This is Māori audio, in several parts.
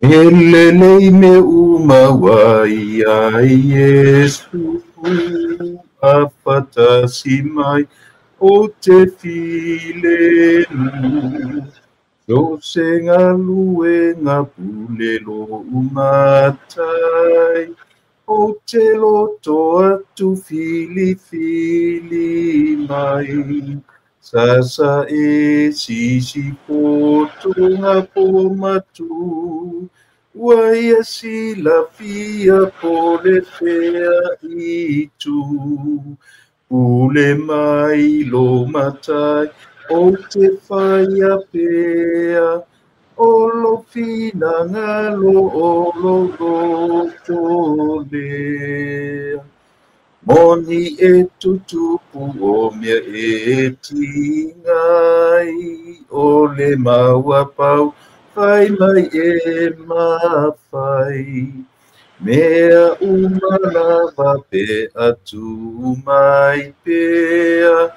Elelei me uma wai ai Yesu apatasi mai o te filelu so se ngā lue ngā pulelo umatai o te loto atu fili mai sasa e sisi poto ngā pomatu Waia sila fia pole fea itu Pule mai lo matai o te whaia pea O lo fina ngalo o lo lea Moni e tutupu o mea e tingai O le maua pau Fai mai e mawhai Mea umalava pe atu mai pea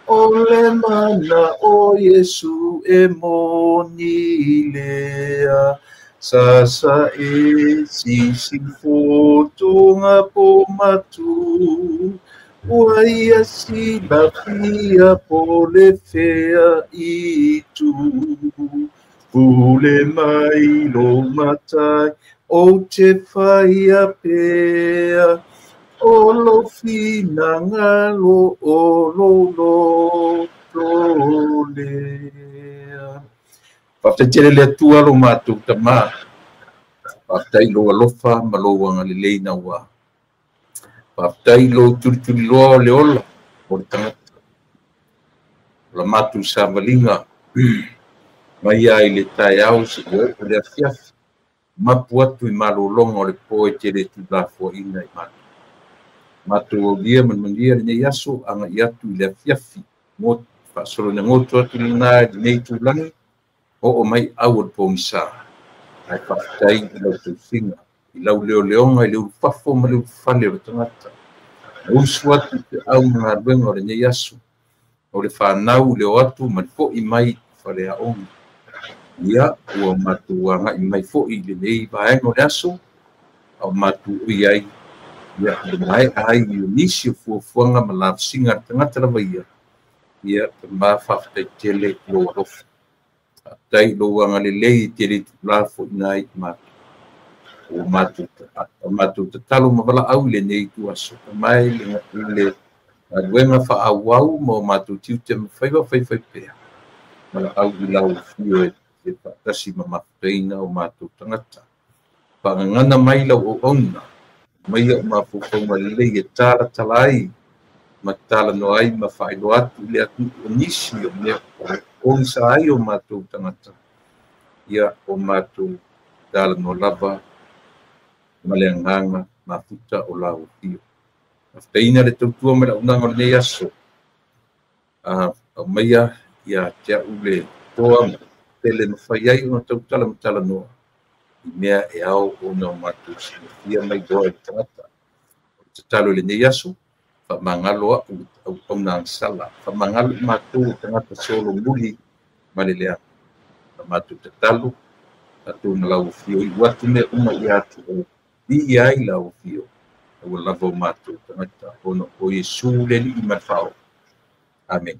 O le mana o Yesu e moni lea Sasa e sisi fotonga po matu Waia sila fia po le fea itu Pule mai lo matai o te whaia pea o lo fina ngalo o lo lea. Whaftatere lea tua lo mātou ta mā. Whaftai lo alofa ma lo wanga le leina wā. Whaftai lo turi loa le ola o le tangata. La mātou sa malinga. Mai ai le tai au se o le afiafi. Mapu atu I malolonga o le poe te le tu la fo ina I matu. Matu o lia manmangia le nei aso anga I atu I le afiafi. Mo whaasolo na ngoto atu le nā I nei tu langi. O mai au al pōngisa. Ai whaftai I lau tu singa. I lau leo leonga I leo fafo ma leo whale o tangata. Usu atu te au mga ruenga o le nei aso. O le whanau leo atu man fo I mai whale a onga. Ia ua matu anga I mai fo'i le nei vaenga o le aso au matu ui ai ia le mai ai I nisi o fuafuanga ma la singa tangata lava ia te mawhaftai tele lo alofa tai lo anga le lei tele la fo'i nai matu o matu te talo ma wala au le nei tu aso mai le aduenga wha au ma matu tiu te mawhaiwa whai pea ma au I lau fio e patasi ma mawhaina o mātou tangata. Pangangana mai lau o ona, mai au mawhukau ma lei e tāra talai, ma tāla no ai ma whaelo atu le atu o nisi o mea o isa ai o mātou tangata. Ia o mātou tāla no lava, ma le anganga, ma futa o lau fio. Mawhaina le tautua me la unanga nei aso. Au maia ia tia ule toa tele no fai ai o tau tala noa. I mea e au o na matu sinifia mai doa I tangata. O te talo le nei aso, wha mangalo au na ansala. Wha mangalo matu tangata solo muli ma le lea. Wha matu te talo, atu na lau fio I watu me uma I atu o I ai lau fio. O lavo matu tangata o Yesu le li I matfao. Amen.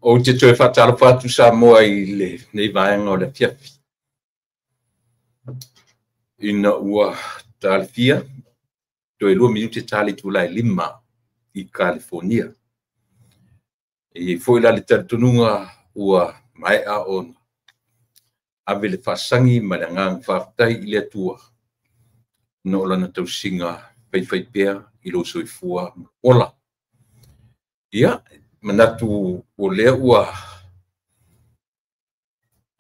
o te toe whatalo whatu sa moa I le nei vaenga o le fiafi. Ina ua tali fia, toe 2 minuti tali tulai 5 I California. I foi la le tartununga ua mai a on. Ave le whasangi ma le ngang whaftai I le atua. No lana tausinga whai pea I lo soifua ola. Ia, manatu o lea ua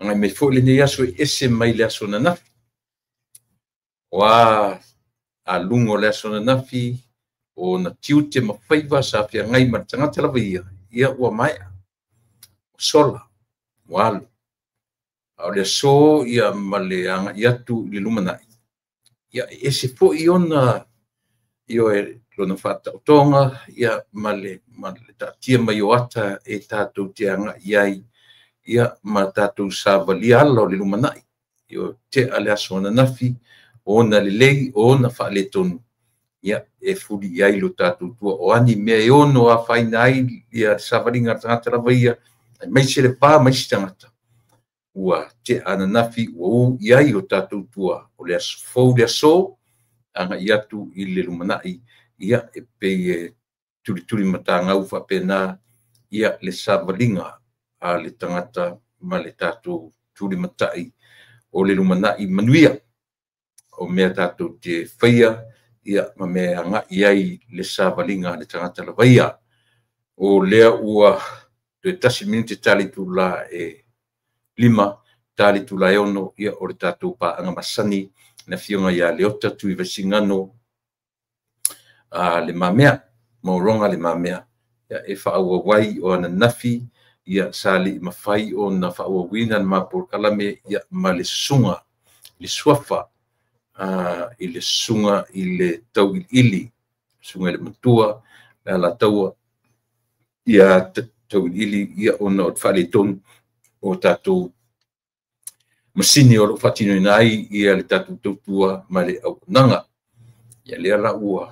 ngai me foi le nei aso ese mai le aso na nafi. Wa a lungo le aso na nafi o na tiute ma whaiva sa fia ngai ma tangata lawa ia ua mai sola walu. Au le so ia ma le anga iatu li lumanai. Ia ese fo I ona io e lona fata o tonga ia ma le tatia mai o ata e tātou te anga iai ia ma tātou sa vali ala o le lumanai. Io te ale aso na nafi o na le lei o na wha le tonu. Ia e furi iai lo tātou tua o ani mea e ono a whainai ia sa valinga tangata rawa ia mai se le pā mai si tangata. Ua te ana nafi ua u iai o tātou tua o le aso fau le aso anga iatu I le lumanai ia e pei e turi matangau whapena ia le savalinga a le tangata ma le tātou turi matai o le lumanai manuia o mea tātou te whaia ia ma mea anga iai le savalinga le tangata la waia o lea ua te tasi minute tali tu la e 5 tali tu la e ono ia o le tātou pa anga masani na fionga ia leota tu I vasingano le mamea, mauronga le mamea. Ia e whaua wai o ana nafi, ia sali mawhai o na whaua wina na mapur kalame, ia ma le sunga, le suafa, I le sunga I le tau ili, sunga le matua, la taua, ia tau ili, ia ona o whale ton o tātou masini o lo whatino nai, ia le tātou tautua ma le au nanga. Ia lea la ua,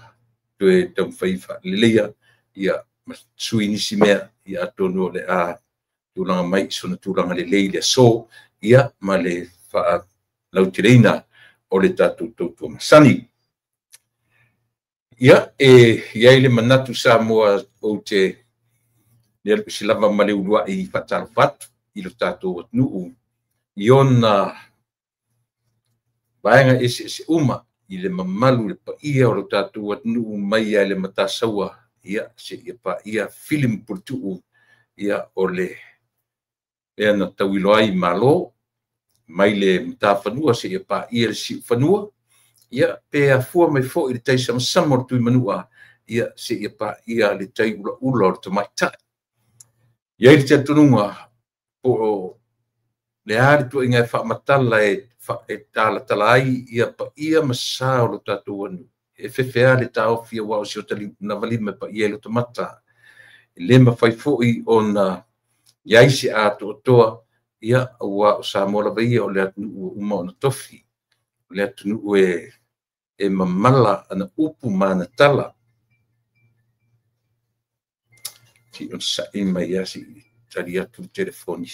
toe tau whaifa lelea, ia sui nisi mea, ia tonu o le a tūlanga mai, sona tūlanga le lei le so, ia ma le wha lautirena o le tātou tautua masani. Ia iai le manatu sa moa o te lea le pisilava ma le ulua I whatalo whatu, I lo tātou atnuu, I ona vaenga ese uma, I le mamalu le paia o lo tātou atnuu mai ai le matasaua, ia se ia pa ia film pultuu, ia o le ea na tauilo ai malo, mai le mtawhanua se ia pa ia le si whanua, ia pe a fua mai fo I le tai sama o tui manua, ia se ia pa ia le tai ula ula o le tamaitai. Ia I le te atununga, o le ari tu inga wha matala e tala tala ai ia pa ia masa o lo tātou anu. E whewhea le tāo fia wao si o tali na walima pa ia lo tamata. E le ma whai fōi o na iaisi a toa ia ua o sa mola vai o le atunu uma o na tofi. Le atunu e mamala ana upu mana tala. Si on sa ima ia si tali atu telefoni.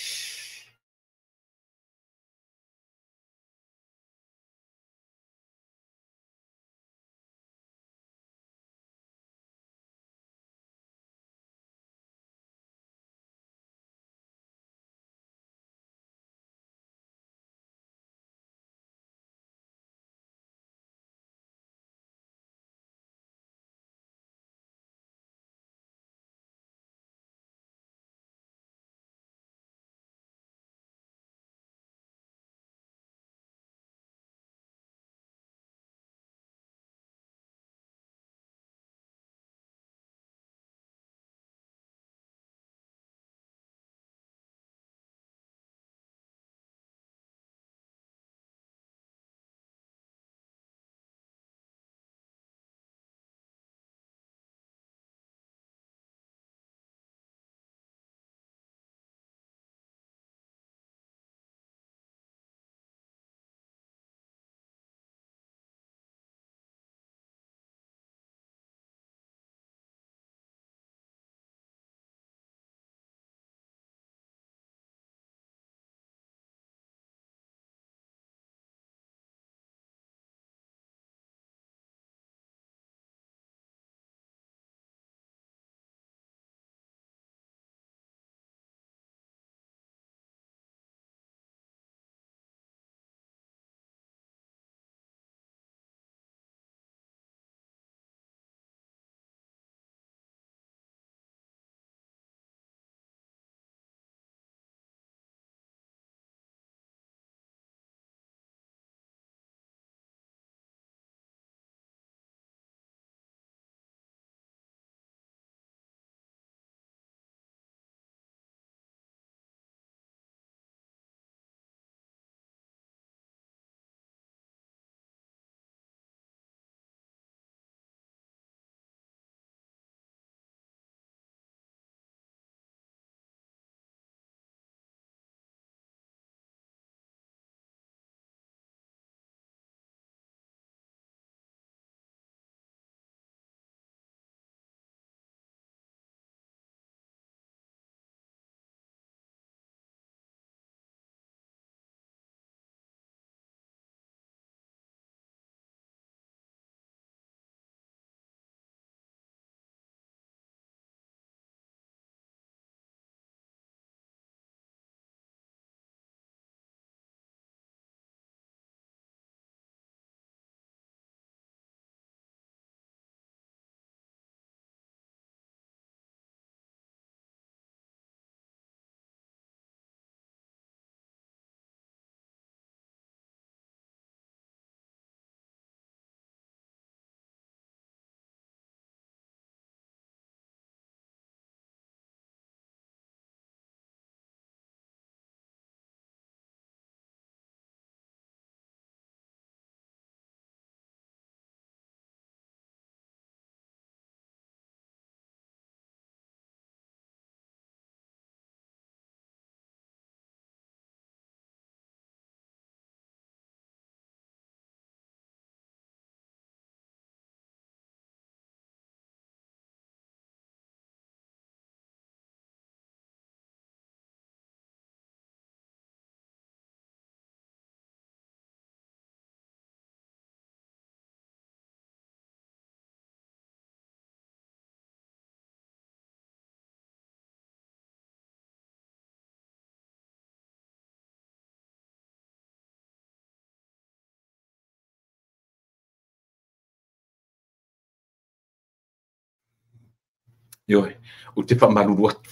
Ioe, o te whamaruru atu.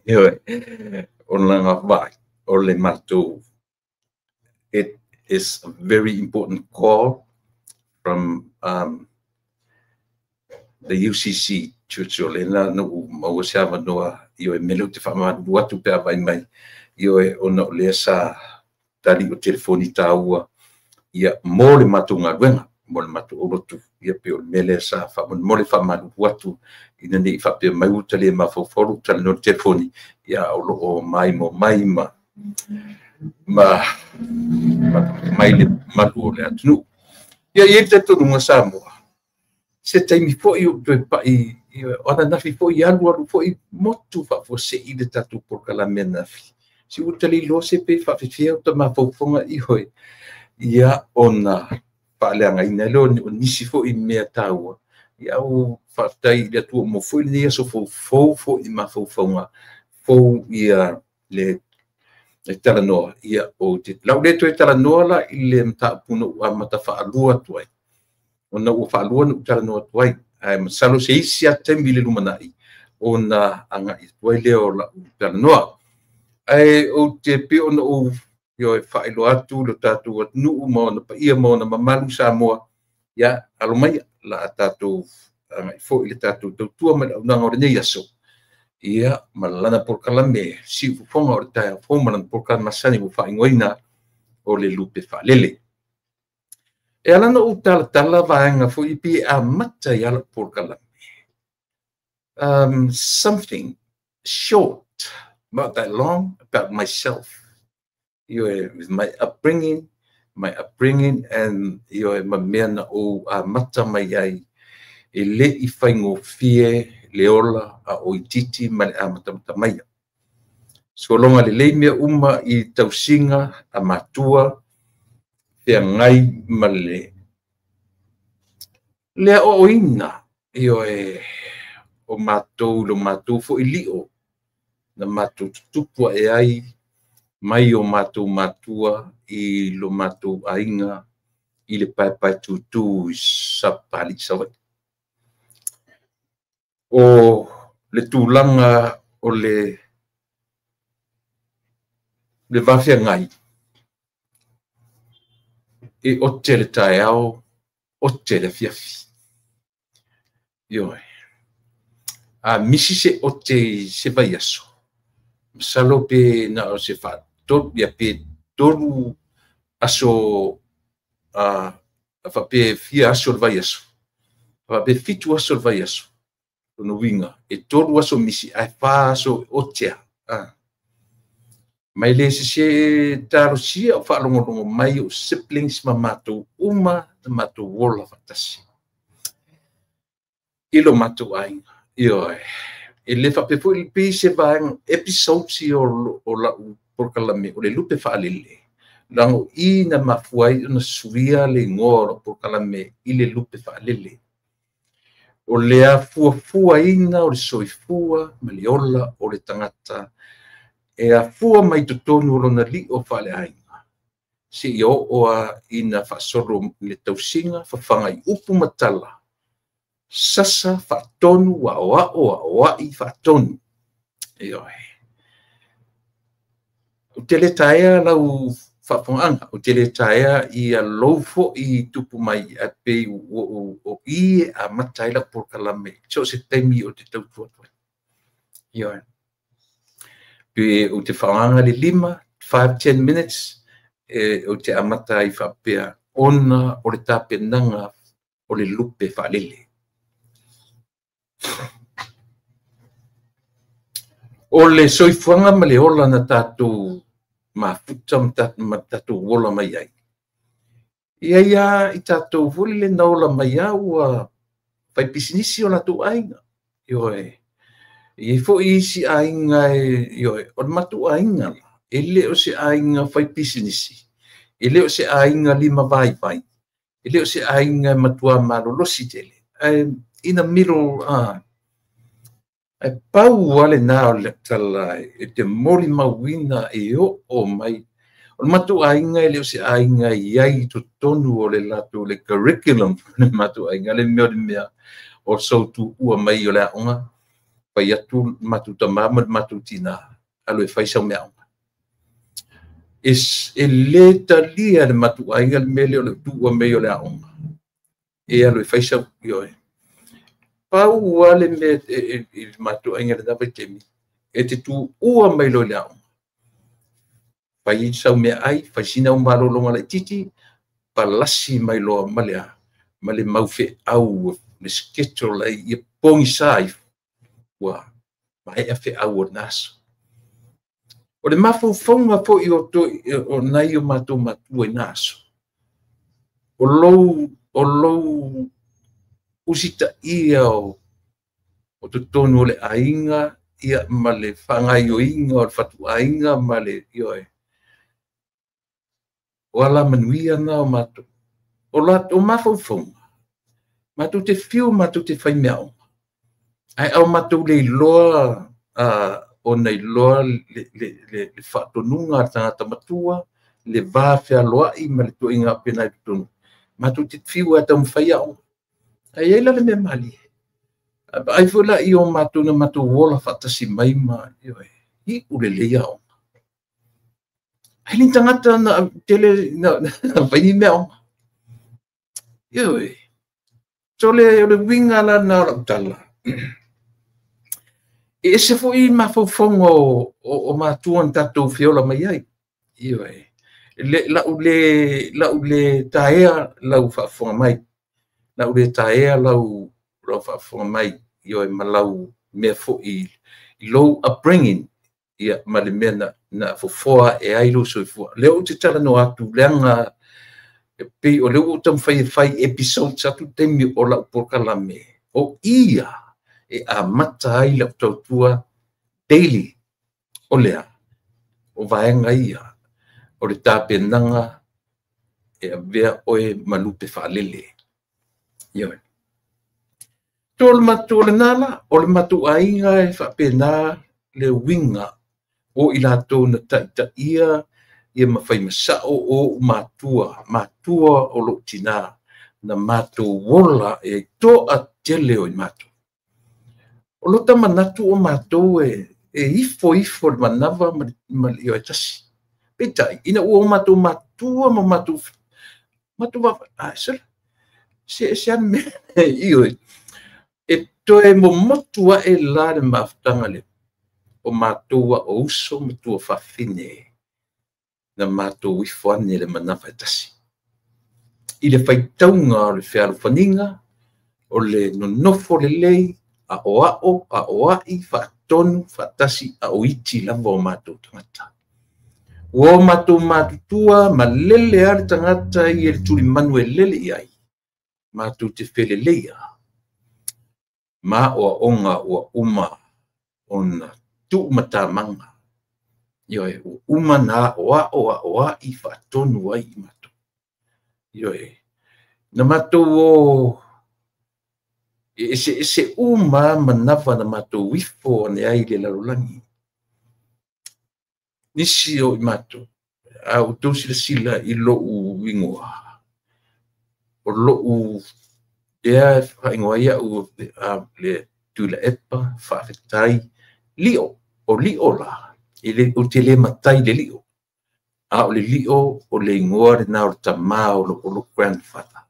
Ioe, o langa vai, o le mātou. It is a very important call from the UCC Church o le na no mauasiava noa ioe mele o te whamaruru atu pe avai mai. Ioe ona o lea sa tali o telefoni tāua ia mo le mātou ngā ruenga, mo le mātou orotu, ia pe o mele sa mo le whamaruru atu ina nei whape mai uta le mawhauwhauru tala no telefoni ia o mai mo mai mai le matu o le atunu. Ia i te tonu sa moa. Se taimi fo i o tue pai, ona nafi fo i alu fo i motu fo se i le tatu por kala mea nafi. Si utali lo se pe whawhiwhia o ta mawhauwhonga i hoi. Ia ona whaaleanga ina leo o nisi fo i mea tāua. Ia o whaatai le atua mo fo i nia so fo i mawhauwhonga. Fo ia le tala noa. Ia o te lau leto e tala noa la i le mta puna ua mata whaalua tuai. Ona ua whaalua na utala noa tuai. Masalo se isi a temi le lumanai. Ona anga i tuai leo la utala noa. Ai o te pe ona o yo e whaelo atu lo tātou at nuu mo na pa ia mo na mamalu sa moa ia alomai la tātou i fo i le tātou tautua ma unanga o le nei aso ia malana por kalame si ufonga o le taia fomalana por kalmasani u whaingoina o le lupe whalele. E alana o tala vaenga fo i pi a mata i ala por kalame. Something short, not that long, about myself. With my upbringing, and my mena o mata mai ai e le I whaingo fie le ola a o ititi ma le amata mai. So longa le mea uma I tausinga a matua te ngai ma le o ina o matou lo matou fo I lio na matou tupua e ai mai o matou matua I lo matou ainga I le pai tutu sa pali sa o le tūlanga o le wawhia ngai e o te le tae au o te le fiafi a misi se o te se vai aso salo pe na o se fa tot ya pe toru aso fa pe fia aso vai aso fa pe fitu aso vai aso no winga e toru aso misi ai fa aso o te mai le se taro sia o fa longo mai o siblings mamato uma mato wola fatasi ilo mato ai e le fa pe fu il pise va episode si o la por kalame o le lupe fa alele lango ina mafuai na suria le ngoro por kalame I le lupe fa alele o le fua ina o le soifua ma le ola o le tangata e a fua mai totonu o lona li o fa le ainga si o ina fa soro le tausinga fa fanga I upu matala sasa fa tonu wa I fa tonu o tele taia lau fa fonga o tele taia I a lofo I tupu mai a pe o I a matai la por kalame so se temi o te tau tuatua pe o te whaanga le 5-10 minutes o te amata I whapea ona o le tāpenanga o le lupe whalele. O le soifuanga ma le ola na tātou mafuta ma tātou wola mai ai. Ia I tātou voli le naola mai ua pai pisinisi o latu ainga. I fo isi ainga o matu ainga e le o se ainga fai pisinisi. E le o se ainga 5 vai. E le o se ainga matua malolosi tele. In the middle e pau ale na o le tala e te mori mawina e o mai. O matu ainga e le o se ainga iai to tonu o le latu le curriculum le matu ainga le mea o sautu ua mai o le aonga. pai atu matu tamama matu tina alo e fai sau mea es ele talia le matu ainga le mele o le tua me o le aonga e alo e fai sau yo pau wale me matu ainga le dava temi e te tu ua mai lo le aonga pai sau mea ai fai sina umalo longa le titi palasi mai lo malea male maufe au le schedule ai e pongi sai wa mai e fe au naso o le mafaufaga po i o nai o matou matua i naso o lou usitaʻia o totonu o le aiga ia ma le faagaioiga o le fatuaiga ma le ioe o ala manuia na o matou o mafaufaga matou te fiu matou te fai meaʻoga ai au matou le iloa o nei loa le whaatonunga a tangata matua, le vāwhialoai ma le tuinga pena i tonu. Matu te whiu a tau mwhai au. Ai eila le me mali. Ai whula i o matu na matu wola whatasi mai ma i ule le au. Ai ni tangata na tele na whaini mea. Ioi. Tole o le winga la na rautala. E se foi mafaufaga o matua na tatou feola mai ai ioe lau le taea lau faafoga mai lau le taea lau faafoga mai ioe ma lau mea foʻi i lou upbringing ia ma le mea na fofoa e ai lou soifua lea o te talanoa atu leaga pei o leu o tamafai episode atu taimi o lau polokalame o ia e a mata ai la tautua daily o lea o vaenga ia o le tapenanga e a vea oe malupe whaalele ioe tō le matu o le nala o le matu ainga e whapena le winga o i lato na taitaia ia mawhai masao o matua o lo tina na matu wola e tō a tele o i matu o lota manatu o matou e ifo le manava ma le ioe tasi. Petai, ina ua o matou matua ma matou se ane mea ioe. E toe momotua e la le mafutanga le o matou a ouso matua whawhine na matou ifo ane le manava e tasi. I le whaitaunga o le whiaruwhaninga o le nonofo le lei a oai whaatonu whaatasi a oiti lava o matou tangata. O matou matutua ma lele ale tangata i e tuli manu e lele i ai. Matou te whele leia. Ma o onga o uma ona tu matamanga. Ioe, o uma na oai whaatonu ai i matou. Ioe, na matou o se uma manava na matou wifo ne ai le larolangi. Nisi o i matou, au tau sila i lo u wingoa. O lo u ea whaingoa ia u le tula epa, whawhetai, o lio la, o te le matai le lio. A o le lio o le ingoa le nao ta mao o lo grandfather.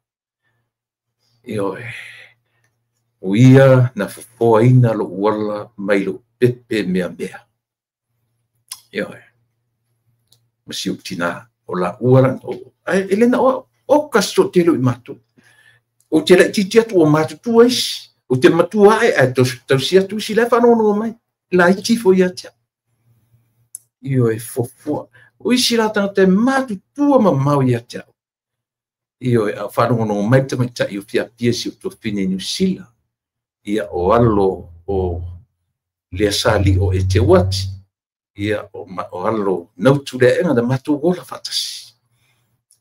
Ioe. O ia na fofoa ina lo uala mai lo pepe mea. Ioe. Masi o tina o la uala. Elena o kasto telo i matu. O te la titi atu o matu tua isi. O te matua e tau si atu si le whanono mai. La iti fo ia tia. Ioe fofoa. O isi la tangata matu tua ma mau ia tia. Ioe a whanono mai tamita i o fia piesi o to fine New Zealand. Ia o alo o le sali o e te wati. Ia o alo nautu le enga na matu wola fatasi.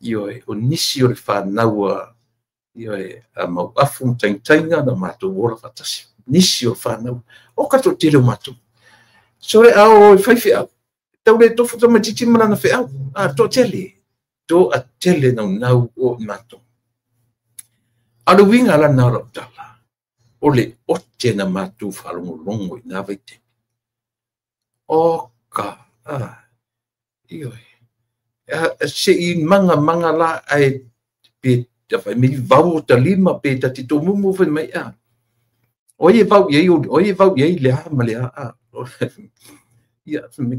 Ioe o nisi o le whanaua. Ioe a mau afu taintainga na matu wola fatasi. Nisi o whanau. O kato tele o matu. Sore au o whaifi au. Tau le tofu tama titi malana whi au. To tele. To a tele nau o matu. Alu winga la nau tala. ole oche na matu falongolongo ina vaite. Oka, iyo. Se in manga la ai pe ta fa mi vau ta lima pe ta ti to mumu fa mai oye vau ye le ha ma le a ia mi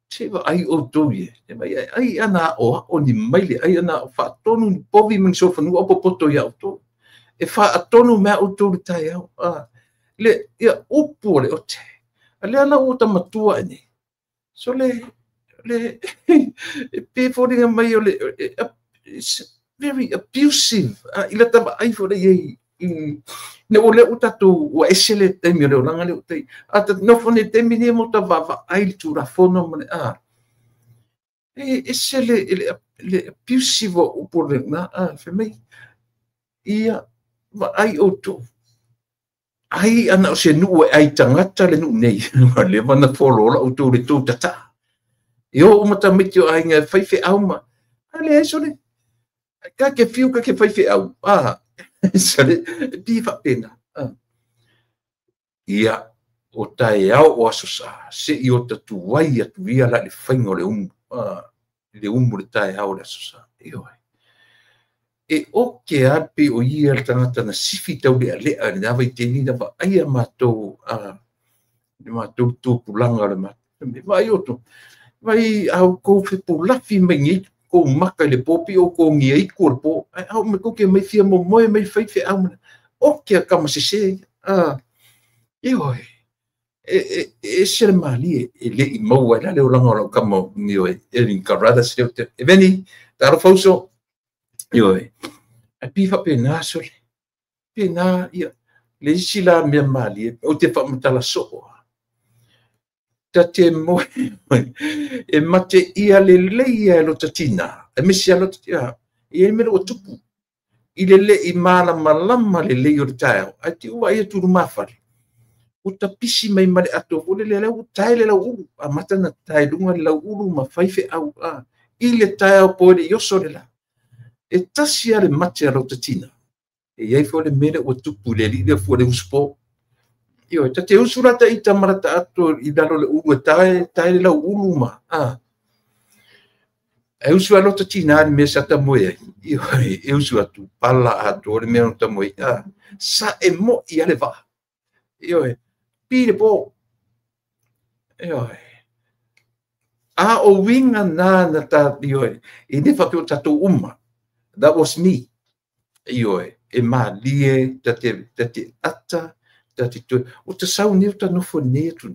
se va ai o to ye mai ai ana o ni mai le ai ana fa tonu povi min so fa nu o poto ya to e fa atonu me o to tai le ia upu le o te le ana o ta matua ni so le pe for the mai o le it's very abusive ila ta ai for the ye ne o le utatu o esele te mi le langa le te ata no fone te mi mo ta va ai tu ra fono me esele le abusive o por na fe me ia va ai o to ai ana o se nu ai tangata le nu nei le vana folo la o to le tu tata yo o mata mitio ai nga fai fe auma ale eso le ka ke fiu ka ke fai fe au sale di fa pena ia o tai au o asosa se i o tatu wai atu via la le faingo le le tai au le asosa io e o ke api o ia le tangata na sifi tau le alea le nawa i teni na va aia matou tu pulanga le vai oto vai au ko fe pulafi mengi ko maka le popi o ko ngia i ko po au me ko ke mai fia mo moi mai fai fe au o ke kama se io e se mali e le i mo wa le o langa o kama nio e in karada se e veni taro foso io a pifa pena sole pena ia le sila me mali o te fa mtala so ta te mo e mate ia le leia lo tatina e misia lo tatina e me lo tupu i le i mala malama le leio le tae a te ua ia turu mafari o ta pisi mai male ato o le le o tae le la uru a mata na tae lunga le la uru ma faife au i le tae o po le yoso le la e tasia le mate lo tatina e iai fo le mele o tupu le li le fo le uspo io ta te usura ta ita marata ato i dalo le uru tae le la uru ma e usu alo tatina le me sa ta moe io e usu atu pala ato le me ta moe sa e mo i ale va io pile po io o winga na ta io e ne fa tu tatu that was me io e ma lie te ata te tu o te sau ni ta no fo ne tu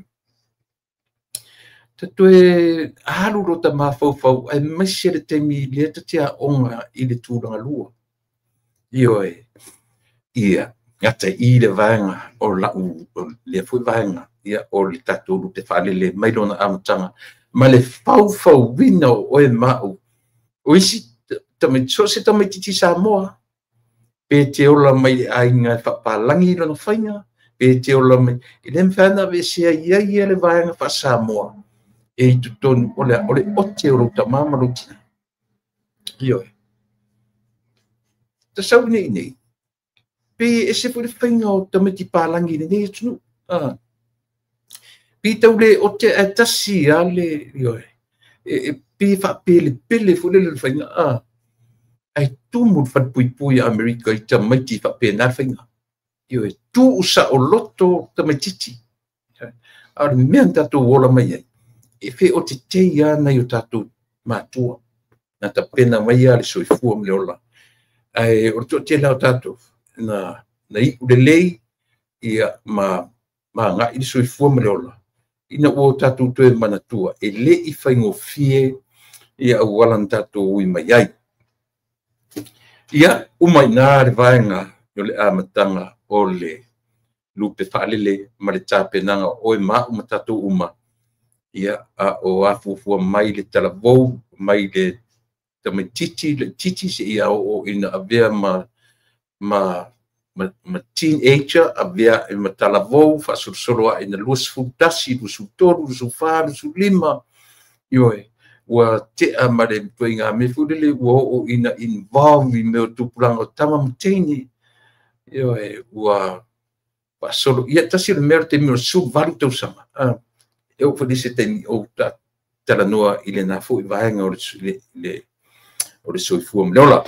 te tu alu ro ta ma fo e mesere te mi le te onga i le tu nga lua io ia ngata i le vanga o la u le fu vanga ia o le tatu te fale le mai lona amtanga ma le fau vino o e mau o isi tame so se tame titi sa moa pe te ola mai ainga fa palangi lona fainga pe te ola mai i le mfana ve se ia le vanga fa sa moa e tu ton ole o te oro ta mama lo tina io ta sau nei pe e se fu le fainga o tame ti palangi nei tu pi tau le o te atasi ale io e pi fa pele fu le fainga ai tu mun fa pui America i tamai ti fa pena fainga io e tu usa o loto tamai titi ar menta tu ola mai e fe o te ia na yo tatu matua na ta pena mai ale so fu am le ola ai o te la tatu na i de lei ia ma nga i so fu am le ola ina o tatu to e manatua e le i faingo fie ia wala tatu i mai ai ia umai na le vaenga yo le amatanga o le lupe fa'alele ma le tapenanga o e ma matatu uma ia o afuafua mai le talavou mai le titi se ia o ina avea ma teenager avea e ma talavou fa'asolosolo a'ina luasfulutasi lusutolu lusufā lusulima ioe ua te'a ma le toiga me fulele ua o'o ina involve i mea tupulanga o tama matini ioe ua Pasolo ia tasi le mea te mea su valu tau sama. Eu fo dise te o tala noa i le nā fo i vaenga o le soifua me leola.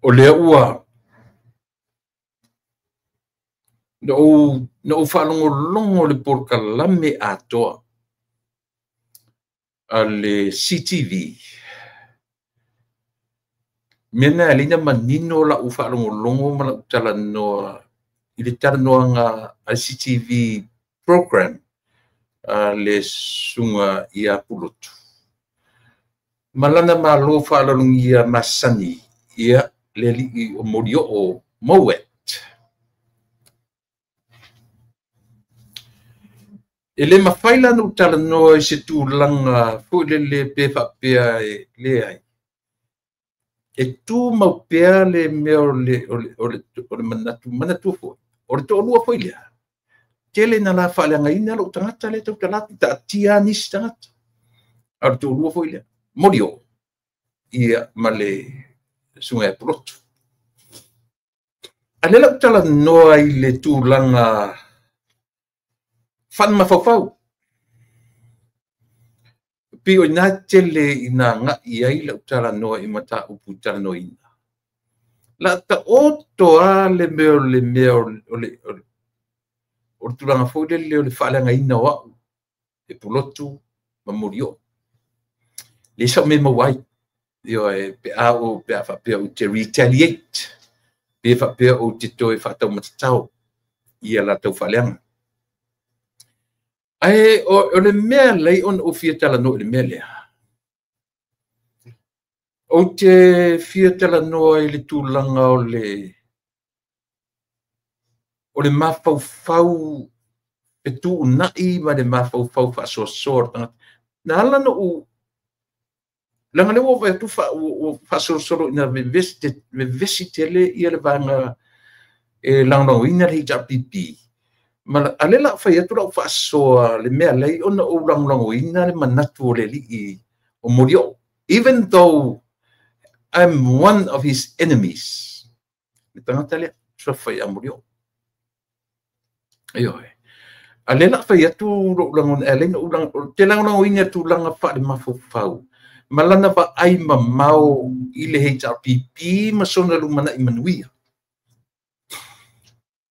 O lea ua no whalongolongo le porkalame atoa a le CTV. Mena alina manino la u whalongolongo ma la utala noa i le tala noa ngā a CTV program le sunga i a pulotu. Malana ma lo whalongi a masani ia le li o morio o Moet. E le mawhaila no tala noa i se tūlanga fu le pefa pea e le ai. E tū mau pea le mea o le manatu fo. O le tō lua fo ilia. Tele na la whaleanga ina lo tangata le tau talati ta tia nisi tangata. A le tō lua fo ilia. Morio. Ia ma le sunga e proto. A le lau tala noa i le tūlanga fan mafau. Pio na tele ina nga ia ila utala noa i mata upu tala noa ina. La ta oto a le meo o tulanga fōi le whaalanga ina wau. E pulotu ma morio. Le sa me mawai. Io e pe a o pe a whapea o te retaliate. Pe whapea o te toi whatau matatau. Ia la tau whaleanga. Ai o le mea lei on o fia tala no le mea lea. O te fia tala noa i le tūlanga o le mawhauwhau pe tū nai ma le mawhauwhau whasoasora. Na ala no o langa le o vai tu whasoasora ina me vesi tele i le vanga e langa ina le HRPP. Ma alela fai atu lau whaasoa le mea lei ona o rangorango ina le manatu o le li o morio. Even though I'm one of his enemies. Le tangata lea, sa fai a morio. Ayo e. Alela fai atu rangon elena te rangorango ina tu langa wha le mawhauwhau. Malana wa ai mamau i le HRPP ma sona lumana i manuia.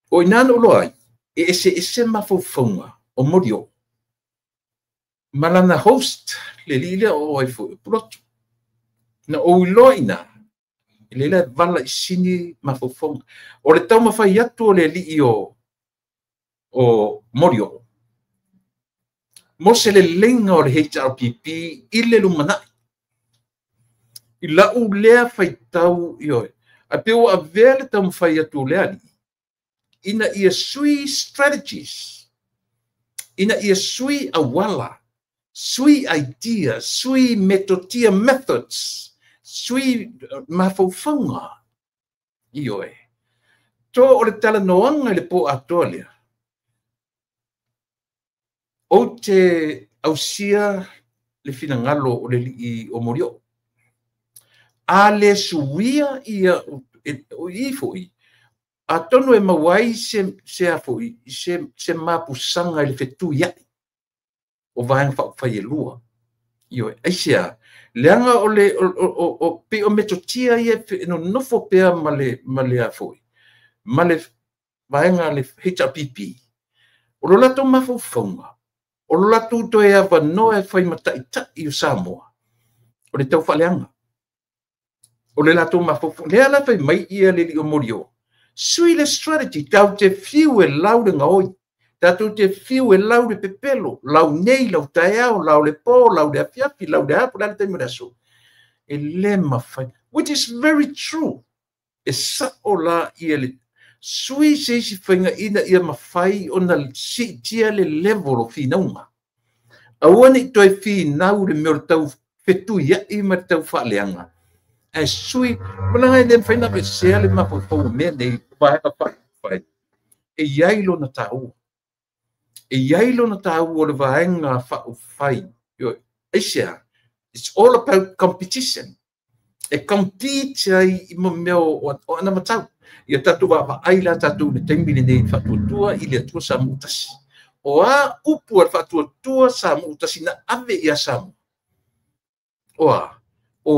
O inana ulo ai. E ese mawhauwhaunga o morio. Malana host le lila o ai fu pulotu. Na o iloina. Le lila vala i sini mawhauwhaunga. O le tau mawhai atu o le li o morio. Mo se le lenga o le HRPP i le lumanai. I lau lea whai tau i oi. A peo a vele tau mawhai atu o lea li. Ina ia sui strategies, ina ia sui awala, sui idea, sui metotia methods, sui mawhauwhaunga. Io e. Tō o le tala noanga le po atoa lea. O te ausia le finangalo o le li o morio. A le suia ia o i foi. A tono e mawai se afoi, se mapusanga le fetu iai. O vaeng whai e lua. Io e, aisea, leanga o pe o metotia ia no nofo pea ma le afoi. Ma le vaenga le HRPP. O lo lato mawhauwhaunga. O lo lato to e awa noa e whai mataita i o Samoa. O le tau whaleanga. O le lato mawhauwhaunga. Lea la whai mai ia le li o morio. Sui le strategy, tau te fiu e lau le ngaoi, tau te fiu e lau le pepelo, lau nei, lau taeao, lau le po, lau le afiafi, lau le hapu, lau le taimiraso. E le mawhai, which is very true. E sa o la ia le, sui se isi whainga ina ia mawhai o na si tia le level o finaunga. Awane i toi fi nau le meo tau fetu ia I ma tau whaaleanga. E sui, mana ngai whaina pe sea le mapo pau mea nei whai. E iailo na tau. E iailo na tau o le vaenga whai. Asia, it's all about competition. E compete ai I mo meo o ana matau. Ia tatu wa aila tatu ne tembili nei whatuatua I le atua sa mutasi. O a upu al whatuatua sa mutasi na ave ia samu. O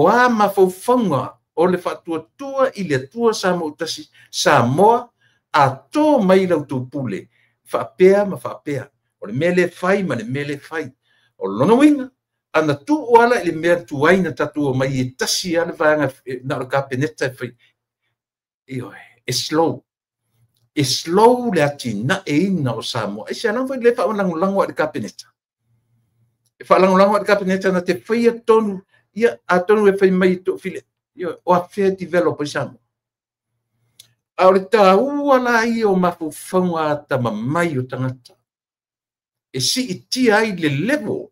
a mawhauwhaunga o le whatuatua I le atua sa mutasi sa moa a tō mai lau tō pule. Whapea ma whapea. O le mele whai ma le mele whai. O lono winga. Ana tu wala I le mea tuaina tatu o mai e tasi ale vanga na o ka peneta e whai. E slow. E slow le ati na e ina o Samoa. E se anang whai le whaolangulango a le ka peneta. E whaolangulango a le ka peneta na te whai a tonu. Ia a tonu e whai mai to file. O a fair developer Samoa. A le ta uala I o mafu whaunga ta mamai o tangata. E si I tia ai le level.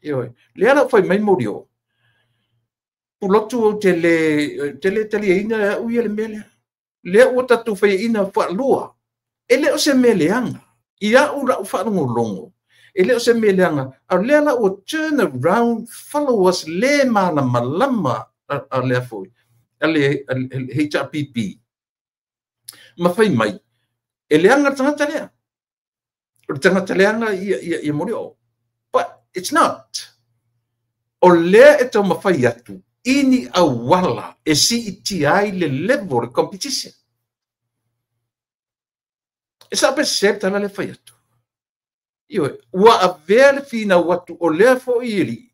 Le ala fai mai morio. Pulotu o tele ina uia le mele. Le o tatu fai ina fa lua. Ele o se meleanga. Ia ura o fa longo. Ele o se meleanga. A le ala o turn around followers le mana malama a le foi. Ale HRPP. Ma fai mai. Ele anga tangata lea. Tangata leanga ia morio. But it's not. O lea e tau mawhai atu, ini a wala e si iti ai le level competition. E sa pe sep tala le whai atu. Ua a vea le fina watu o lea fo I ili.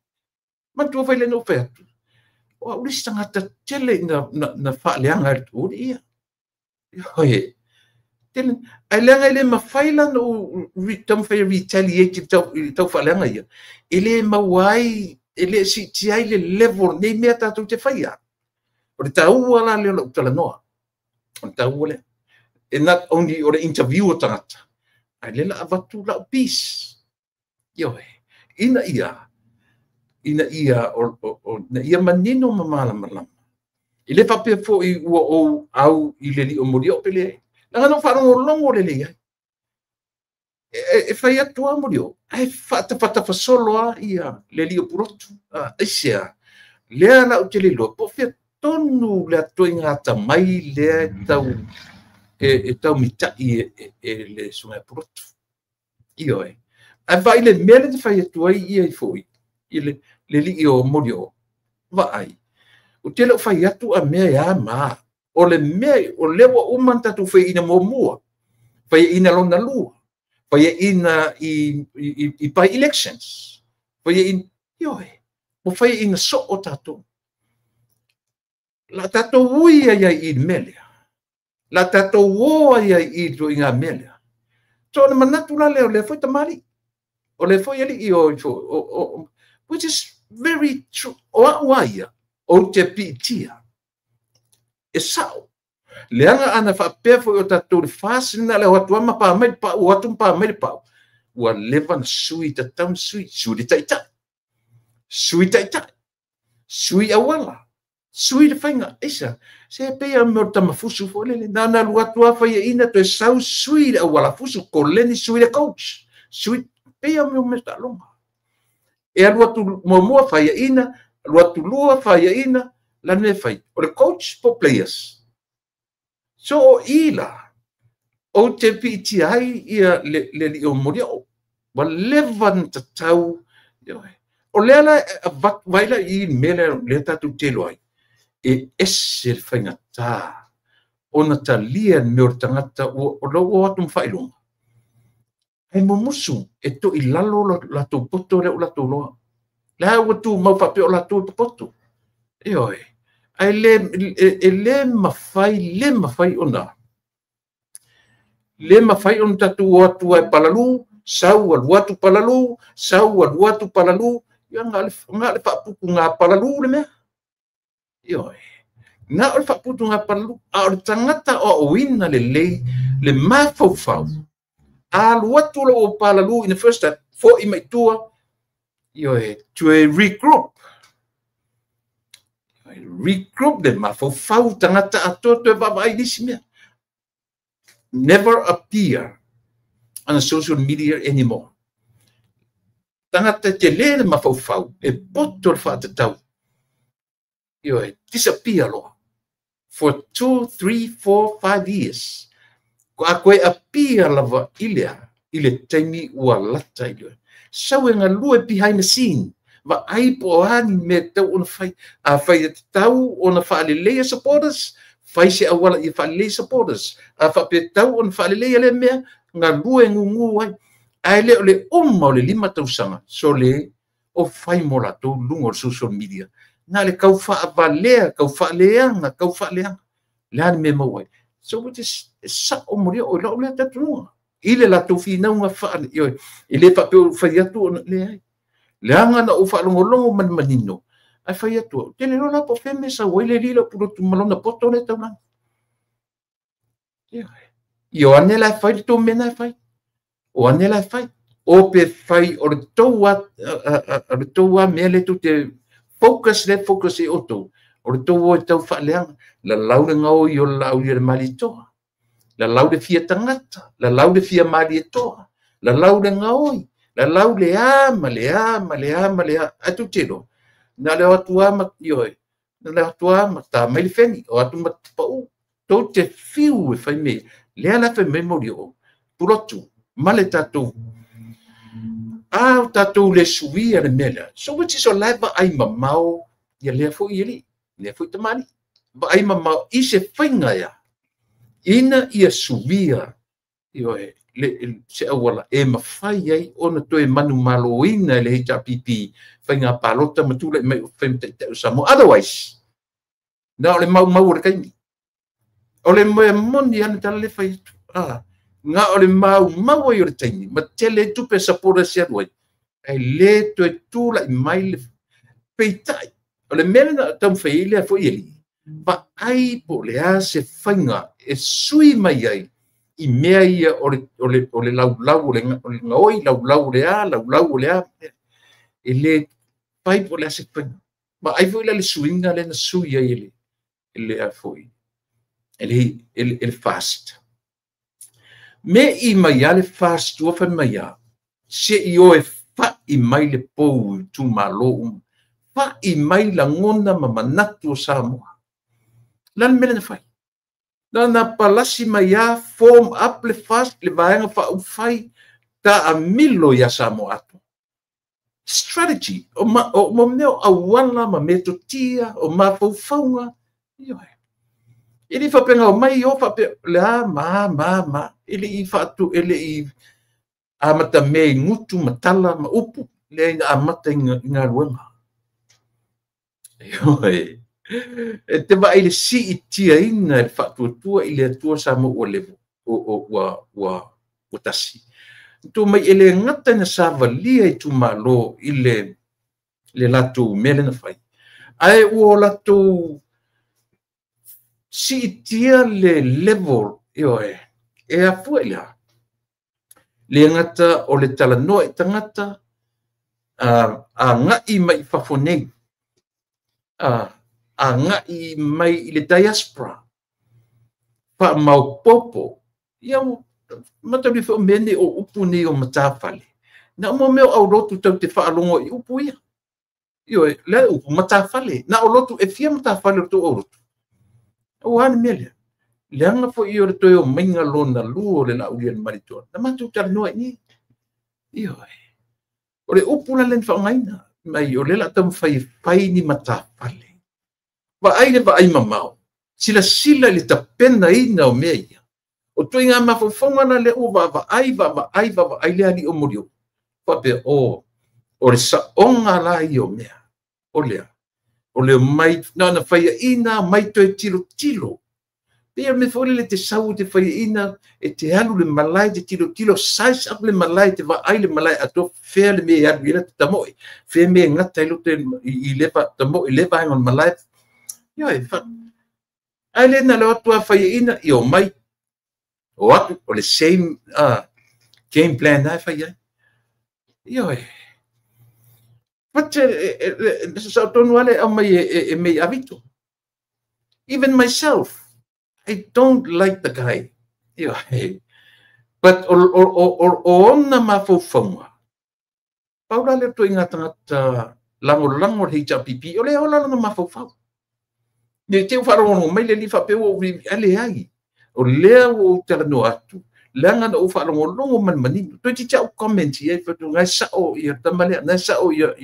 Mantua whai le no whai atu. Ua ulis tangata tele na whaaleanga e tu ia. Ai leanga ele mawhaila no tam whai retaliate tau whaaleanga ia. Ele mawai ele si tiai le level nei mea tātou te whaia. O le tau ala leo la utala noa. O le tau ole. And not only o le interview o tangata. Ai le la avatu la peace. Ina ia o na ia manino mamala malama. I le papea fo I ua o au I le li o mori o pele. Nanga no whanongo longo le lea. E whai atua morio. Ai whata whasoloa ia le li o purotu. Aisea. Lea la o te le loa. Po fia tonu le atua ingata mai lea tau tau mitai le sunga purotu. Ai vai le mele te whai atua ia I foi. Le li o morio. Vai. O te leo whai atu a mea ia maa. O le mea, o lewa umanta tu whai ina mua. Whai ina lona lua. Whai ina I pai elections. Whai ina, o whai ina so o tato. La tato uia ia I melea. La tato woa ia I to inga melea. So na manatu la leo le whai tamari. O le whai ali I o, which is very true. O a waia, o te pitia. E sao. Leanga ana whapea fo o tatou le whāsina le watu ama pa mai pa o atu pa mai pa. Ua lewa na sui ta tam sui le taitai. Sui taitai. Sui awala. Sui le whainga. Isa. Se pea me o tamafusu fo lele. Nana luatu a whaia ina to e sau sui le awala fusu ko leni sui le coach. Sui pea me o mesta longa. E a luatu mua whaia ina. Luatu lua whaia ina. La ne whai. O le coach po players. So ila o te piti ai ia le li o moria o wa levan ta tau o lela vaila I mele le tatu telo ai e ese whainga tā ona ta lia me o tangata o lo atu mwhailonga ai momusu e to I lalo la tō poto le o la tō loa la watu mau pape o la tō poto ai le mawhai ona. Le mawhai ona tatu o atu ai palalu, sau al watu palalu, sau al watu palalu, ia ngā le whapuku ngā palalu le mea. Ngā le whapuku ngā palalu, a o le tangata o oina le mawhauwhau. A le watu o palalu in the first step, fo I mai tua, to a regroup. Regroup le mafau tangata ato to vavai dismia. Never appear on social media anymore. Tangata te le mafau e poto fatatau. Disappear lo for 2, 3, 4, 5 years. Ko a koe appear lava ile taimi ua lata ile. Sauenga lue behind the scene. Va ai po ani me tau ona fai a fai tau ona fa'alelea supporters fai se awala I fa'alelea supporters a fa pe tau ona fa'alelea le mea nga lue ngungu ai le ole o le 5 tausanga so le o fai mo la tau lungo social media na le kau fa'avalea kau fa'aleanga le ani me mawai so which is sa o moria o la ole tatu ile la tau fina nga fa ile fa pe fai atu le ai leanga na ufa longo manino ai fai atu tele lola po feme sa wele lilo pulo tu malona poto le tau io anela fai to mena fai o anela fai o pe fai o toa mele tu te focus e oto o toa tau fa leanga la laude ngau io lau le malito la laude fia tangata la laude fia malito la laude ngau la lau lea atu telo na le atua ma yoi na le atua ma ta mai feni o atu ma pau to te fiu fai me le ala fe memorio pulotu male tatu tatu le suia le mela so which is a lava ai mamau ya le fo ili le fo tamani ba ai mamau I se fainga ya ina ia suia yoi le se awala e mafai ai ona toe manu maloina le HRPP fainga palota matule me femte samo otherwise na le mau re kai ole mo moni ana tale fai nga ole mau yo tani ma tele tu pe sapora se adoi ai le to tu la mai le peitai ole mena tam fai le fo ili ba ai po le ase fainga e sui mai ai I mea ia ole lau le ngoi lau le a ele pai po le ase pen ma ai foi le swinga le na suia ele a foi ele fast me I mai ale fast tu fa mai a se io e fa I mai le pou tu malo fa I mai la ngona mamanatu Samoa lan mele fai na palasi maya form up le fast le vaenga fa ufai ta amilo ya Samoa atu strategy o mo neo awala ma metotia o ma faufaunga ili fa penga o mai o fa pe la ma ili I fa tu ili I amata me ngutu matala ma upu le amata nga ruenga te va ile si tia ina il fatto tua ile tua Samoa o levo o tasi tu mai ele ngata na savalia I tu malo ile le lato mele na fai ai o lato si tia le level e a fuela le ngata o le talanoa I tangata a ngai mai fafonei a ngai mai I le diaspora pa mau popo ia mata li fo mene o upu ni o matafale na mo meu au rotu tau te whaalongo I upu ia le upu matafale na o lotu e fia matafale to o rotu o ane mele le anga fo I o le toi o mainga lona luo le na ulia le maritoa na matu tala noa ni o le upu la len whaongaina mai o le la tam fai ni matafale ba ai mamau sila le tapena ina o mea ia o tuinga mafofonga na le uva ai le ali o morio pa pe o le saonga la I o mea o le mai na fai ina mai to tilo pe me fole le te sau te fai ina e te alu le malai te tilo size up le malai te va ai le malai ato fe le me ya vira te tamoi fe me ngata lo te I lepa tamoi lepa ngon malai e fa ai le na lo tua fai ina I mai o atu o le same game plan na fai ai But sa tonu ale mai me avito. Even myself, I don't like the guy. But ona mafofonga. Paula le to ingat lango hei pipi ole ola na mafofau. Ne te wharongo mai le lifa pe o ale ai. O lea o tera no atu. Langa na o wharongo longo man mani. To ti tau comment ia fa ngai sa o ia tamale na sa o ia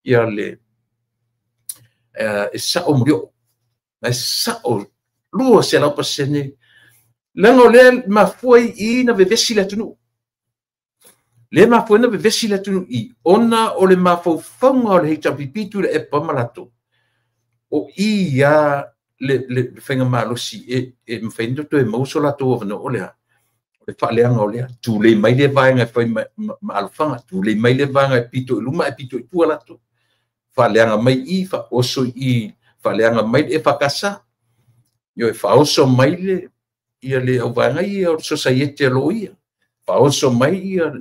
le sa o mrio. Na sa o lua se la pasene. Langa o le mafoi I na vevesi la tunu. Le mafoi na vevesi la tunu I. Ona o le mafofonga o le hei tapipitu le e pamalato. O ia le whainga malosi e mwhainda to e mauso la tō avana o lea. O le whaaleanga o lea. Tu le mai le vaenga e whai maalwhanga. Tu le mai le vaenga e pito e luma e pito e tua lato. Whaaleanga mai I, wha oso I, whaaleanga mai e whakasa. Yo e wha oso mai le ia le au vaenga ia o society alo ia. Wha oso mai ia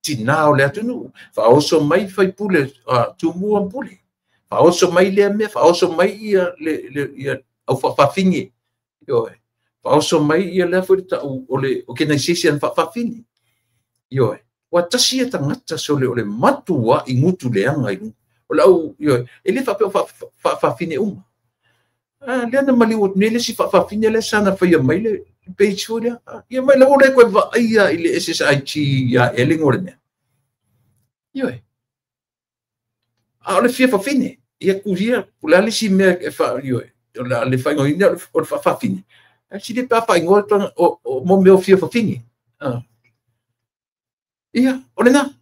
tina o lea tunu. Wha oso mai whai pule, tumua pule. Fa oso mai le me fa oso mai ia le au fa fingi yo fa oso mai ia le fa o le organization fa fingi yo wa tasi e tangata so le matua I ngutu le anga I o la yo ele fa fingi le na mali o nele si fa fingi le sana fa ia mai le page o le ia mai le o le ko va ia ile SSIT ya elingorne yo a le fia fa fine ia kuria pula le si me e fa yo le fa ngoina o fa fine si le pa fa ngol o mo me o fia fa fine ia olena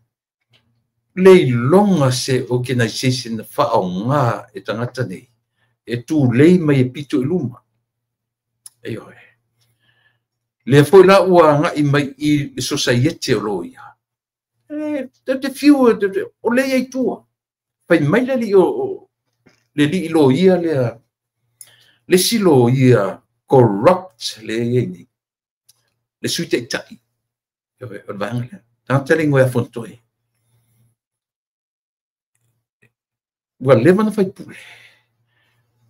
le longa se organization fa nga e tangata nei e tu le mai e pito luma yo le foi la ua nga I mai I society o loia te fiu o le ai tua pai mai le li lo ia le silo ia corrupt le suite tai o vanga tanta lingua a fontoi wa leva na fai pule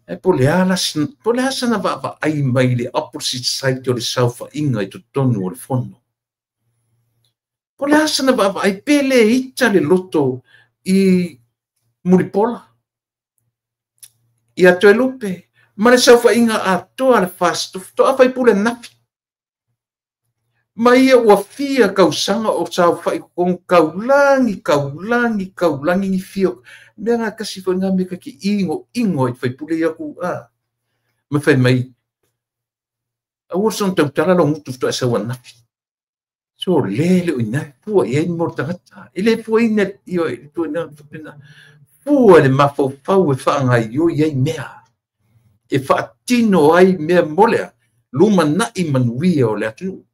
e pole ala na va ai mai le opposite side o le saufa inga I tonu o le fono pole ala na va ai pele ita le loto I Muripola. Ia to lupe. Ma le saufa inga a toa le fasto. Toa fai pule nafi. Ma ia ua fia kausanga o saufa I kong kaulangi ni fio. Mea ngā kasi fai ngā meka ki ingo I fai pule ia ku Ma fai mai. A ua son tau tala lo ngutu fto asa ua nafi. So lele o inai. Pua ia ni mortangata. Ile pua ina iyo. Pua le mafofau e whaangai yo iei mea. E whaatino ai mea molea. Luma nai manuia o le atu.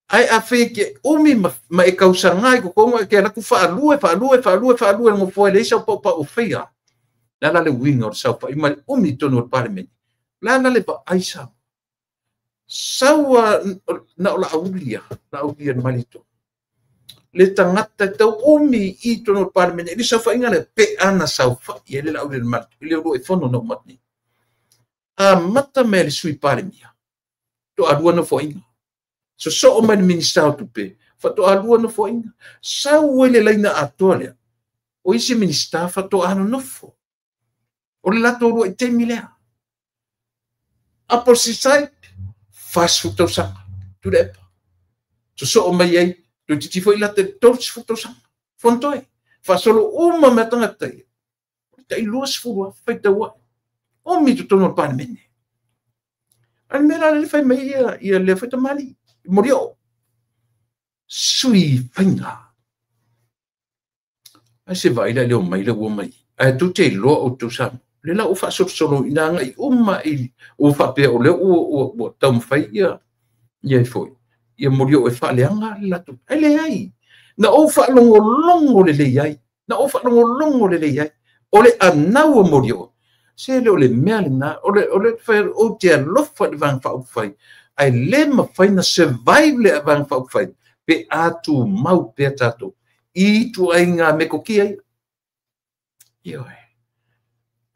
Ai a wheke umi ma e kausangai ko konga ke laku whaalue ngo fwoi le isa pa o whea. Lala le winga o saupa. Ima umi tonu o parliament. Lala le pa aisa. Sawa na ola aulia. Na aulia na malito. Le tangata tau umi I tono parliament ele saufa inga le pe ana saufa I le lau le mat le ro e fono no matni a mata me le sui parliament to alua no fo inga so o man minister tu pe fa to alua no fo inga sa wele laina atole o isi minister fa to ano no fo o le lato ro e te milea a por si sai fast food to sa tu le so o mai ai tu ti foi la te torch foto sa fontoi fa solo uma metanga tai tai luas fu fa te wa o mi tu tono pan mene an mera le fai mai ia le fa te mali morio sui fainga a se vai le o mai le o mai a tu te lo o tu sa le la o fa solo ina ngai uma I o fa pe o le o tam fai ia foi ia morio e whaaleanga la tu. Ele ai. Na o whaalongo le ai. Na o whaalongo le ai. O le anau morio. Se le o le mea le na. O le whae o te alofa le vang whaupwhai. Ai le ma whai na survive le vang whaupwhai. Pe atu mau pe tato. I tu ai ngā meko ki ai. Ioe.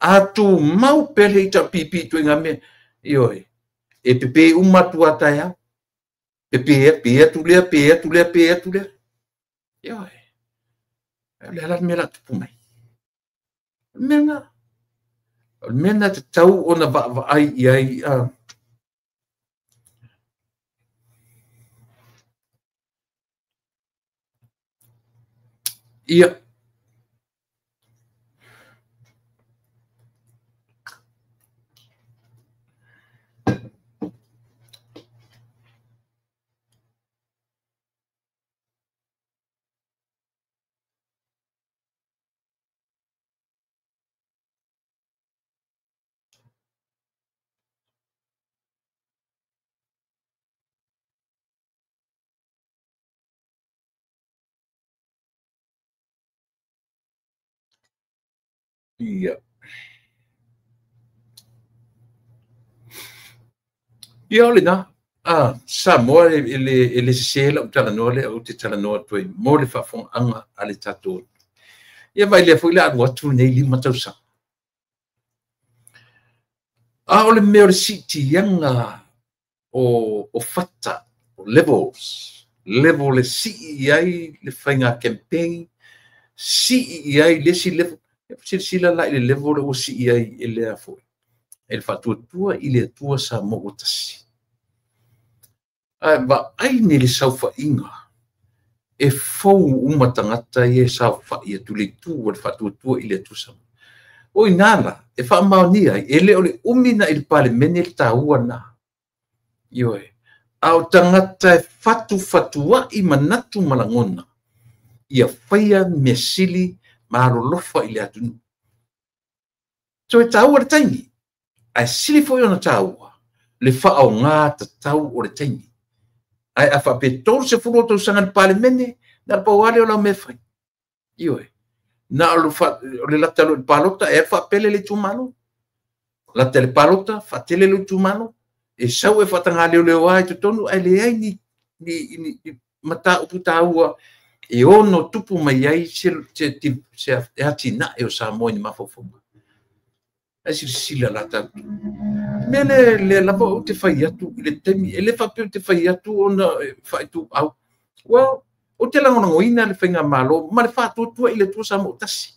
Atu mau pele ita pipi tu ngame. Ioe. E pepe umatu ataya. Pepe tu le. Ioe. Le ala mela tu mai. Mena te tau ona va ai iai ia ia ia ole na Samoa ele sela o tala no le o te tala no tu mo le fa fon anga ale tato ia vai le foi la o tu nei lima tau sa ole me o siti yanga o fata o level le si ai le fainga campaign si ai le si level si la le level o si ai ele a foi ele fa tua ile tua sa mo o tasi ba ai ni le saufa inga e fou uma tangata e saufa ia tuli tu o fa tua ile tu sa o inala e fa maunia ele ole umina il pale menel taua na ioe au tangata e fatua i manatu malangona ia faia mesili marolofa ile atunu so e taua le taimi ai sili foi ona taua le fa au ngā tau o le taimi ai a fa petor se fulo to sangan pale mene na pa wale o la me fai ioe na lo fa le la talo palota e fa pele le tumano la tele palota fa tele le tumano e sau e fa tanga le ai to tonu ai le ai ni mata o puta ua e ono tupu mai ai se atina e o sa mo ni mafofo ai sila la ta mele le la po te fai atu le temi ele fa pe te fai atu ona fai tu au well o te lango ngoina le fenga malo ma le fa tu ile tu sa mo tasi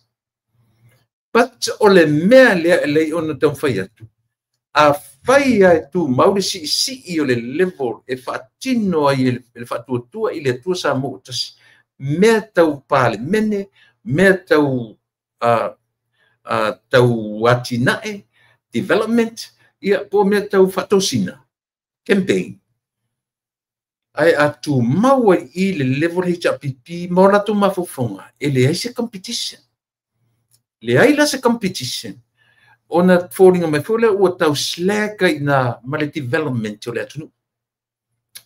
but o le mea le ona te fai atu a fai tu mau si o le level e fa tino ai le fa tu ile tu sa mo tasi mea tau pale mene mea tau tau atinae development ia po me tau fatosina campaign ai atu mau i le level HPP mo la tu mafofonga ele ai se competition le ai la se competition ona falling on my fole o tau slack na male development o le atu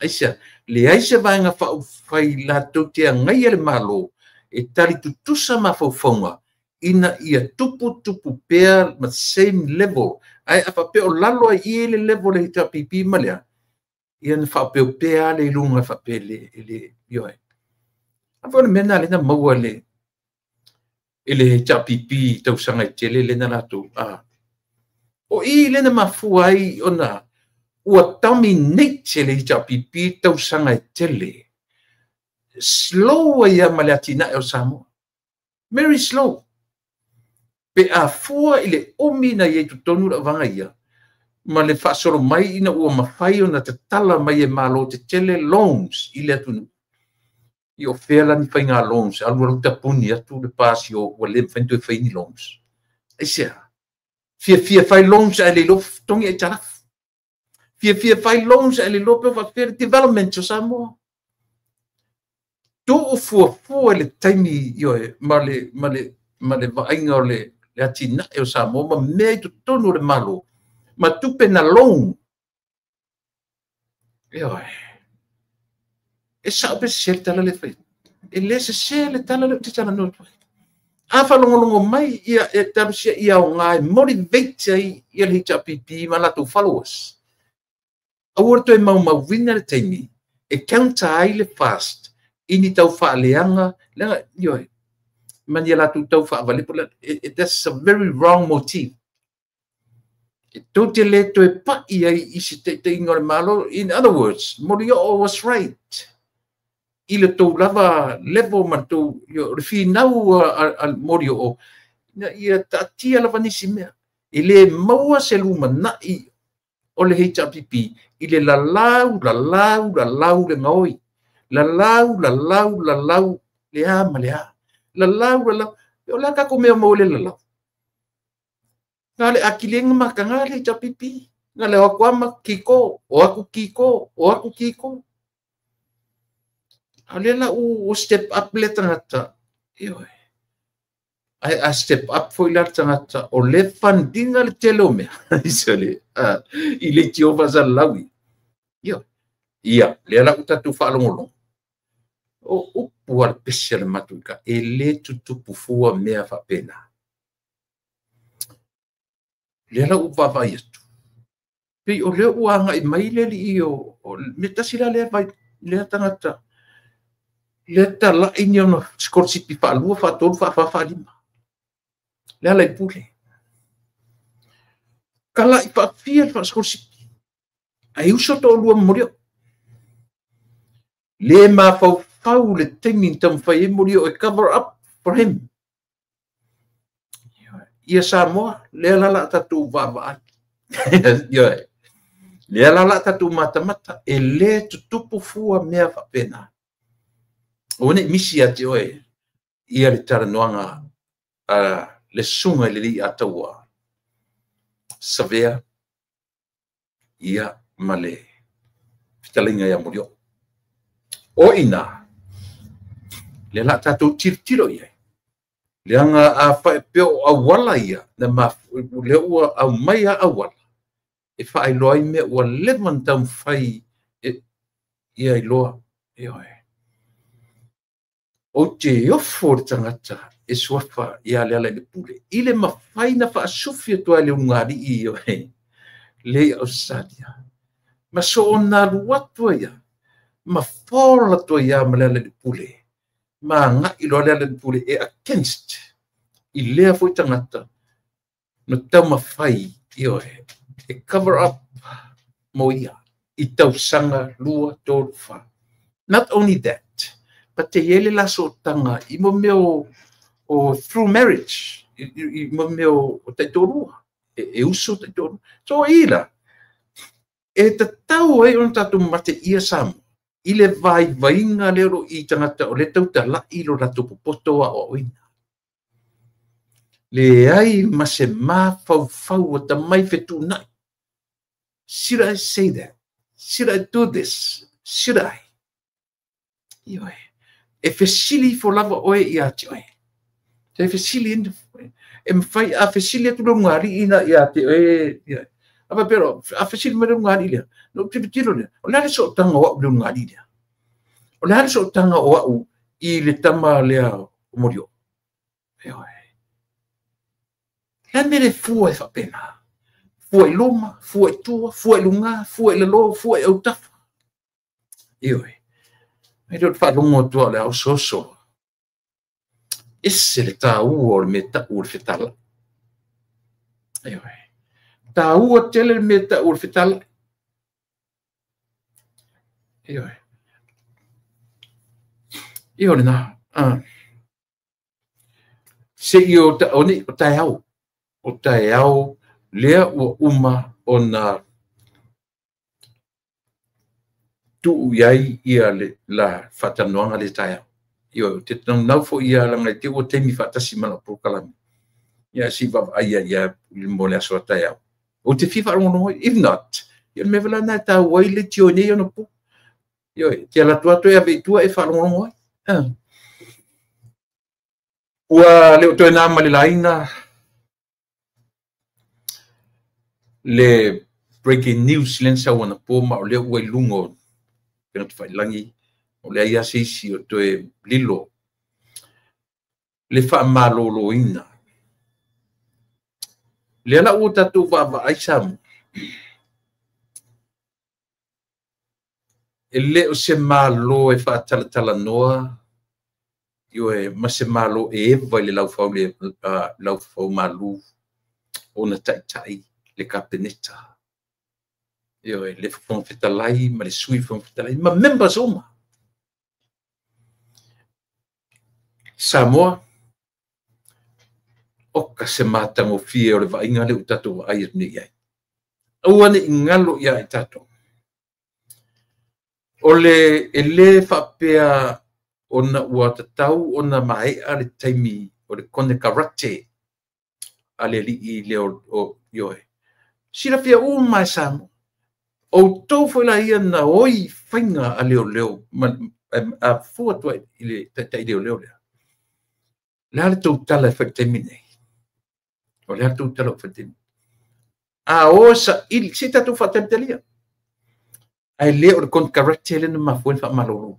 ai se le ai se vanga fa fai la tu te ngai le malo e tali tutusa mafofonga ina ia tupu pea ma same level ai apa pe o lalo ai le level e ta pipi malea ia na fa pe pea le lunga fa pe le yoe apa mena le na maua le ele ta pipi tau sanga tele le na latu o le na mafu ai ona ua dominate le ta pipi tau sanga tele slow ia maleatina e o samo very slow pe a fua ile omina ye tu tonu la vanga ia ma le fa solo mai ina ua mafai ona te tala mai e malo te tele loans ile atunu i o fela ni fai ngā loans alu alu tapuni atu le pasi o le fentu e fai ni loans e sea fia fai loans a le lof tongi e taraf fia fai loans a le lope o fair development o Samoa tu o fua le taimi ioe ma le vainga o le atina e o Samoa ma mea tu tonu le malo ma tupe na long e sa pe se tala le fai e le se le tala le tala no a fa longo mai ia e taru se ia o ngai motivate ai ia le HPP ma la tu followers a worto e mau winner le taimi e counter ai le fast ini tau fa leanga le yo mani la tu tau fa vale pula that's a very wrong motive to te le to e pa ia I si te ingor malo. In other words, Morio was right. Ile to lava level man to yo refi now al Morio na ia ta tia lava nisi mea. Ile maua se luma na I o le HRPP ile la lau le ngoi. La lau le ama le a. La lau yo la ka ko mea mo le la lau. Ngale akilenga makangale cha pipi ngale wakwama kiko o aku kiko alela u step up le tangata yo I step up foi la tangata o le fundinga le telome isole ile tio vaza lawi yo ia le la uta tu fa longolo o puar pesel matuka ele tutu pufua mea fa pena Lela upa vai atu. Pei o leo uanga I mai le li o meta sila le vai le tangata. Le ta la inyo no skorsi pi fa lua fa tolu fa lima. Le la pule. Kala I pa fia fa skorsi. Ai uso to lua morio. Le ma fau le tengin tam fa e morio e cover up for him. Ia Samoa le la tatu va yo le la tatu mata e le tupu fua mea fa pena o ne misi ati oe ia le taranoanga le sunga le li ataua savea ia male fitalinga ia morio o ina le la tatu tiro ia Leanga a fa peo a wala ia na ma le ua a mai a wala e fa I loi me ua levan tam fai ia I loa o te ofo tangata e swafa ia le ala le pule ile ma fai na fa sufia to le ngari I le o sadia ma so na luatu ia ma fola to ia ma le pule ma nga I lo le pule e against I lea foi tangata no tama fai e cover up mo ia I tau sanga lua tolu fa. Not only that, but te yele la so tanga I mo meo o through marriage I mo meo o te torua e uso te torua so ila e te tau e on tatu mate ia samu ile vai vainga lero I tangata o le tau ta la ilo rato popoto a o ina. Le ai ma se ma fau o ta mai fetu nai. Should I say that? Should I do this? Should I? Ioe. E fesili fo lava oe I ati oe. Te fesili indi e mwhai a fesili atu lo ngari ina I ati oe. Apa pero a fesili me lo ngari lia. No tiro lia. O lare so tanga wa lo ngari lia. O lare so tanga o au I le tama lea o morio. Ioe. La mele fua e fa pena. Fua I loma, fua I tua, fua I lunga, fua I lalo, fua I autafa. Ioe. Me do fa lungo tua le au soso. Esse le ta ua o le meta ua le fetala. Ioe. Ta ua tele le meta ua le fetala. Ioe. Ioe na. Se io ta oni o tai au. O tai au lea ua uma o na tu iai ia le la fatanoanga le tai au. Io te nau fo ia la ngai te o te mi fatasi mana por kalami. Ia si va ia mo le aso tai au. O te fifa rongo if not. Io me vela na ta wai le tione io no pu. Io te la tua ia ve tua e fa rongo. Ua le to na mali laina le breaking news lensa wana po ma o le ua lungo pena te whailangi o le ia seisi o toe lilo le wha malolo ina le ala ua tatu wa aisamu e le o se malo e wha tala noa io e mase malo e vai le lau fau malu ona tai le kapeneta io e le fon fetalai ma le sui fon fetalai ma members oma Samoa o ka se matango fie o le vainga le utato ai ni ai o ane ingalo ia e tato o le ele fapea ona ua tatau ona mai ale taimi o le kone karate ale li i le o yoe sila fia mai Samoa o tau foi la ia na oi fainga a leo a fua tua i le tai leo le ale tau tala e whaktemine o le ale tau tala o whaktemine a o sa il si tatu whaktemtelia ai leo le kon karate le na mafuen whamaloro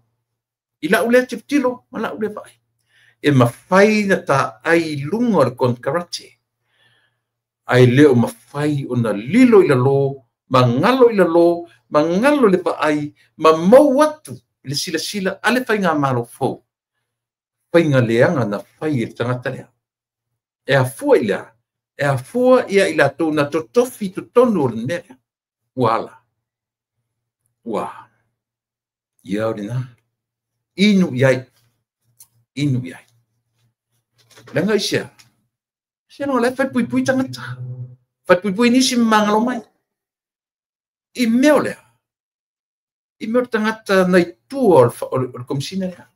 i la ule tilo ma la ule vai e mawhai na ta ai lunga le kon karate ai leo mawhai o na lilo i la lo mangalo i la lo mangalo le vai ma mau atu le sila ale whainga malo fo whainga leanga na whai e tangata lea e a fua i lea e a fua ia i la tō na totofi to tonu o le mea wala ia o le na inu iai lenga isia no le fai pui tangata fai pui nisi mangalo mai i meo lea i meo tangata nei tua o le komisina lea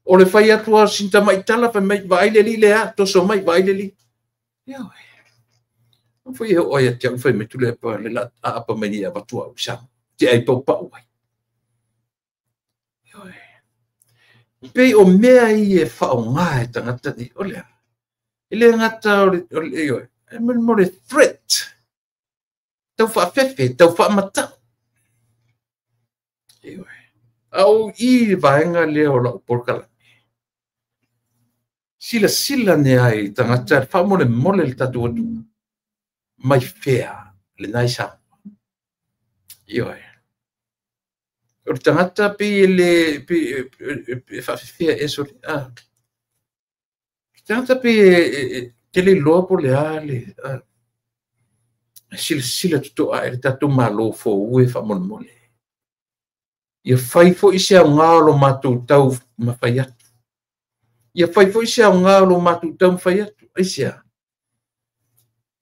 o le fai atua sinta mai tala fai mai vai le li lea toso mai vai le li ia o foi o ia tia fai me tule pa le la apa mai ia batua o sa ti ai pa uai pe o mea i e fa o ngai tangata ni o lea ele ngata o le yo e mo le threat tau fa fefe tau fa mata au i vaenga le o la porkala sila ne ai tangata fa mo le tatu mai fea le naisa yo o tangata pe le pe fa fea eso tangata pe te le lopo le ale sila tuto a tatu malo fo ue fa mo ia fai fo i se ngalo matu tau mafai atu ia fai fo i se ngalo matu tau mafai atu ai sia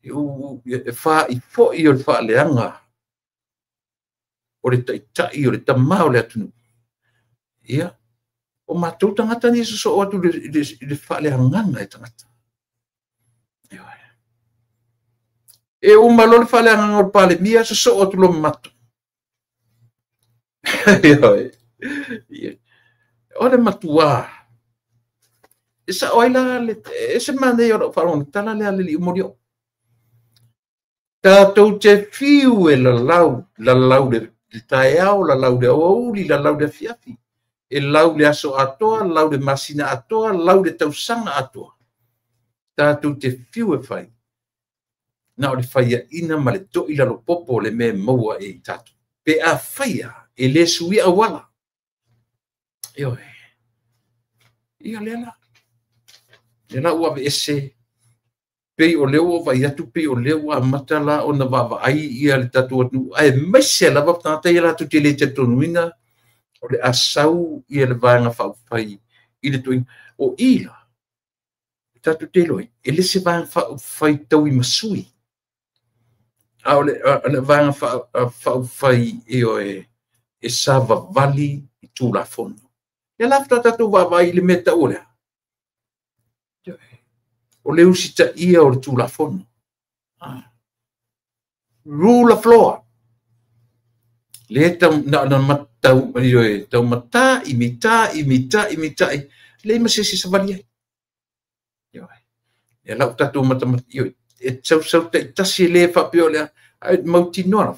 ia fa i fo i o fa leanga o le tai o le tamau le atu ia o matu tangata ni so atu le fa leanga e tangata e o malo le fa leanga o pale mia so atu lo matu ora matua esa oila le ese mane o faron tala le ali morio ta to te fiu e la lau de taiao la lau de ouli la lau de fiafi e lau le aso atoa lau de masina atoa lau de tausanga atoa ta to te fiu e fai na o le faia ina male to ila lo popo le me moa e tatu pe a faia e le sui a wala ia lela ua ese pei o leo vai atu pei o leo a matala o na vava ai ia le tatu atu ai mese lava tata ia tu te le te tonuina o le asau ia le vanga fai i le tuing o ila tatu te loi e le se vanga fai tau i masui a o le vanga fai e sava vali i tu la fono ia lafta tatu vava i le meta ola o le usita ia o le tu la fono rule of law le tau na matau tau mata imita le masisi savali ia lau tatu mata e sau te tasi le fa piola ai mauti nora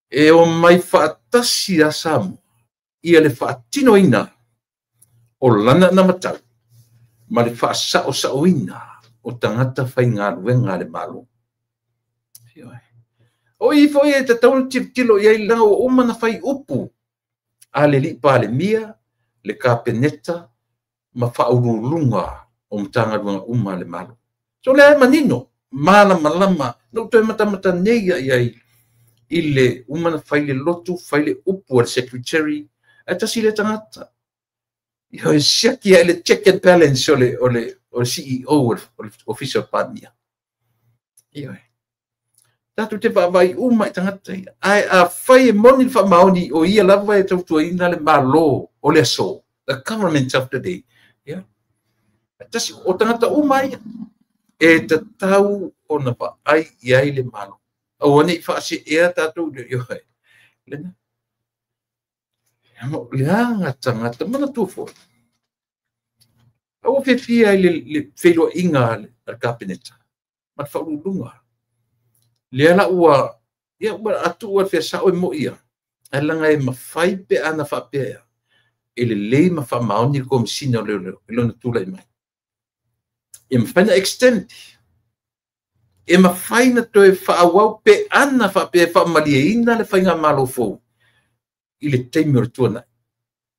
e o mai fa tasi a samu ia le fa tino ina o lana na matau ma le fa sa ina o tangata fai ngā luenga le malo o i foi e te tau tilo ia i langa o umana fai upu a le li pa le mia le kapeneta ma whaurulunga o mtangaruanga le malo. So le ai manino, malama, no toi matamata nei ai ile umana faile lotu, faile upu al secretary, atasi le tangata. Yo siaki le check and balance o CEO o official partner. Yo. Tatu te vai uma tangata. Ai a fai moni fa maoni o ia lava e tau ina le malo o le so. The government of the day. Yeah. Atasi o tangata uma ia. E te tau o na pa ai iai le malo. O ane fa se e tatu yo. Lena. Amo leanga tangata mana tu fo. O fe fia le felo inga le cabinet. Ma fa lunga. Le ala ua ia ua atu ua fe sa o mo ia. Alanga e mafai pe ana fa pe. Ele le ma fa mauni ko msina le na tula mai. E mfana extend. E mafai na to e fa awau pe ana fa pe fa malieina le fa inga malofo. Ile teimur tuana.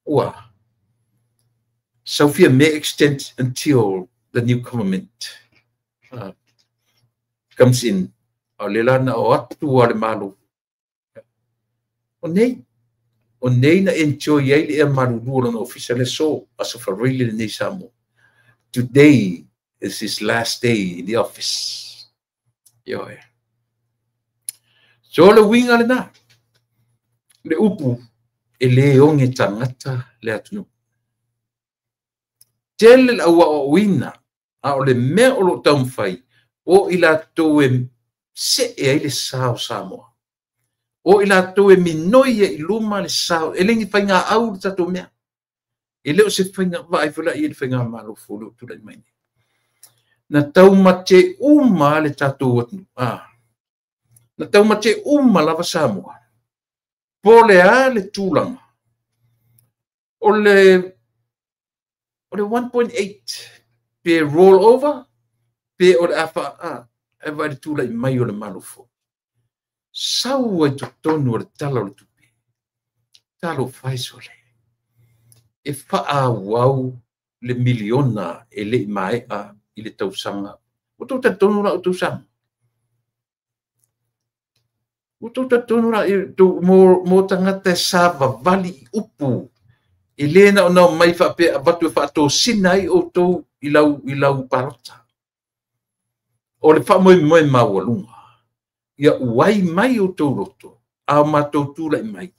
Ua. Sophia may extend until the new government comes in. Lelana o atu ale malu. O nei na enjoy ele e malu duro na official so aso fa really nei samo. Today is his last day in the office. Yo. So le winga le na. Le upu ele onge tangata le atu. Tele la o wina a o le mea o lo taumwhai o ila tō e se e ai le sao Samoa. O ila tō e minoi e iluma le sao e lengi whainga au le tato mea. E leo se whainga vai whala i le whainga malo fulu tu lai mai. Na taumate uma le tato watu. Na taumate uma lava Samoa. Pole a le tūlanga. O le 1.8 pe roll over pe o afa e vai tu lai mai o le malofo sau e tonu o le tala o le tupi talo fai sole e faa wau le miliona e le mai a i le tausanga o tau tonu la o tausanga o tau tonu la mo tangata sa vali upu Elena o na mai fa pe batu fa to sinai o to ilau parota. O le fa moi mawalunga. Ia uai mai o to roto. A matou tula mai.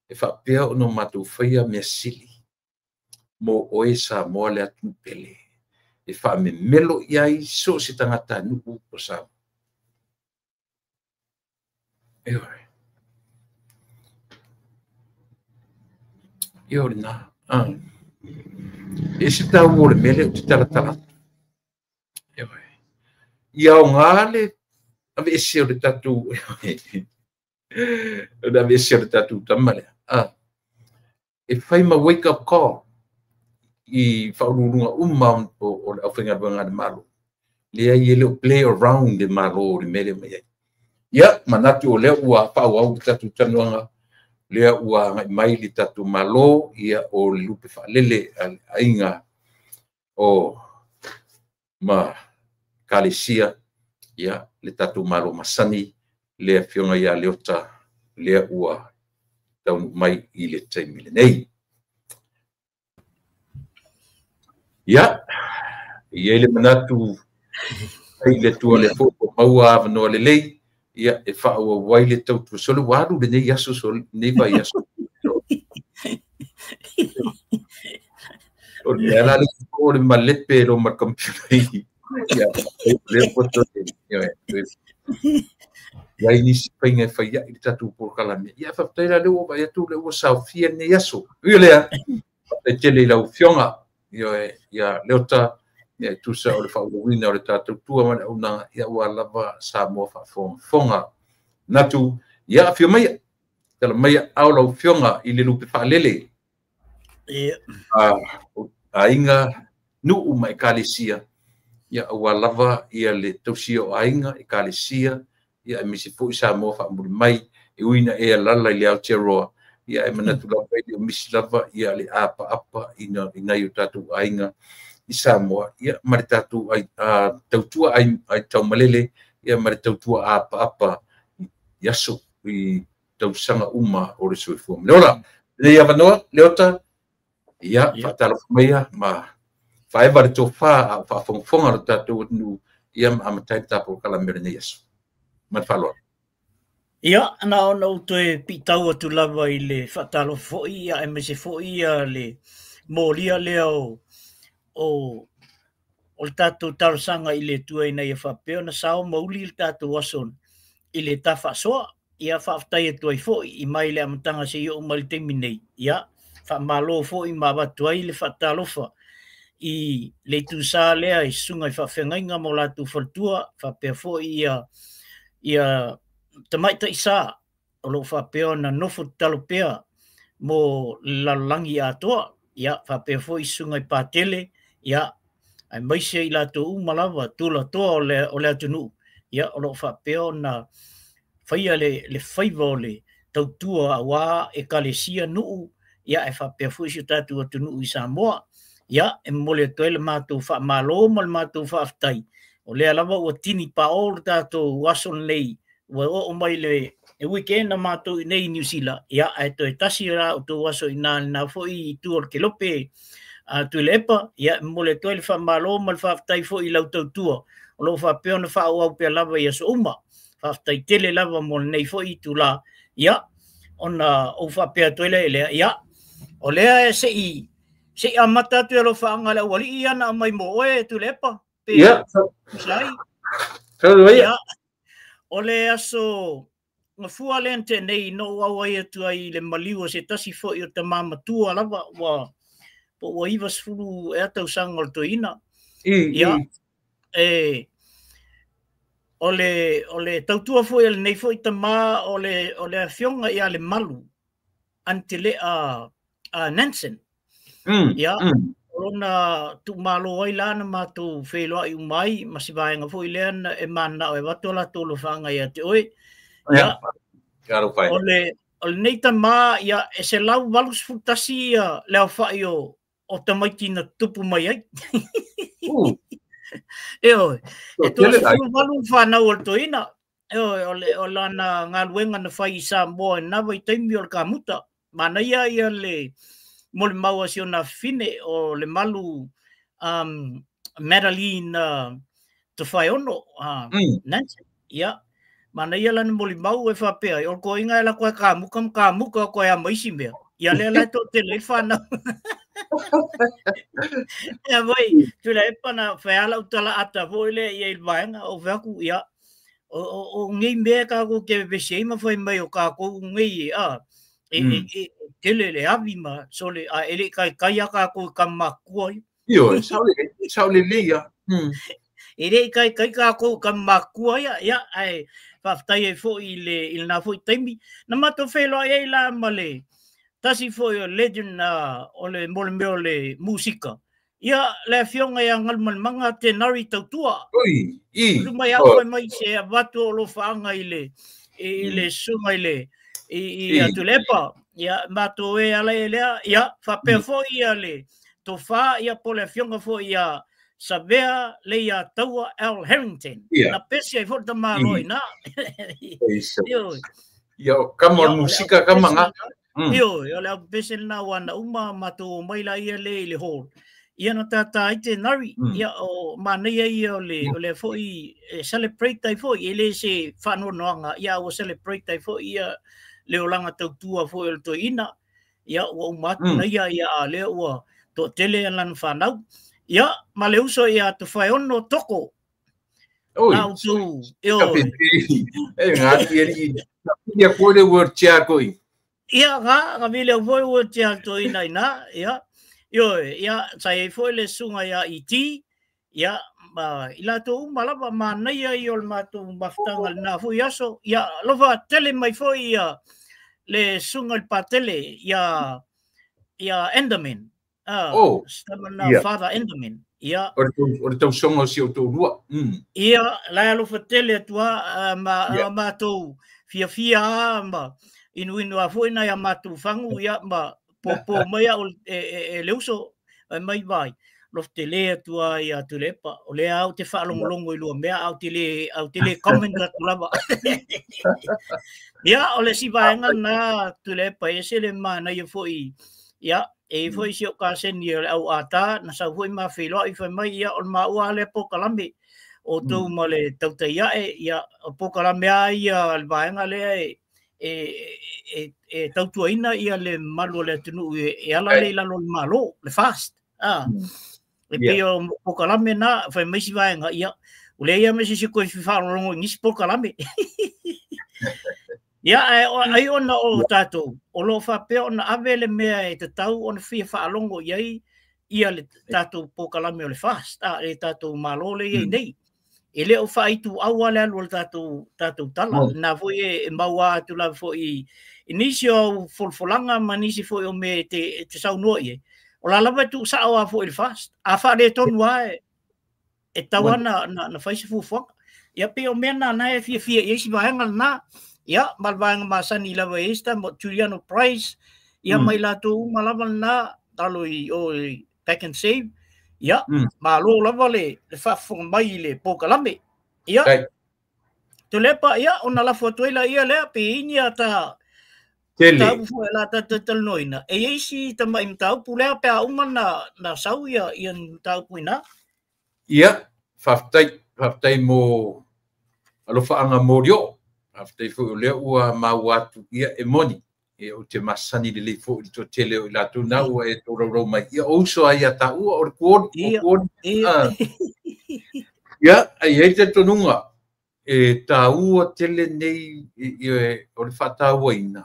E fa pe o no matou faia me sili. Mo o esa mo le atu pele. E fa me melo iai so se tangata nuku o sa. Io na. Esse tá o olho mele te tala. Ia o ngale ave esse o tatu. Ave esse o tatu tamale. E fai ma wake up call. I fa urunga o o finga banga de malo. Le ai le play around de malo de mele mai. Ia manatu o le ua pa o tatu tanuanga. Lea ua mai li tatu malo ia o lupe whalele ainga o ma kalesia ia le tatu malo masani lea fionga ia leota lea ua taunu mai i le taimile nei. Ia, ia le manatu ai le tua le fōko maua avanoa le lei ia e fa o wai le tau tu solo waru le nei aso sol nei vai aso o le ala le o le malepe lo ma computer ia le foto ia ini spinga fa ia i tatu por kalame ia fa tela le o vai tu le o sa fia nei aso ia le e tele la fionga ia leota ia tu sa o le fa o wina o le tatu tua mana una ia ua lava sa mo fa fonga natu ia fio mai tala mai au lau fionga i le lupe fa lele ainga nu mai kalesia ia ua lava ia le tausia o ainga i kalesia ia misi fo sa mo fa mai e uina e lala i le Aotearoa ia e manatu lava i o misi lava ia le apa ina i o tātou ainga i Samoa ia ma le tātou tautua ai taumalele ia ma le tautua apa i aso i tausanga uma o le soifua le ola le ia vanoa le ota ia whaatalofa meia ma whaewa le tō wha whaafonga le tātou nu ia amatai tāpou kalamere nei aso ma le whaloa. Ia, ana ona utoe pitau atu lava i le whaatalo fo'i ia e mese fo'i ia le mōlia lea o le tātou tarasanga i le tua ina ia whapeo na sao mauli le tātou ason i le tā whaasoa ia whaaftai atu ai fo'i i mai le amatanga se i o mali teimi nei. Ia, whaamalo fo'i ma watu ai le whaatalofa i le tūsā lea i sunga i whawhengainga mo lātou whaltua whapea fo'i ia tamaita isa o lo whapeo na nofo talopea mo lalangi atoa ia whapea fo'i sunga i pātele ia ai maise i lātou umalawa tula toa o le atunu ia o lo whapeo na whaia le whaiva o le tautua a wā e kalesia nuu ia e whapea fo'i si tātou atunu i Samoa ia e mole toe le mātou whaamalo ma le mātou whaaftai o lea lava ua tini pa o le tātou wason nei ua o mai le e weekend na mātou i nei New Zealand ia e toe tasi ra o tō waso i nā fo'i i tū o le kelope tu le epa ia mole toe le whaamalo ma le whaaftai fo'i lau tautua o lo whapeo na wha au pia lava ia so uma whaaftai tele lava mo nei fo'i tu la ia ona o whapea toe le lea ia o lea se i amata tu alo whaanga le wali i ana mai mo oe tu le epa ia sai ia o le aso nga fua lente nei no awai atu ai le maliwa se tasi fo'i o te mamatua lava wa iwa sfulu e atau sanga o toina ia o le tautua fo'i le nei fo'i tama o le fionga ia le malu ante le a Nansen ia ona tu malo ai lana mātou wheloa i umai masivaenga fo'i leana e mana o e watola tolo whanga ia te oe ia o le nei tama ia e se lau walus futasi ia leo wha'i o tamaiti na tupu mai ai e tō se walu whanau o toina o lana ngā luenga na whai i Samoa e nawa i taimi o le kamuta mana ia le mo le maua si o na fine o le malu Madeline te whai ono Nancy ia mana ia lana mo le mau e whapea o ko inga e la koe ka muka koe a maisi mea ia le lai tō te le whanau ia vai tu le pana whaala utala ata voi le ia i vaenga o vaku ia o ngei mea ka ko ke vese ma foi mai o ka ko ngei tele le avima so le a ele kai aka ko kamakua io saule liga ele kai ka ko kamakua ia ai faftai e fo il na fo taimi na mato felo ai la male tasi fo o legend o le mole le musika ia le fionga ia ngal manga te nari tautua mai au mai se avatu lo fanga ile sunga ile i atulepa ia mato e ala ele ia fa pe fo ia le to fa ia po le fionga fo ia sabea le ia taua Al Harrington na pesi ai fo ta malo ina yo kama musika kama nga yo le pesi na wana uma mato mai la ia le hall ia na tata ite nari ia o manea ia o le fo i celebrate tai fo ele se fano noanga ia o celebrate tai fo ia le olanga tautua fo el to ina ia o matu na ia le o to tele lan fanau ia ma le uso ia to fai ono toko na tu ngati ia ko le word chia koi ia ga vile word chia to ina ia ia sai foi le sunga ia iti ia ila to malava mana ia i ol matu maftanga na fu yaso ia lova tele mai foi ia le sunga il patele ia Enderman stamana father Enderman ia o tau songa si o tau rua ia la lova tele tua ma to fia ma inu a foi na ya matu fangu ya ma popo mai o leuso mai vai lo te le tua ia tu lepa o le au te whaalongolongo i lua mea au te le comment ka tulava ia o le si vaenga na tu lepa e se le mana ia foi ia e foi si o ka seni au ata na sa foi ma whilo i foi mai ia o maua le pokalame o tau ma le tauta ia ia o pokalame ia le vaenga le e tautuaina ia le malu le tunu e ala le lalo le malo le fast e peo pokalame na foi mai si vaenga ia o le ia me si ko si whaalongo ngisi pokalame ia ai ona o tatou o lo whapea ona avele mea e te tau ona whia whaalongo iai ia le tatou pokalame o le fast le tatou malo le iai nei e le o whaitu aua le alu le tatou tala na foi e maua atu la foi inisi o folfolanga manisi foi o me te saunua ie o la lava tu sa o foi le fast a fa le tonu ai e tawana na faisi fufuanga ia pe o mena na e fia ia si vaenga na ia malvanga masani lava esta mo Juliano Price ia mai la tu malava na taloi o back and save ia malo lava le fa mai le pokalame ia tu lepa ia ona la foto ila ia le pe inia ta ta fu la ta noina e isi ta mai tau pule pe a umana na sau ia ian tau puina ia faftai mo alofa anga morio after fu le ua mawatu ia e moni e o te masani le fo i to tele o la tu na ua e to ro mai ia o so ia ta ua o ko ia ai te tonunga e ta ua tele nei o le fata waina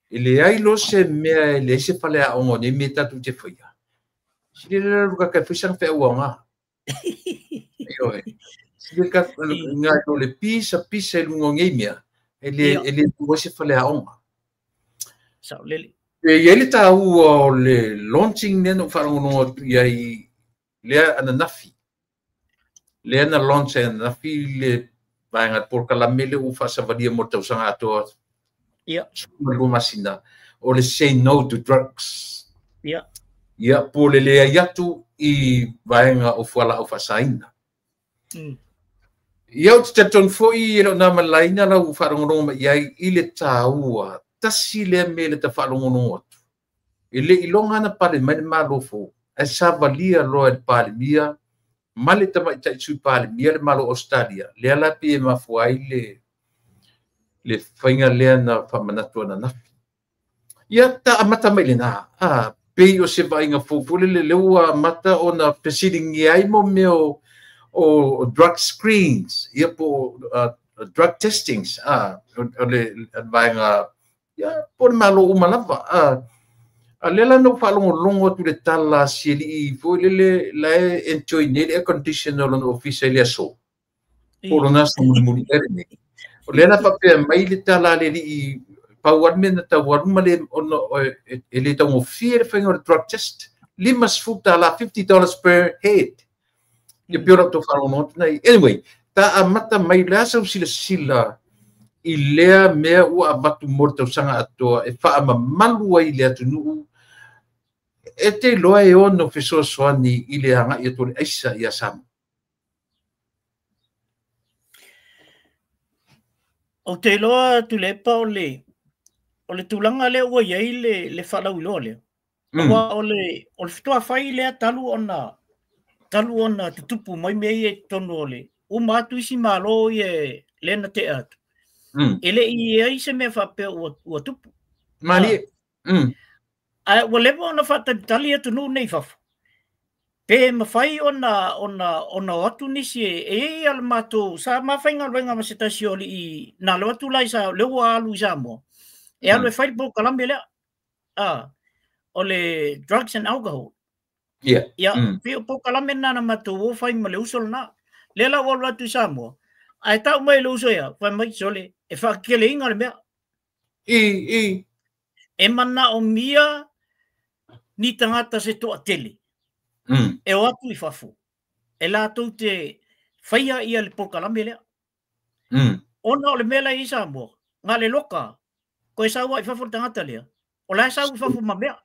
ele ai lo se me le se fale a o ne me ta tu te foi si le ruka ka fisang fe uanga io Sika nga to le pisa lungo ngemia ele o se fale a onga sa lele e ele ta o le launching ne no fa no ia le ana nafi le ana launch ana nafi le banga por kala mele u fa sa vadia mo tau sanga to ia lu masina o le say no to drugs ia por le ia tu i banga o fala o fa saina Ia te ton foi e na malaina la u farongo ma ia ile taua tasi le mele te farongo atu ile ilonga na pale mai malo fo e savalia lo e pale mia male te mai tai su pale mia le malo Australia le ala pe ma fuai le fainga le na famanato na ia ta amata mai le na pe o se vainga fo le ua mata ona proceeding ai mo meu o drug screens ia po drug testings ole vainga ia por malo umalava alela no falongo longo tu le tala sili fo le la enjoy ne air conditioner no official ya so por nas muni erne ole na pape mai le tala le power men ta warma le ono ele ta mo fear finger drug test limas futa la $50 per head e piora to farono nei anyway ta amata mai la sa sila i lea mea ua abatu morto sanga atoa e fa ama malu ai le atunu e te loa e ono feso soani i le anga i atore aisa i asam o te loa tu le pa o le tulanga le ua iai le whalau iloa le o le fitua whai le talu ona te tupu mai mei e tonu ole. O matu isi malo e lena te atu. Ele i ai se mea whapea ua tupu. Mani. Ua lewa ona whatalitali atu nu nei whafu. Pe mawhai ona atu nisi e ala mato sa mawhainga luenga masetasi oli i na lo atu lai sa lewa alu i sa mo. E alu e whai po kalambe lea. Ole drugs and alcohol. Ia, pio po kalame na mato wo fai ma le usol na. Lela wo watu samo. Ai tau mai le uso ia, fai mai sole. E fa kele inga le mea. E mana o mia ni tangata se toa tele. E o atu i fafu. E la tau te whaia ia le po kalame lea. Ona o le mela i samo. Nga le loka. Ko sa wa fa tanga talia. Ola sa fa fu mamea.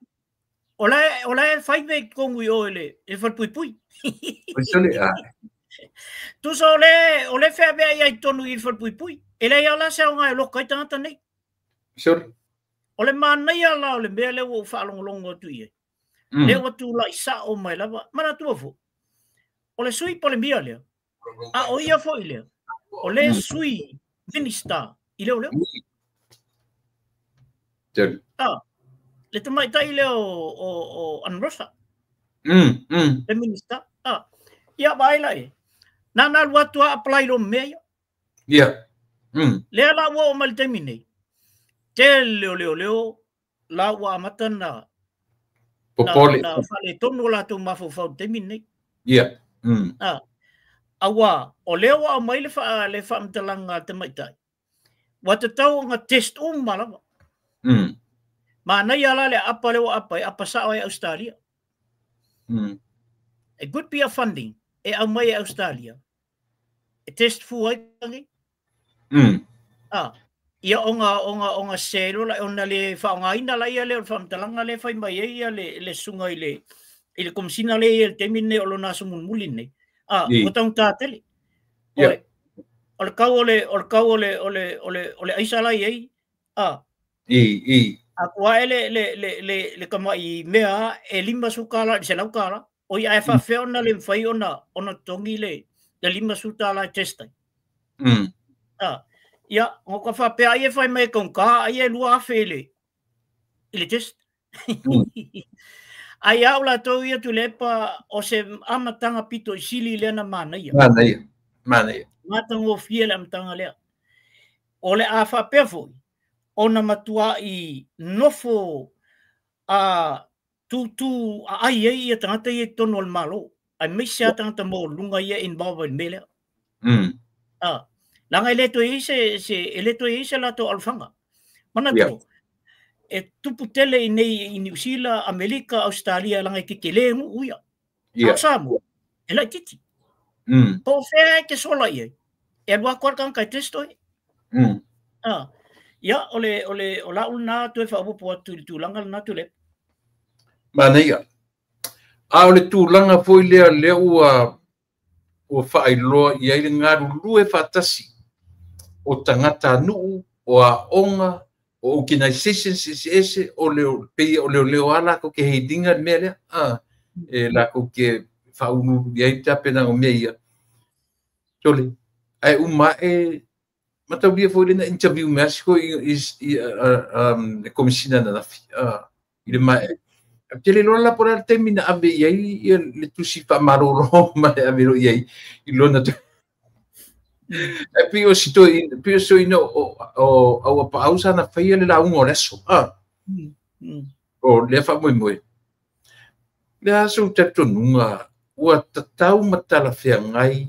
Ola fai me kongu o ele e fa pui. Sole a. Tu so ole fe be ai tonu i fa pui. Ele ya la sa nga lo kai tanga nei. Sole. Ole mana ya la ole me le wo fa longo tu ye. Le o tu la isa o mai lava. Mana tu fu. Ole sui pole mia le. A o ia fo ile. Ole sui minister ile ole. Sole. Le tamai tai le o Anrosa. Le minister. Ia vai lai. Na lua tua apply lo meia. Yeah. Le la wo mal termine. Te leo la wa matana. Popole. Na fale tonu la tu mafu fa termine. Yeah. Awa o leo a mai le fa mtalanga te mai tai. Wa te tau nga test malava. Ma na ia la le apa le apa sa o Australia. A good be a funding e au mai Australia. E test fu ai tangi. Ia onga selo la ona le fa nga ina la ia le fa mtalanga le fa mai ia le sunga ile komsina le temine o lona sumun muline. O tau tatele. Ole kau ole aisala ei. Akua le kamai mea e lima sukala se lau kala. O ia fa fe ona le fai ona tongi le lima sutala testai. Ia o ka fa pe ai fai mai kon ka ai lua fele. Ile test. Ai aula to ia tu lepa o se amatanga pito sili le na mana ia. Mana ia. Matango fiel am tanga le. Ole a fa pe fo. Ona matua I nofo tu ai ia tangata ia tono al malo. Ai me sia tangata mo lunga ia involved mele. Langa ele to ise la to alfanga. Mana to. E tupu tele I New Zealand, Amerika, Australia langa ke kelengu uia. Samu. Ela titi. Po fe ke sola ia. E wa kwar kan kai testo. Ya ole ola una tu fa po tu langa na tu le. Mana ia. Ole tu langa foi le o fa ilo ia ile ngaru lu e fatasi. O tangata nu o a onga o organization ese o leo ala ko ke heidinga mele e la ko ke fa unu ia tapena o meia. Tole. Ai uma mata via foi na interview Mexico e comissina na fi ile mai tele lola por al termina ave ia le tusi fa maroro ma ave ro ia ilona e pio so ino o pausa na feia le la un oreso o le fa moi le aso tetto nunga o tatau matala fe ngai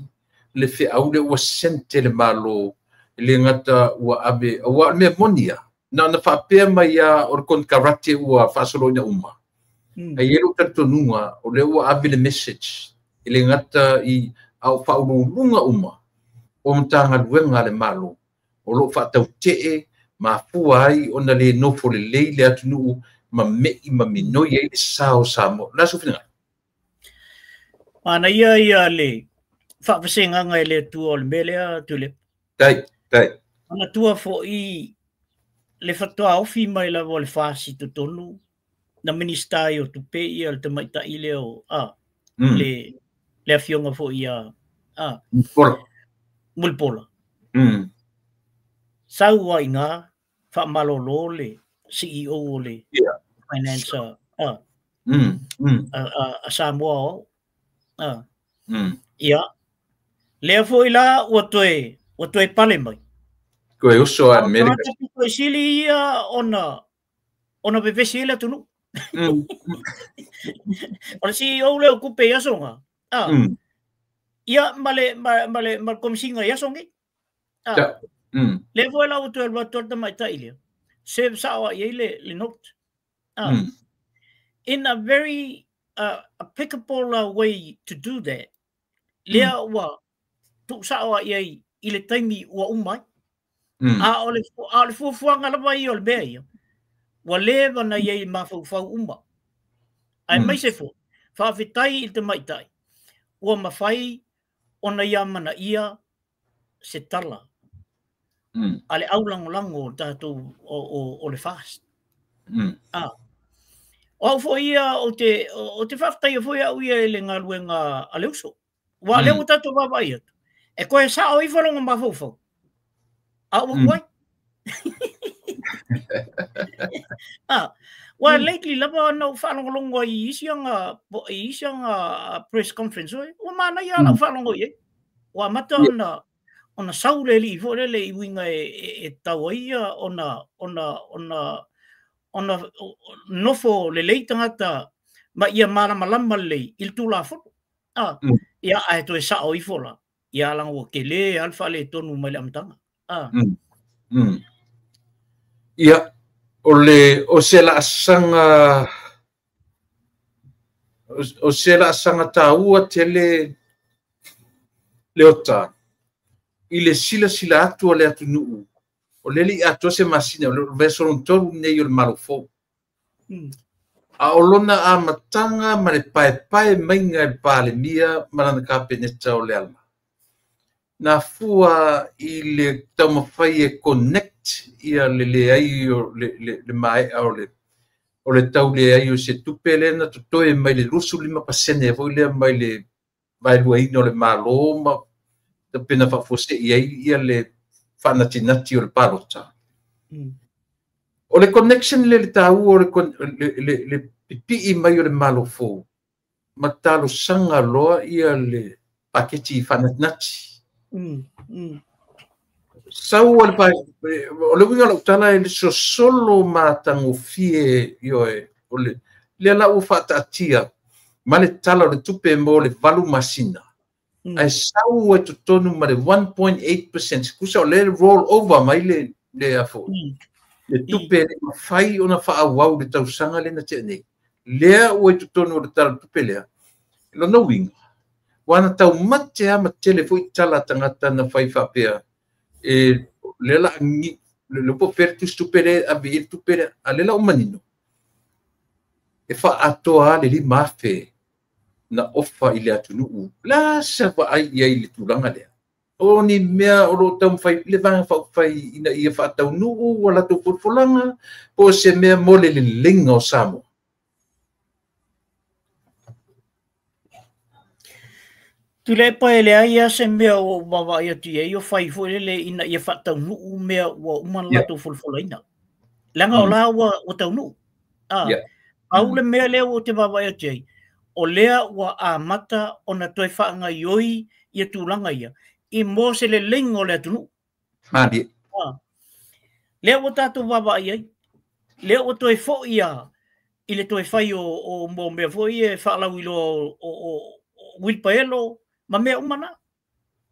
le fe au le o sente le malo le ngata ua abe ua me monia na fa pe mai ya or kon karate ua fa solo nya uma ai elo tetto nunga o le ua abe le message le ngata I au fa lunga uma o mtanga luenga le malo o lo fa tau te ma fuai ona le no fo le le atunu ma me ma mino ye sao samo la sufina ana ia le fa fasenga ngai le tu ol mele tu le tai ana tua fo I le fatua o fi mai la vol fasi tu tonu na ministaio tu pe ia te mai ta ile o le afionga fo ia mulpola sau wa inga fa malolo le CEO le finance Samoa ia le fo ila o toe pale mai ko e uso America ko sili ia ona bevesi ile tunu ona CEO le ku pe asonga ia male komisinga ia songi le fo ila o toe lo mai ta ile se sawa ile le note in a very applicable way to do that lea wa tu sawa ia ile taimi wa umai A ole fuafuanga lava i o le mea ia. Wa lewa na iei mawhau uma. Ai mai se fo. Whawhitai i te maitai. Ua mawhai ona ia mana ia se tala. Ale aulango tātou o le fast. O fo ia o te whawhitai o fo ia uia e le ngaluenga a leuso. Wa leo tātou wawai atu. E koe sa o i wharonga mawhau. A ua kuai. Well, lately, lava no whanongo i isianga press conference oi. O mana ia la whanongo i. Wa mata ona saure li fo le i winga e tau ia ona nofo le leitangata ma ia malama le il tu la fo. Ia ai to sa o i fo la. Ia lango ke le alfa le tonu mai le amtanga. Ia o se la sanga taua tele leota i le sila atu o le atu nuu o le li atu se masina o le vesoron toru nei o le malofo a olona a matanga ma le pae mainga e pale mia malana kapeneta o le alma na fua i le taumawhai e connect ia le ai o le mai o le tau le ai o se tupele na toe mai le rusu 5% foi le mai le vai luaino le malo ma te pena fa fose ia le fanatinati o le palota o le connection le tau o le pipi mai o le malo fo ma talo sanga loa ia le paketi fanatinati sau al pai o le winga lo tala e so solo matango fie yo o le la u fatatia ma le tala le tupe mo le valu masina ai sau e tonu ma le 1.8% kusa le roll over mai le afo le tupe le fai ona fa au le tau sanga le na tene le o tonu le tala tupe le lo no winga wana tau mate ama telefoi tala tangata na fai fa pea e lela ngi le po pertu stupere a vir tupere a lela o manino e fa atoa le li mafe na ofa ile atunu la sa va ai le tulanga le o ni mea o lo tam fai le vanga fa fai ina ia fa tau nu wala to fulanga po se mea mole le linga o samo tu le pa ele ia se mea o baba ia tu ia fai fo le ina ia fa tau nu mea o man la to fulfulaina langa o la o tau nu au le mea le o te baba ia tu o lea wa a mata ona toi whaanga ioi ia tūlanga ia. I mō se le lingo le atunu. Mani. Lea o tātou wawa iai. Lea o toi fo ia i le toi whai o mō mea fo ia whaalau ilo o wilpaelo ma mea umana.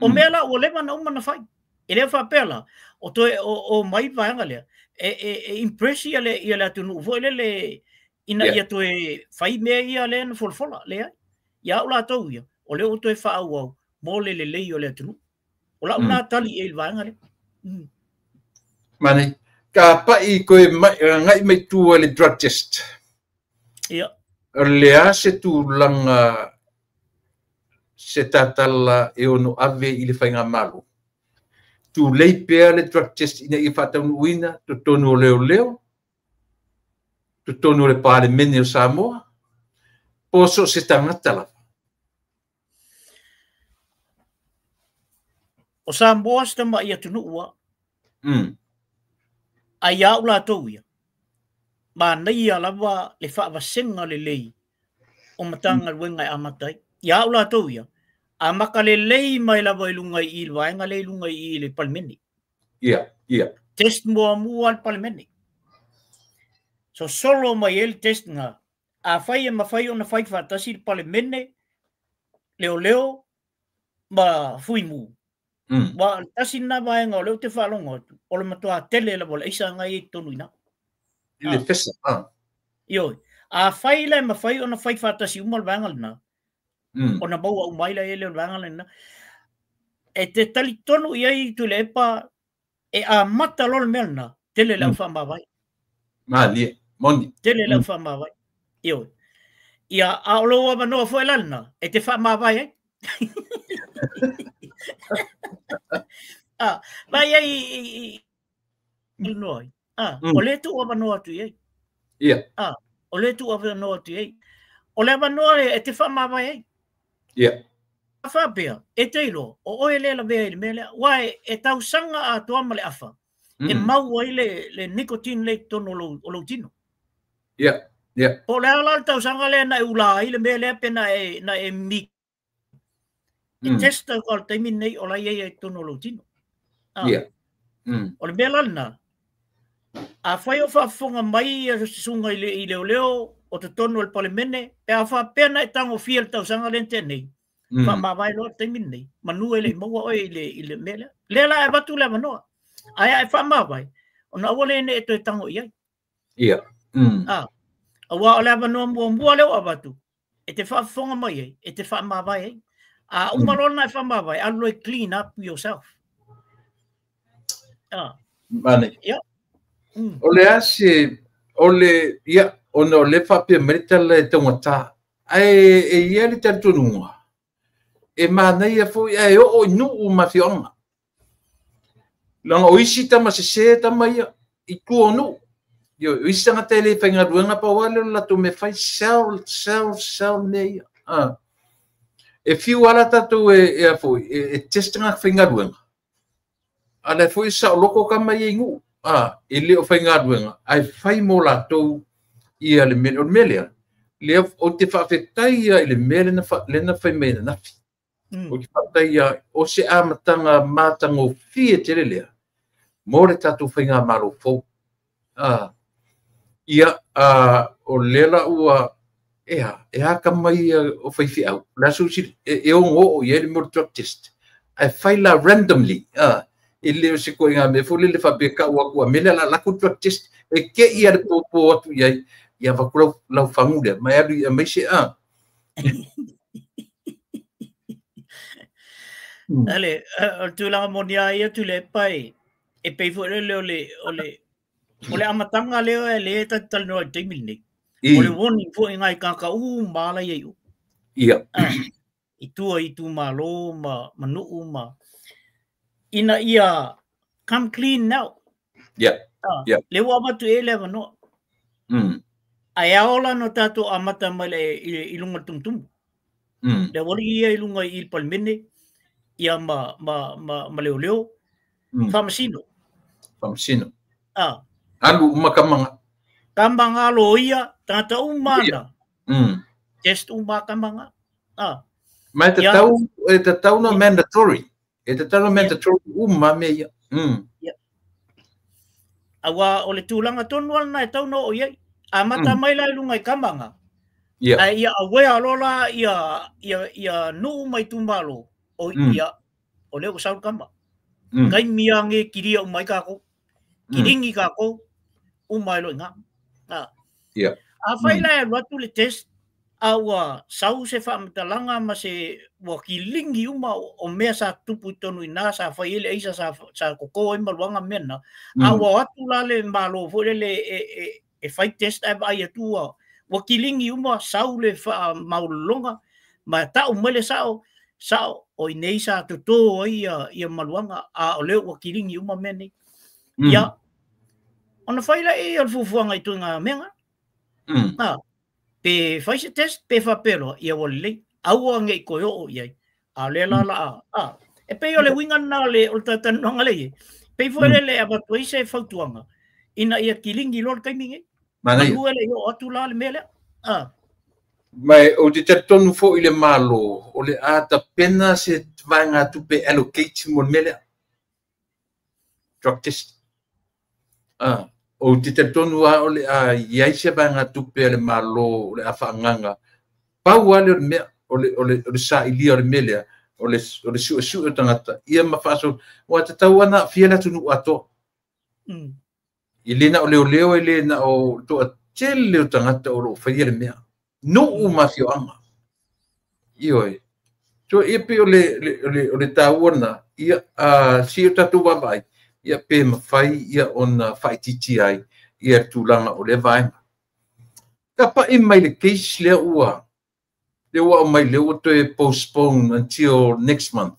O mea la o lewa na umana whai. E lea whapela o toi o mai vahanga lea. E impressi ia le atunu. Fo le ina ia toe fai mea ia le na folfola le ia o la tau ia o le o toe fa au mo le o le tunu o la una tali e vanga le mane ka pa i ko ngai mai tu le drug test ia le ase tu langa se tatala e ono ave i le fainga malo tu le pe le drug test ina i fa tau uina to tonu leo tonu le pale mene o Samoa, poso se tangata la. O Samoa se tama ia tunu ua. A ia ula tau ia. Ma nei a lava le whaawasenga le lei o matanga luenga e amatai. Ia ula tau ia. A maka le lei mai lava ilunga i ilwaenga le ilunga i le palmeni. Ia. Test mua al palmeni. So solo mai el test nga. A fai e mawhai o na whai whatasi pale mene, leo, ma fui mu. Wa tasi na vaenga o leo te whalonga atu. O le matua tele la bola isa ngai e tonu ina. Ile fesa. Ioi. A fai le mawhai o na whai whatasi umal vaenga lina. O na baua umaila e leo vaenga lina. E te tali tonu iai tu le epa e a mata lol melna tele la fa mavai Mali, moni. tele la fa mavai io ia a lo wa no foi lana e te fa mavai vai ai noi o le tu wa no atu ai o le tu wa no atu ai o le wa no e te fa mavai afa pia e teilo o ele la ve mele wai e tau sanga a to male afa e mau le nicotine le tono lo tino o le ala tau sanga le na ula ile mele pena e na e mi e testa ko te min nei o la ye tono lo tino o le bela na a fai o fa fonga mai e sunga ile leo o te tono le palemene e a fa pena e tango fiel tau sanga le tenei fa mavai lo te min nei manu ele mo o ile mele le la e batu le mano ai fa mavai ona wole ne to tango ia awa ole mano mo le o batu e te fa fonga mai e te fa mavai a umalo na fa mavai a lo clean up yourself mane ole ase ole ia ono le fa pe metal te ngota ai e ia le tantunua e mana ia fo ai o nu ma fionga langa o isi tama se tama ia i ku onu yo isi nga tele fenga duanga pa wale la to me fai sel ne e fiu ala tatu e fo e testinga fenga duanga ala fo isa loko kama yengu ele o fenga duanga ai fai mo la to ia le mele le o te fa fetai ia le mele na fa le na fai me na o ki whataia o se amatanga mātango fie te lelea. Mōre tatu whainga maro fō. Ia o lela ua e haka mai o whaifi au. Lasu si e ongo o ieri mo drug test. Ai whaila randomly. E leo se koe ngā me fōle le whabeka ua kua mele la laku drug test. E ke ia le pōpō atu iai. Ia wakurau lau whangulea. Mai alu ia mai se Ale, tu la monia ia tu le pai. E pei fo le ole amatanga le le tal no te milni. Ole warning fo ngai ka mala ye u. Ia. Itu malo manu ma. Ina ia come clean now. Yeah. Le wa ba tu ele va no. Ai ola no tato amata male ilunga tumtum. Le wori ia ilunga il palmene. Ia ma leo Famasino. Alu umakamanga. Kamanga lo ia tata umana. Just umakamanga. Mas te tau no mandatory. E te tau no mandatory me ia. Awa ole tulanga tonwal na tau no ia. Amata mai la lungai kamanga. Ia awe alola ia no mai tumbalo. O ia o leo saul kamba kai miange kiria o mai ka ko kiringi ka ko o mai lo nga a faila watu le test awa sau se fa mtalanga ma se wakilingi uma o mea sa tupu tonu ina sa faile isa sa koko e malwanga mena awa watu la le malo fo le e fai test ai atua wakilingi uma sau le fa maulonga ma ta umele sao o nei sa to ia maluanga a o leo wakiringi uma mene ia ona faila e al fufuanga i tunga menga pe fai se test pe fa pelo ia wolle au ngai ko yo ia a le la e pe yo le winga na le o tatan no ngale pe fo le aba to se fautuanga ina ia kilingi lor kaiminge mangai le yo atula le mele Mai o te tonu fo ile malo o le ata pena se vanga tupe allocate mo mele drug test o te tonu o le ia se vanga tupe le malo le afanganga pa wale me o le sa ili o le mele o le su tangata ia mafaso o te tawana fiela tunu ato ilena o leo ilena o to tele tangata o faia le me no uma fioanga ioi so e pe ole tawana ia si tatu vai ia pe mawhai ia ona whaititi ai ia tūlanga o le vaenga. Ka pa i mai le case lea ua. Le ua o mai le ua toe postpone until next month.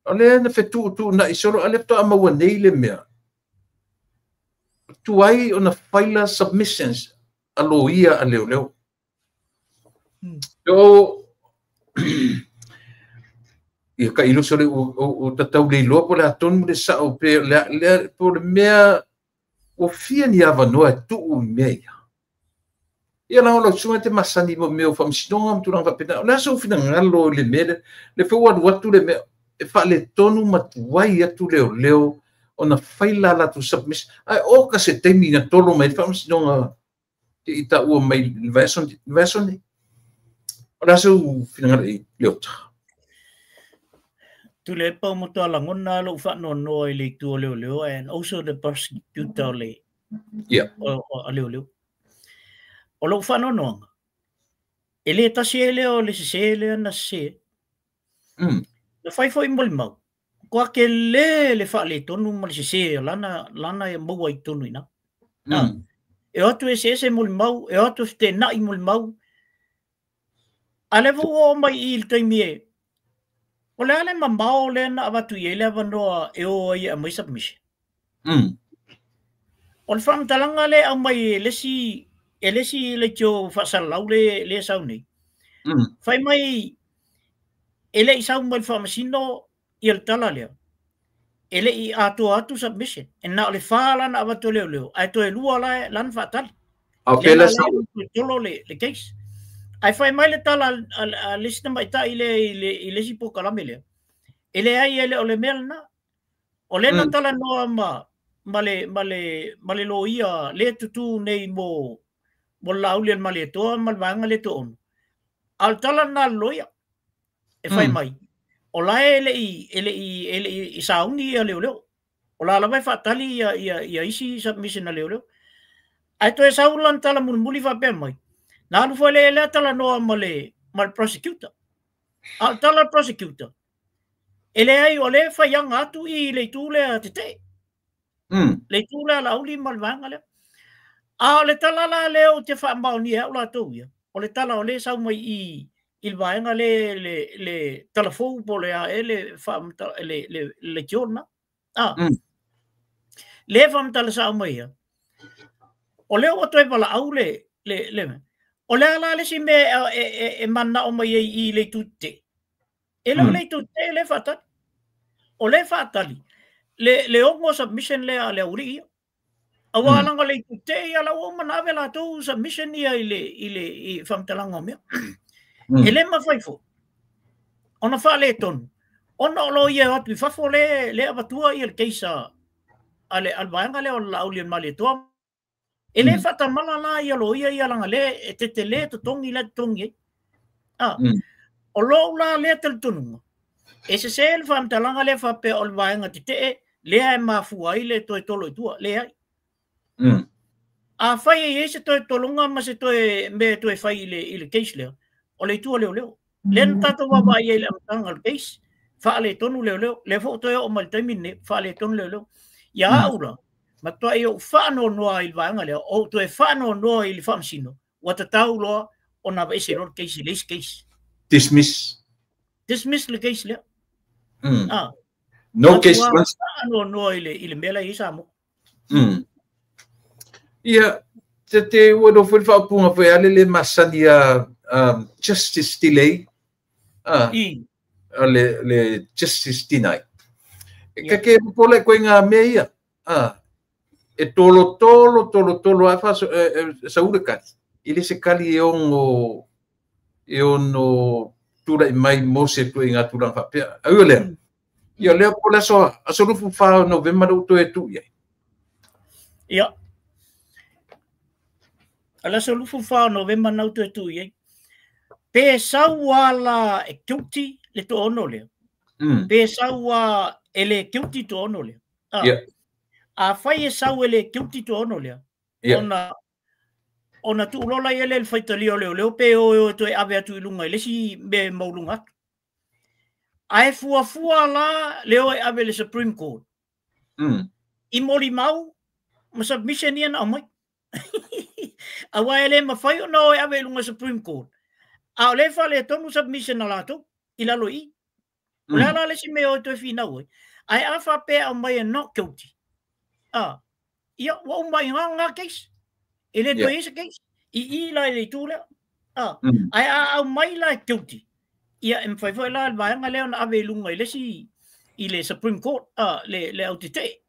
O le na whetu na isoro ale to amaua nei le mea. Tuai ona whaila submissions alo ia a leo leo. So, ia ka ilo sore o tatau le loa po le atonu le sao pe le po le mea o fia ni ava noa tu u mea. Ia la ola sunga te masani mo meo whamsinonga mturang whapena. O le aso fina ngalo le mea le whewadu watu le mea e wha le tonu matuai atu leo leo o na whaila la tu submiss. Ai o ka se teimi na tolo mai whamsinonga te ita ua mai vasoni. O le aso fina ngalo i leo ta. Tu le pau mo to la ngona lo fa no no le tu leo and also the prosecutor le. Yeah. O leo. O lo fa no no. Ele ta se le se le na se. Le fai foi mol mau. Ko ke le fa le tonu mal se lana e mo ai tonu ina. E atu se mol mau, e atu te na i mol mau. Ale vo mai il taimie. O le ale mamao le na avatu i le avanoa e o ai a mai submission. O le wham talanga le au mai lesi le tio whasalau le sau nei. Whai mai ele i sau mai whamasino i al tala leo. Ele i atu submission. E na o le whala na avatu leo. Ai to e lua la lan whatali. Au pela sau. Tolo le case. Ai fai mai le tala a lisina mai ta i le si po kalame leo. Ele ai ele o le melna. O le na tala noa male lo ia le tutu nei mo lauli al male toa mal vanga le to on. Al tala na loia. E fai mai. O la ele i sauni ia leo. O la vai fatali ia isi submission na leo. Ai to e saulan tala mulmuli fa pe mai. Na lu foi le tala noa mal prosecutor. Al tala prosecutor. Ele ai o le fa yang atu i le tule tete. Le tule la uli mal vanga le. A le tala la leo te fa mau ni o la tu ia. O le tala o le sau mai i il vanga le telefon po le a ele fa le jona. Le fa tala sau mai ia. O le o toi pala au le. O le ala le si me e manna o mai i le tutte. Ele o le tutte le fata. O le fatali. Le ongo submission le a le uri. Awa langa le tutte ia la o manave la tu submission ia i famtalanga mea. Ele ma faifo. Ona fa le ton. Ona lo ia atu fafo le abatua i el keisa ale albanga le o la uli male toa. Ele fata malala ia lo ia langa le te le to tongi le tongi. O lo la le tel tunu. Ese sel fam talanga le fa pe ol vaenga te le ai mafu ai le to tolo tua le ai. A fai ese to tolunga ma se to me to fai ile case le. O le tua leo. Len tato wa ba ia le tangal case. Fa le tonu leo le fo to o mal termine fa le tonu leo. Ya aura. Ma to e fa no il vaenga le o to e fa no il famsino. Wa tatau lo ona ba ese ro case le case. Dismiss le case le. No case once. No ile mela isa mo. Ia te wodo foi fa punga foi ale le masania justice delay. Le justice denied. Ke pole ko nga meia. E tolo a fa saureka. Ile se kali e ono tura i mai mo se tu inga tura fa pe. Ai le. Ia le po la so fu fa November o to e tu ia. Ia. Ala so fu fa November na to e tu ia. Pe sawa e guilty le to ono le. Pe sawa ele guilty to ono le. Ia. A fai e sawa ele guilty to ono le. Ona tu lola ele el fai tali o leo pe o to e ave atu ilunga le si me maulunga. Ai fua la leo e ave le Supreme Court. I moli mau, ma submission ia na mai. A wai le ma fai no e ave lunga Supreme Court. A le fa le tonu submission na lato, I lalo I. O le ala le si me o to fina oi. Ai a fa pe a mai not guilty. Ia wa mai nga case. Ele do esse case. I la le tu le. Ai a mai la guilty. Ia em fai foi la vai nga le na ave lunga le si I le Supreme Court le autite.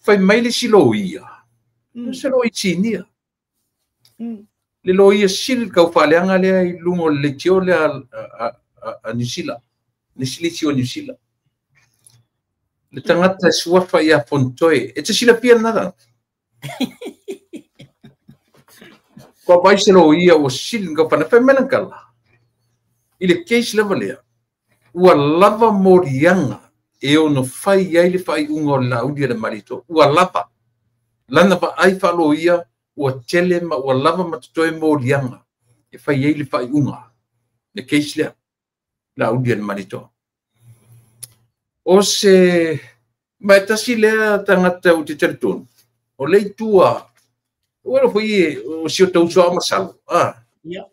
Fai mai le silo ia. Se lo I chinia. Le lo ia sil ka faleanga le I lungo le tio le a New Zealand. Le sili tio New Zealand. Le tangata suafa ia fontoe. E te sila pia nada. Ko bai se lo ia o sil ka pana fai menankala. I le case level lea. Ua lava morianga e ono fai ai le fai unga o laudia le marito. Ua lava. Lana pa ai fa lo ia ua tele ma ua lava matutoe morianga. E fai ai le fai unga. Le case lea. Laudia le marito. O se mai tasi lea tangata o te teritonu. O lei tua. Ua foi o si o tau soa masalo. Ia.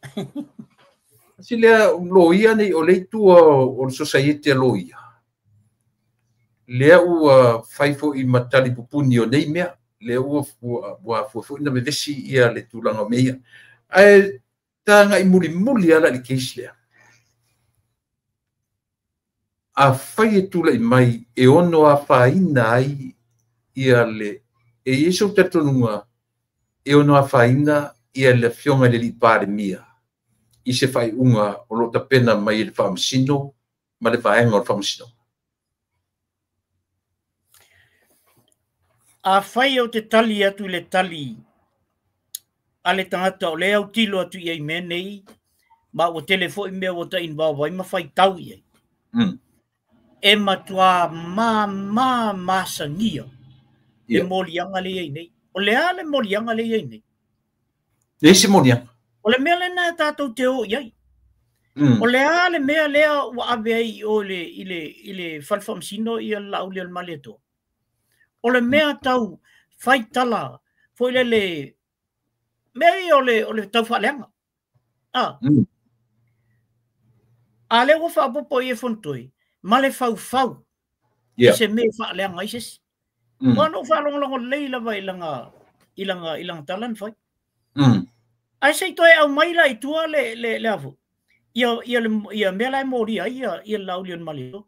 Si lea lo ia nei o lei tua o society a lo ia. Lea ua fai fo I matali pupuni o nei mea. Lea ua fo ina me vesi ia le tulanga meia. Ai tanga I muli ala li keisi lea. A fai e tula I mai e ono a faina ai ia le e iso tatonunga e ono a faina ia le fionga le li pare mia. I se fai unga o lota pena mai le whaamsino, ma le whaenga o le whaamsino. A fai o te tali atu le tali, a le tangata o le au tilo atu iei menei, ma o telefo I mea o ta invawa, I ma fai tau iei. E matua masangia, le molianga le iei nei. O le a le molianga le iei nei. Le se molianga. O le mea le na tātou te o iei. O le a le mea lea wa ave ai o le falfamsino I al lauli al maleto. O le mea tau fai tala foi le mea o le tau whaleanga. A le o whaapopo I e fontoi, ma le fau. I se mea whaleanga I sesi. Wano whalongalongo leila vai ilanga talan fai. Ai sei toi au maila I tua le afu. Ia mea lai mori ai ia lauli on malito.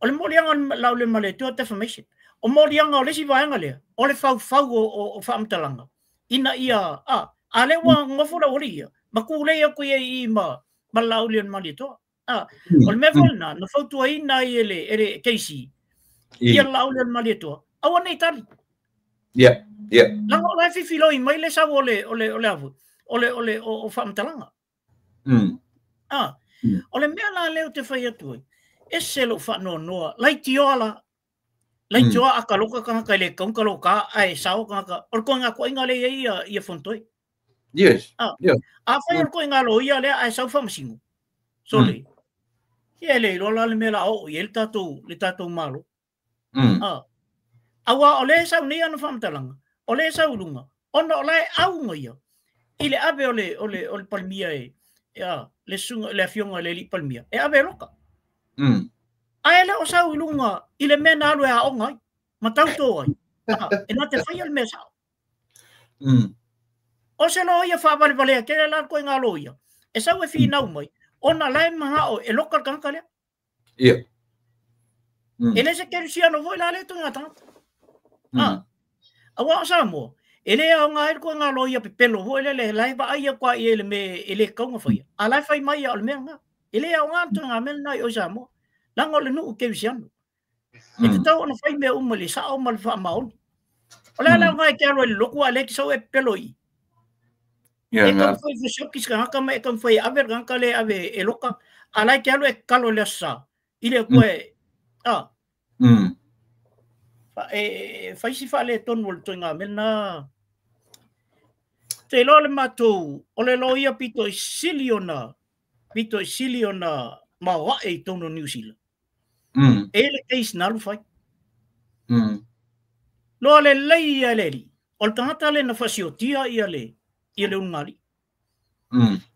O le morianga lauli on malito defamation. O morianga o lesi vaenga lea. O le fau o whaamtalanga. Ina ia a le wa ngofura ori ia. Ma kulei aku ia I ma lauli on malito. O le mea volna na fautua ina I ele keisi. Ia lauli on malito. Awa nei tali. Langa o lai fifiloi mai le sa o le afu. O whaamtalanga. O le mea la leo te whai atu ai. E se lo whanau noa. Lai tio ala. Lai tio a ka loka kanga le kaungalo ka ai sao kanga. O ko nga ko inga le ia fontoi. Yes. A whai o ko inga lo ia le ai sao whamasingo. So le. Ia le rola le mea la o i le tatou malo. Awa o le sau ni anu whaamtalanga. O le sau lunga. Ona o lai au ngoia. Ile ave o le palmia e. Le sunga le fionga le li palmia. E ave loka. Ai le o sau ilunga ile mena alu e a ongai. Ma tau tō ai. E na te whai al mea sao. O se lo ia whaavale valea. Kere la koe ngā lo ia. E sau e whi nau mai. Ona lai maha o e loka kanka lea. E le se kere siano voi la le tu ngā tangata. Awa o sa mo. Ele a ngā ero koe ngā lo ia pe pelo voi le lai ba aia kwa I ele me ele kaunga whai. A lai whai mai a o le mea ngā. Ele a o ngā tu ngā mel nai o sa mo. Langa o le nuu keu siano. E te tau ana whai mea umali sa o mali wha maoni. O le ala ngai ke alo ele loku a le ki sau e pelo I. E kam whai whasokis ka haka me e kam whai aver ganka le ave e loka. A lai ke alo e kalo le sa. Ile koe. Whai si wha le tonu o le toi ngā mel na. Te lo le matou. O le lo ia pito I siliona. Pito I siliona. Ma wae I tono New Zealand. ele case na lu fai lo le lei ia le o tangata le na fasiotia ia le ungari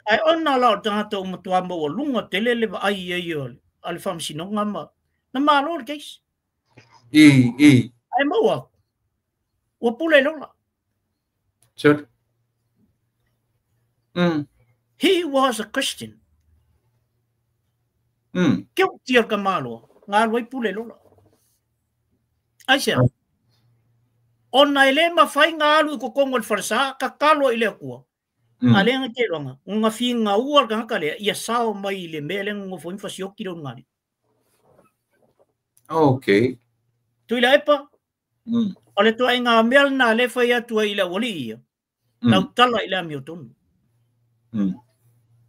ai ona la o tangata o matua mo o lunga tele le ai ia al fam sinonga ma na malo le case ai mo o pule lola sure he was a Christian keu tia ka malo nga loi pule lola ai sia ona ele ma fai nga alu ko kongol farsa ka kalo ile ko ale nga ke longa nga fi nga uar ka kale ia sao mai le mele ngo fo infasio ki ro ngani okay tu ile pa ole tu ai nga mel na le fa ia tu ile woli na tala ile mi otun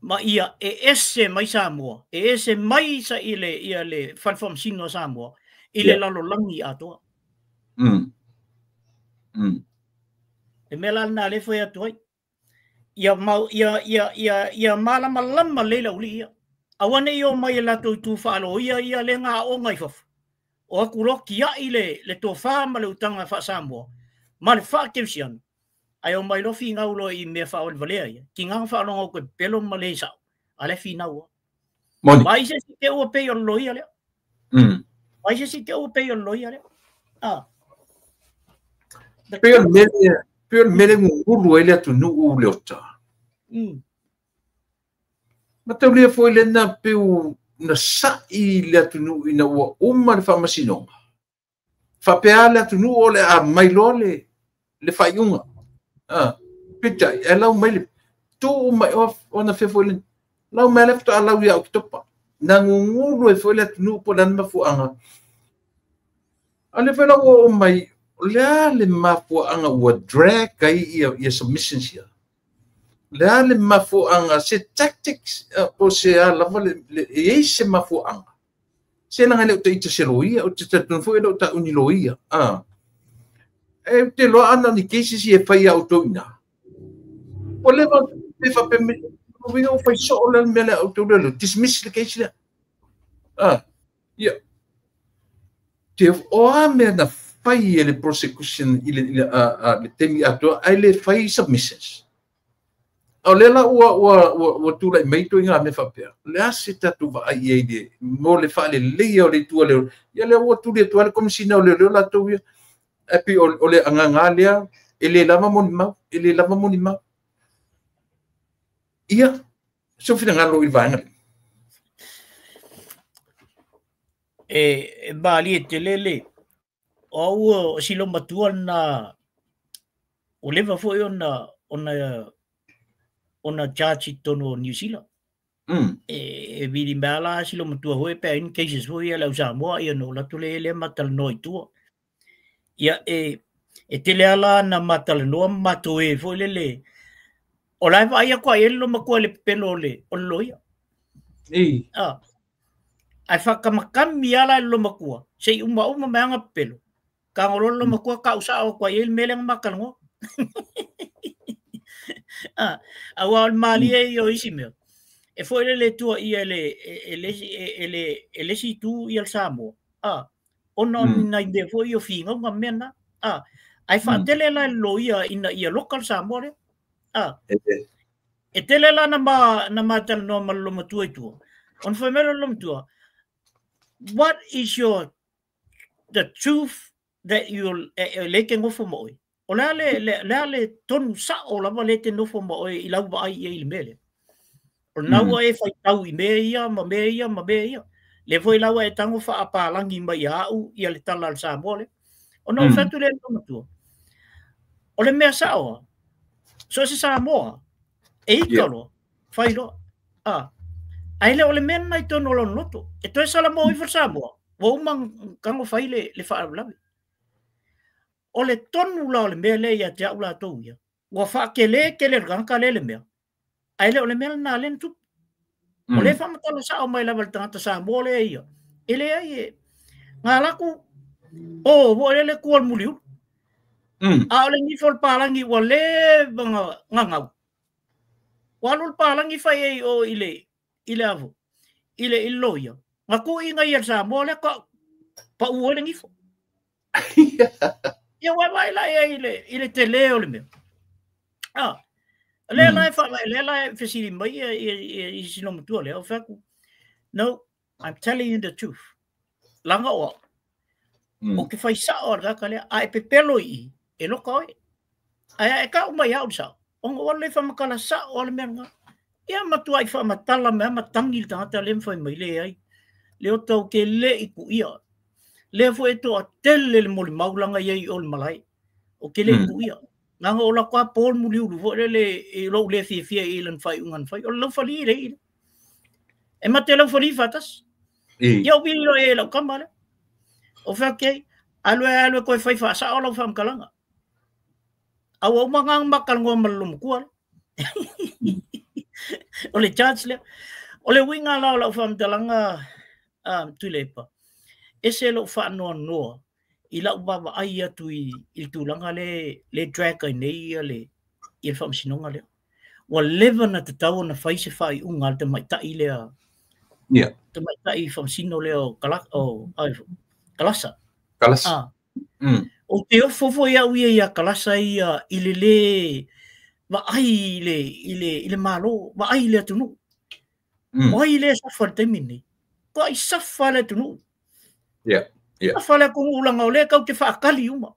ma ia ese mai Samoa ese mai sa ile ia le falfam sino Samoa ile lalo langi ato e mela na le foi atu ia mau ia mala malama leila ulia awane yo mai la tu falo ia le nga o ngai fof o akuroki ia ile le to fa ma le utanga fa Samoa mal fa kemsian ai o mai lo fi nga ulo i me fa o valea ki nga fa lo ko pelo malesa ale fi na o mai se ke o pe yo lo ia le mai se ke o pe yo lo ia le Pio mele nguru ele atu nu u leota. Mata ulia foi le na pio na sai le atu nu ina ua uma le whamasinonga. Whapea le atu nu o le a mailo le whaiunga. Pita, e lau mai le tō mai o na whewhoi le. Lau mai le fta a lau ia o ki topa. Na nguru e foi le atu nu po lana mafuanga. Ale whai lau o mai lea le mafuanga ua drag kai ia submissions ia. Lea le mafuanga se tactics o se a lava le e se mafuanga. Se nanga le o te ita se loia, o te tatunfo e lo ta uniloia. E te loa ana ni cases i e whai au toina. O lewa te whape me, o winga o whai so o le mele au toina, dismiss le case lea. Ia. Te o a mea na fai ele prosecution le temi atua ai le fai submissions. O lela ua tula i meito inga me whapea. Le ase tatu wa ai ei de mo le wha le leia o le tua leo. Ia le ua tuli atua le komisina o le leo la tau ia. Epi o le anganga lea ele lama moni mau. Ia. So fina ngalo i vanga. E bali te lele. O silo matua na o leva foi ona charge tono New Zealand. E vidi mbala silo matua hoi pe in cases foi ala Samoa ia no la tule le matal noi tua. Ia e tele ala na matal no mato e foi le. O lai vai a kwa ele ma kwa le pelo le o loia. Ai fa kamakami ala lo makua. Sei uma manga pelo. Kangololo makua kausa o kwa il meleng makalngo. Awal mali e yo isimeo. E foi le tua ia ele si tu ia Samoa. Ono na inde foi o finga ngamena. Ai fa tele la lo ia local Samoa le. E tele la na matal no malo matua tu. On foi melo lo matua. What is the truth that you'll leke ngofo mo o le tonu sa o lava le te nofo mo i lau ba ai i mele o nau e fai tau i meia ma meia le foi lau e tango fa apalangi mai au i le tala al Samoa le o nau fatu le matua o le mea sa o so se Samoa e ikalo fai lo ai le o le mea nai tono lo noto e toi sala mo i fa Samoa o mang kango fai le fa lavi o le tonu la o le mea le ia te au la tau ia. Ua wha ke le ranka le mea. Ai le o le mea na le ntu. O le whamatalo sa o mai lava le tangata sa mo le ia. E le ai e. Ngā laku. O le kual muliu. A o le nifol palangi ua le ngangau. Ua lul palangi fai ei o ile avu. Ile iloia. Nga ko inga ia sa mo le ko pa uo le ngifo. Ia wa la ile te leo le me. Le la fesili mai I sino mtua le o faku. No, I'm telling you the truth. Langa o. O ke fai sa o raka le a pe pelo I e lo ko ai e ka mai au sa. O le fa makala sa o le menga. Ia matua I fa matala me matangi tata le fai mai le ai. Le o tau ke le I ku ia. Le fo e to a tele le moli maulanga ia o le malai. O ke le ku ia. Nga o la kwa pol muli ulu fo le e lo le fia I lan fai ungan fai. O lo fali le. E mate lo fali fatas. Ia o bili lo e lo kamale. O fa ke alwe ko fai fa sa o lo fam kalanga. Awa mga makal ngo malum kual. O le chance le. O le winga la fam talanga tulepa. Ese lo fa no. I la baba ai atu I tulanga le drag ai nei le I fam sinonga le. Wa leva na te tau na fai se fai unga te mai tai le. Yeah. Te mai tai fam sino le o kalasa. Kalasa. O te ofo ia uia ia kalasa ia I le wa ai le malo wa ai le tunu. Wa ai le safa te mini. Ko ai safa le tunu. Yeah. A fala kung ulang o le kau te whaakali uma.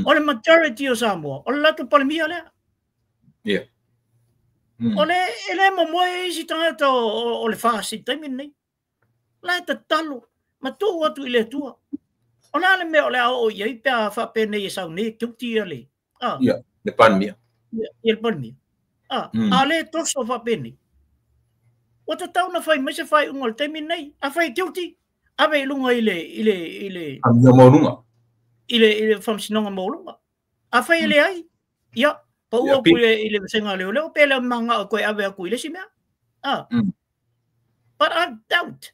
O le majority o Samoa, o le latu palimia lea. Yeah. O le ele mo moe isi tangata o le whaasi taimin nei. La e ta talo, ma tō atu I le tua. O nā le mea o le ao o iei pia whapene I sau ne, kiuti ia le. Yeah, le palimia. Ia le palimia. A le toso whapene. O ta tau na whai maise whai unga le taimin nei, a whai kiuti. Ave lunga ile Amia morunga. Ile famsinonga molunga. A fai ile ai. Ia, pa ua ku ile senga leo pele manga ko ave ku ile simea. But I doubt.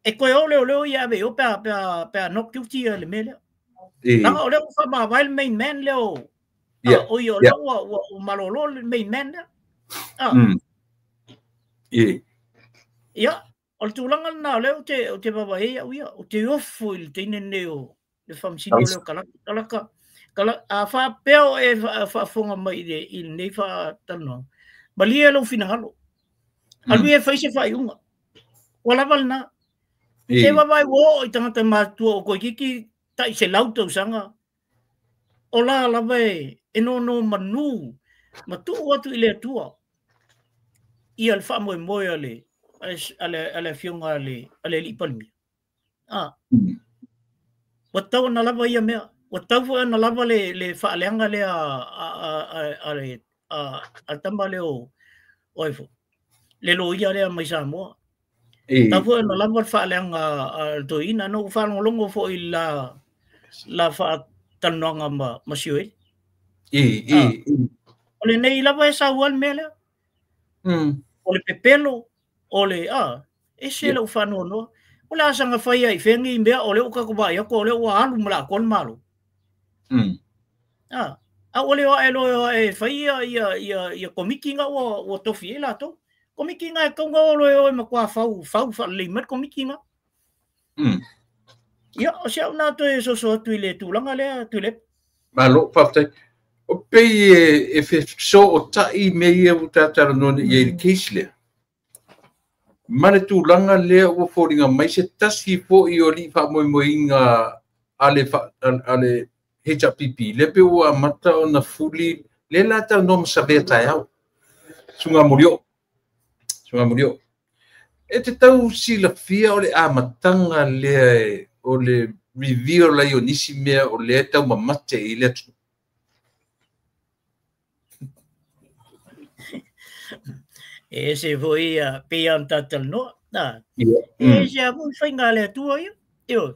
E ko leo ia ave o pa no kiuti le mele. Nanga o leo fa ma vai main man leo. O yo o malolo main man. Ia. O tulanga na leo te baba e ia o te ofo I te nene o le famsino leo kalaka a fa peo e fa fonga mai I nei fa tano balia lo finalo alwi e faise fa iunga wala valna te baba wo I tangata matu o ko kiki tai se lauto sanga o la vai e no manu matu atu I le tua I al fa mo ale ale fionga ale li palmi watau na lava ia mea watau na lava le faaleanga le a tamba leo oifo le lo ia le mai Samoa tau na lava faaleanga to ina no fa longo fo I la fa tanonga ma sioi ole nei lava esa wal mele ole pepelo ole ese lo fano no ola sanga fai ai fengi mbea ole o ka ko ba ya ko ole o alu mala kon malo a ole o elo e fai ia komiki nga o tofi la to komiki nga ko ngolo o ma kwa fau fa le met komiki nga ya o sia na to so tu ile tu langa le tu le malo paptai o pe e fe so o tai me ia utata no ye kisle Mane tu langa lea ua fōringa mai se tasi fō I o li wha moinga ale heja pipi. Le pe ua mata o na fuli le lata no masavea tai au. Sunga murio. E te tau sila fia o le amatanga lea o le review la I o nisi mea o le tau mamate I le tu. Ese foi pe antatal no ese mo fai ngale tu yo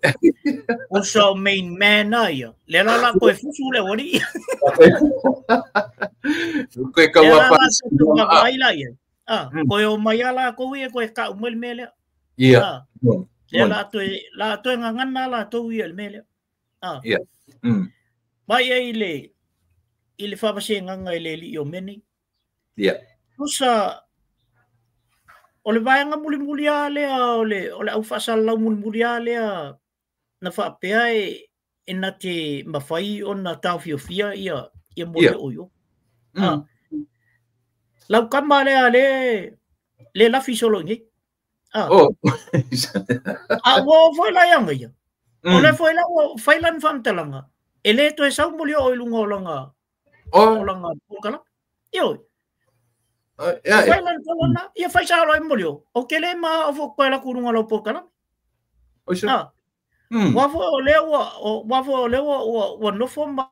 o so main man yo le la ko fusu le wori ko ka wa pa ai la yo ko yo mayala ko wi ko ka umel mele le la to ngana la to wi el mele ba ile fa ba se nganga ile li yo meni usa o le vaenga muli lea o le au whasalau muli lea na whaapea e na te mawhai o na tauwhiowhia ia mole oio. Lau kama lea le lafi solo ngi. Wo foi la yanga ia. O le foi la whailan whamtalanga. E le to e sau muli o ilunga o langa. O langa pokala. Ioi. Whailan talana. Ia whai sa alo muli o. O ke le ma o fo koe la kurunga lo pokala. Wafo o lewa o nofo ma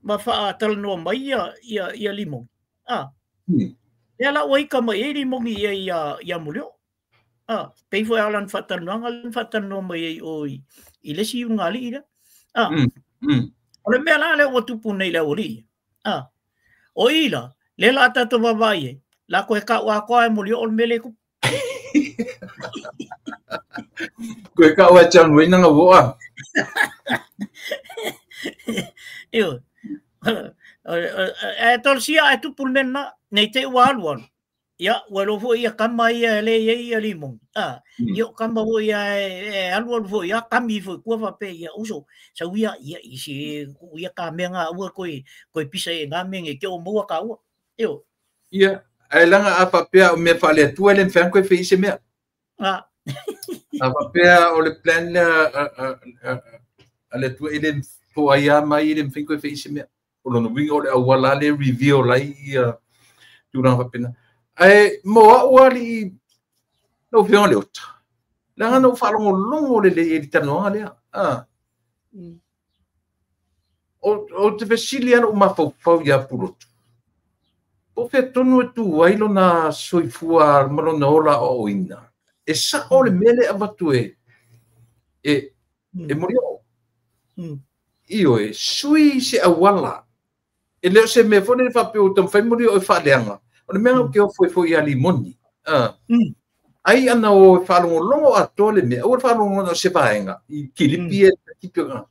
wha talanoa mai ia limong. Ia la oi ka mai limong ia mulio. Pei fo alan whatanoa mai oi i lesi unga li ira. O le mea la le o tupu nei le ori. O ila, le la tato wawai la koe ka ua koe mulio o mele ku. Koe ka ua chan wei nanga woa. Iyo. E tolsia e tupu nena nei te ua aluan. Ia, walo fo ia kama ia le ia limong. Ia kama fo ia aluan fo ia kami fo kua whape ia uso. Sa uia ia isi uia ka menga ua koe pisa e ngā menge ke o mua ka ua. Iyo. Ia, ai langa a whapea o me whale atua le mwhang koe whi ise mea. A whapea o le plan le ale atua ele po aia mai ele mwhang koe whi ise mea. O lono winga o le awala le review lai ia turang whapena. Ai moa ua li no whionga le ota. Langa no whalongo le e li tanoanga lea. O te vesili ana o mawhau ia purotu. O whea tonu e tu wailo na soifua malona ola o ina. E sa o le mele avatu e mori o. Io e sui se awala. E leo se me fone whape o tam whai mori o e whaleanga. O le mea ke o foi ia limoni. Ai ana o whalongo longo a tole mea. O whalongo no se vaenga. I kilipi e kipionga.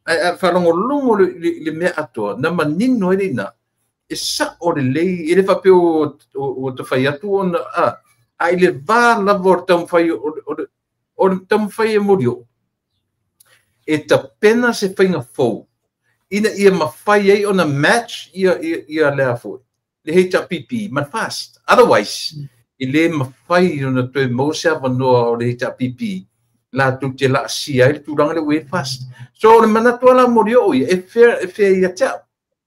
Ai whalongo longo le mea atoa. Na manino e reina. E sa o le lei. E le whape o te whai atu ona. Ai le vā lava o tam whai o tam whai e mori o. E ta pena se whainga fau. Ina ia mawhai ei ona match ia lea foi. Le HRPP, man fast. Otherwise, i le mawhai ona toe mose avanoa o le HRPP, la tu te la sia i turanga le way fast. So, le manatua la mori o e fair ia tau.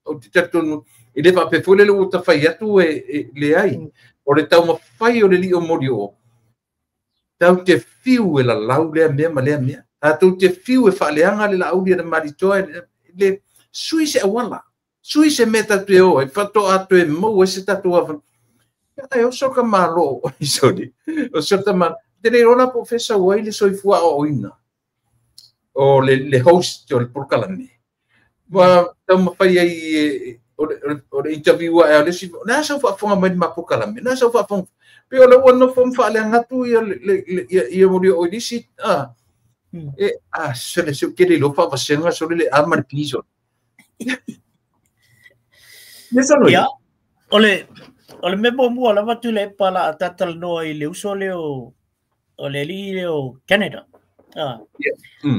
O te tatonu, i le pape fole le uta whai atu le ai. O le tau mawhai o le li o mori o. Tau te fiu e la lau lea mea ma lea mea. Tau te fiu e whaaleanga le la aulia na maritoa le sui se awala. Sui se meta tu e o, e whato atu e mau e se tatu awan. Ia o soka malo, isori. O soka malo. Te rei rona profesa wai le soifua o oina. O le host o le purkalame. Wa tau mawhai ai o le interviewa e o le si. Nā sa whaafonga mai ma purkalame. Nā sa whaafonga. Pe o le wano wham whaale angatu ia mori o ilisi. Sele se kere lo whaawasenga sore le amari piso. Ia, ole me mua lava tu le pala tatal noa i le uso leo o le li leo Canada.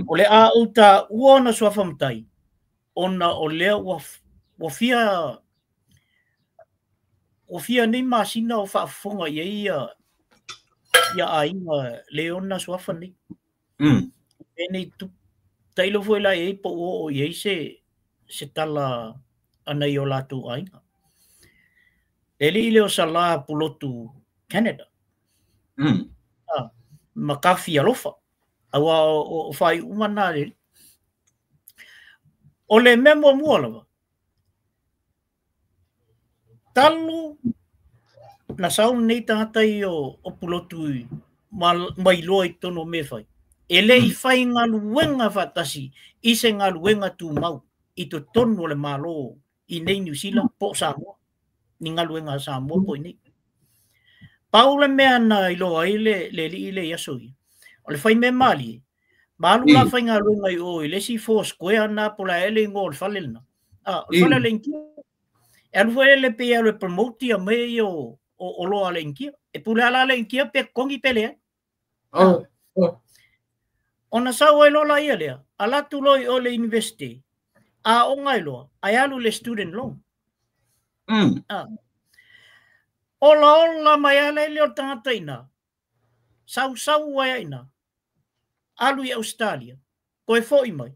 O le a uta uona sua whamtai. Ona o leo wafia ni masina o whaafonga ia a inga leona sua whani. Ene tu tailo foi la e po o ia se tala ana i o lātou ainga. E li leo sa la pulotu Canada. Ma kawhi alofa. Awa o whai umana le. O le memo mualawa. Talo na saun nei tātai o pulotu mai loi tono me whai. E le i whai ngā luenga whatasi i se ngā luenga tū mau. I to tono le malo i nei New Zealand po Samoa. Ni ngā luenga Samoa po i nei. Paula mea na i loa i le yasoi. O le whai me mali. Malu la whai ngā luenga i o i le si force koe ana po la ele ngō le whalelna. O le whalele inki. E alu whai le pe alu promote a me o o loa le inkia. E pule ala le inkia pe kongi pele. Ona sau ai lola ia lea. Ala tu loi o le university. A o ngai loa. Ai alu le student loan. Ola mai ala le o tangata ina. Sau ai ina. Alu i Australia. Koe foi mai.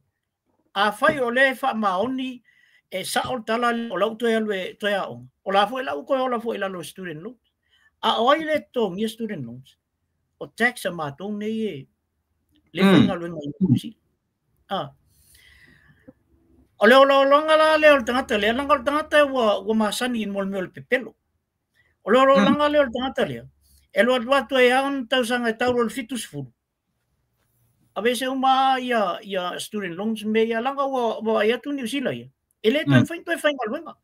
A fai o le fa maoni e sa o tala o lau toi alu e toi a onga. O la foi lau koe o la foi la lo student loan. A oi le tong i student loans. O tax a matong nei e. Le whainga luenga i kusi. O leo longa la leo tangata lea. Langa o tangata wa masani in mol meol pepelo. O leo langa leo tangata lea. E loa watu e aon tausanga e tauro le fitus furu. A vese uma ia student loans me ia langa wa ia tu New Zealand ia. Ele tu e whainga luenga.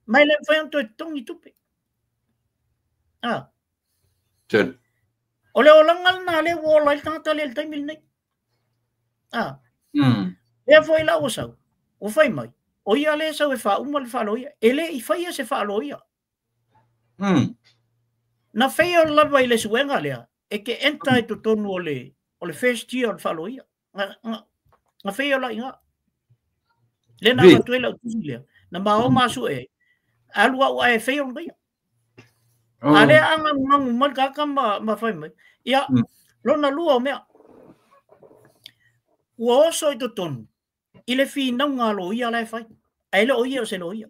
Mai le whainga tu e tongi tupe. Chen. O leo langa na le wola il tangata le taimil nei. E foi la o sau. O fai mai. O ia le sau e wha uma le wha loia. Ele i whaia se wha loia. Na whaia o lawa i le suenga lea. E ke enta e to tonu o le first year o le wha loia. Nga whaia o la inga. Le na matuela o tusi lea. Na mao masu e. Alua o e whaia o ngai. Ale anga mangu mal kaka ma whai mai. Ia, lona lua o mea. Ua oso i to tonu. I le whi nau ngā lo ia lai whai. Ai le o ia o se lo ia.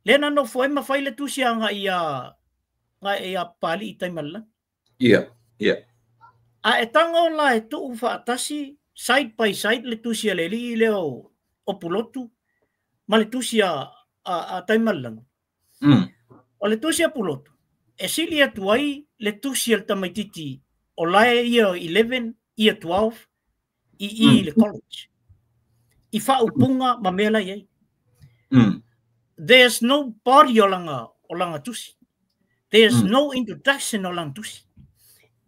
Lena no foi ma whai le tusia nga ia pali i taimala. A e tanga o la e tu whaatasi side by side le tusia le li leo o pulotu. Ma le tusia a taimala. O le tusia pulotu. E sili atu ai le tusia le tamaititi o lae ia 11, ia 12, i le college. I whaupunga ma mela iei. There's no body o langa tusi. There's no introduction o langa tusi.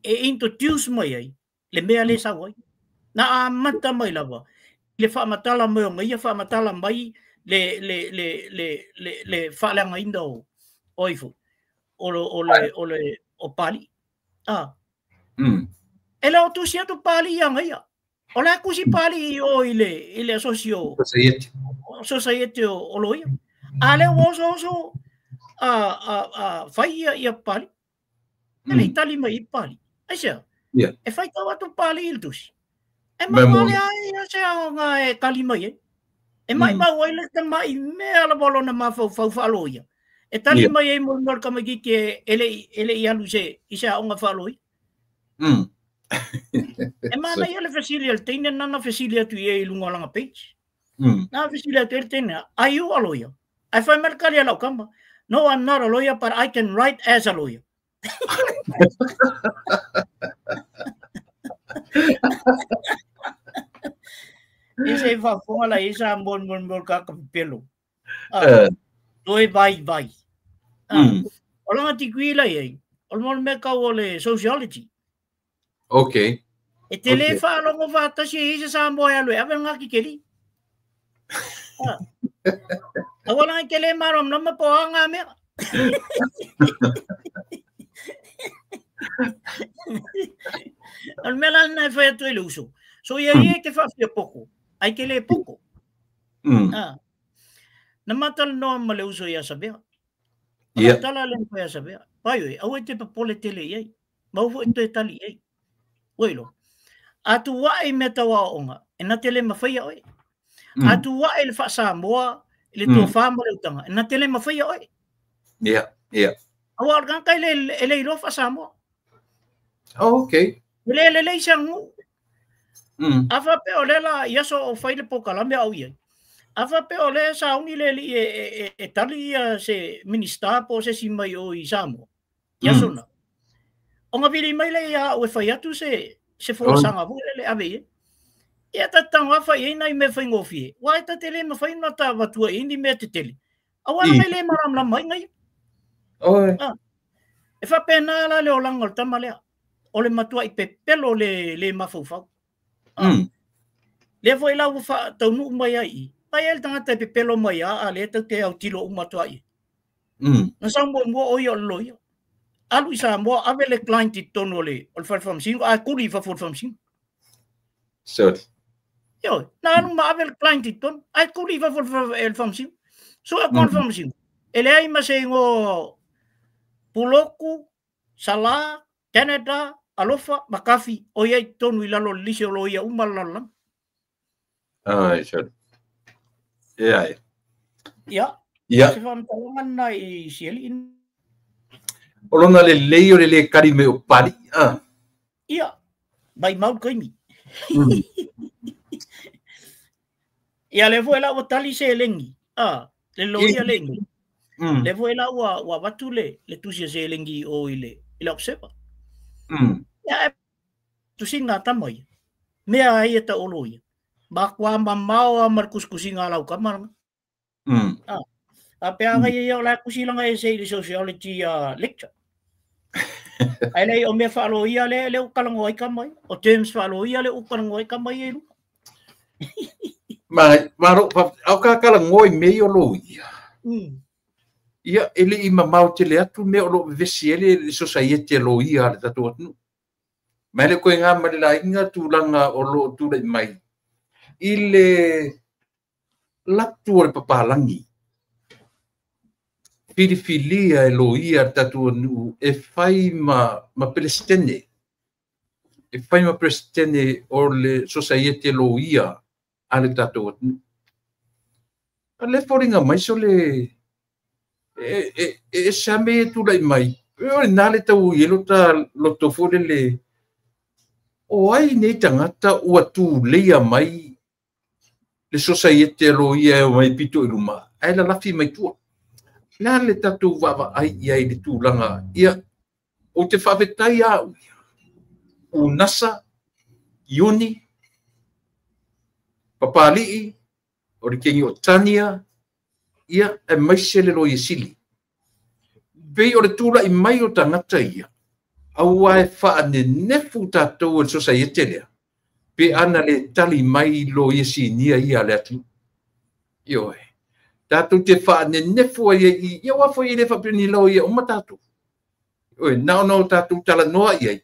E introduce mai ai, le mea le sa wai. Na a mata mai lawa. Le whaamatala mai o ngai, whaamatala mai le whaalanga inda o oifu. O pali. E leo tusi atu pali ia ngai ia. O le kusi pali o ile asosio. Society o loia. Ale oso fai ia pali. Ele itali mai i pali. Aisea. E fai tau atu pali il tusi. E mamale ai se nga e tali mai e. E mai wai le te mai mea la bolona ma fau whaloia. E tali mai e mo kamagi ke ele i alu se i se aonga whaloi. E mana ia le fesilia le teine nana fesilia tu ia i lunga langa page. Na fesilia tu teine are you a lawyer? I find merkali a lau kamba. No, I'm not a lawyer, but I can write as a lawyer. Isa i whafonga la isa mon kaka pelo. Doi vai. O langa tikuila iei. O langa me kau o le sociology. Okay. E te le whaalongo whātasi e isa sa moe alue. Awe ngaki keli. Awala ke le marom nama po anga mea. Al mela na foi tu ele uso. So ia te fa pouco. Ai que le pouco. Na matal no male uso ia saber. Ia tala le foi saber. Pai, au te papole tele ia. Mau foi te tali ia. Oilo. Atu wa e meta wa onga. E na tele mafia oi. Atu wa e le fa Samoa. Le to fama le utanga. Na tele mafia oi. Yeah. Awal kan kai le lo fa Samoa. Oh, okay. Le sangu. Afa pe olela yaso o faile po kalambe au ye. Afa pe ole sa uni le e tali se minister po se simai o i Samoa. Yaso na. Onga vili mai le ya o fa yatu se fo sanga bu le ave. Ia tatanga fa ina i me fa ngofi. Wa ta tele me fa ina ta watua indi me te tele. Awala mai le maram la mai ngai. E fa pena la le olanga o tamale. O le matua i pepelo le mafufau. Le foi la fa tau nu mai ai. Mai el tangata pe pelo mai a le te au tilo umatua i. Na sa mo o yo lo yo. Alu isa mo avele client tono le ol farfam sin a kuli fa farfam sin. So. Yo, na no ma avel client ton a kuli fa farfam sin. So a confirm sin. Ele ai ma se ngo Puloku, Sala, Canada, Alofa, Makafi, o ia tonu I lalo lise o lo ia umalalam. Ai, sure. Yeah. Ya. Ya. Se fam talangan na I sieli in. Olona le kari me o pari. Ia. Bai mau koimi. Ia le voela o tali se lengi. Le lo ia lengi. Le voela wa watu le tusia se lengi o ile observa. Ya tu singa tamai. Mea ai ta oloia. Bakwa mamao markus kusinga lau kamar. Ape aga ia la kusilanga e sei sociology lecture. Ai lei o me falo ia le kalango ai kamai. O terms falo ia le o kalango ai kamai e lu. Maro au ka kalango I me o lo ia. Ia ele I mamau te le atu me o lo vesi ele society lo ia le tatu atu. Mele ko nga malila inga tulanga o lo tu le mai. Ile latu o le papalangi. Filifilia e lo ia tatu nu e fai ma pelestene. E fai ma pelestene o le society lo ia ale tatu atu. Ale foringa mai so le same tu le mai. E nale tau yelo ta lo tofo le o ai nei tangata ua tu leia mai le society lo ia mai pito I luma. Ai la lafi mai tua. Nā le tatu wawa ai I le tūlanga. Ia, o te whawhetai au. O nasa, iuni, papali'i, o le kengi o tania, ia, e maise le loia sili. Pei o le tūla I mai o tangata ia. Aua e wha ne nefu tātou o society lea. Pe ana le tali mai loia sinia ia le atu. Ioe. Tātou te wha ne nefu ai ia wafo I le whapini lau ia o matatu. Oe, nao tātou tala noa iai.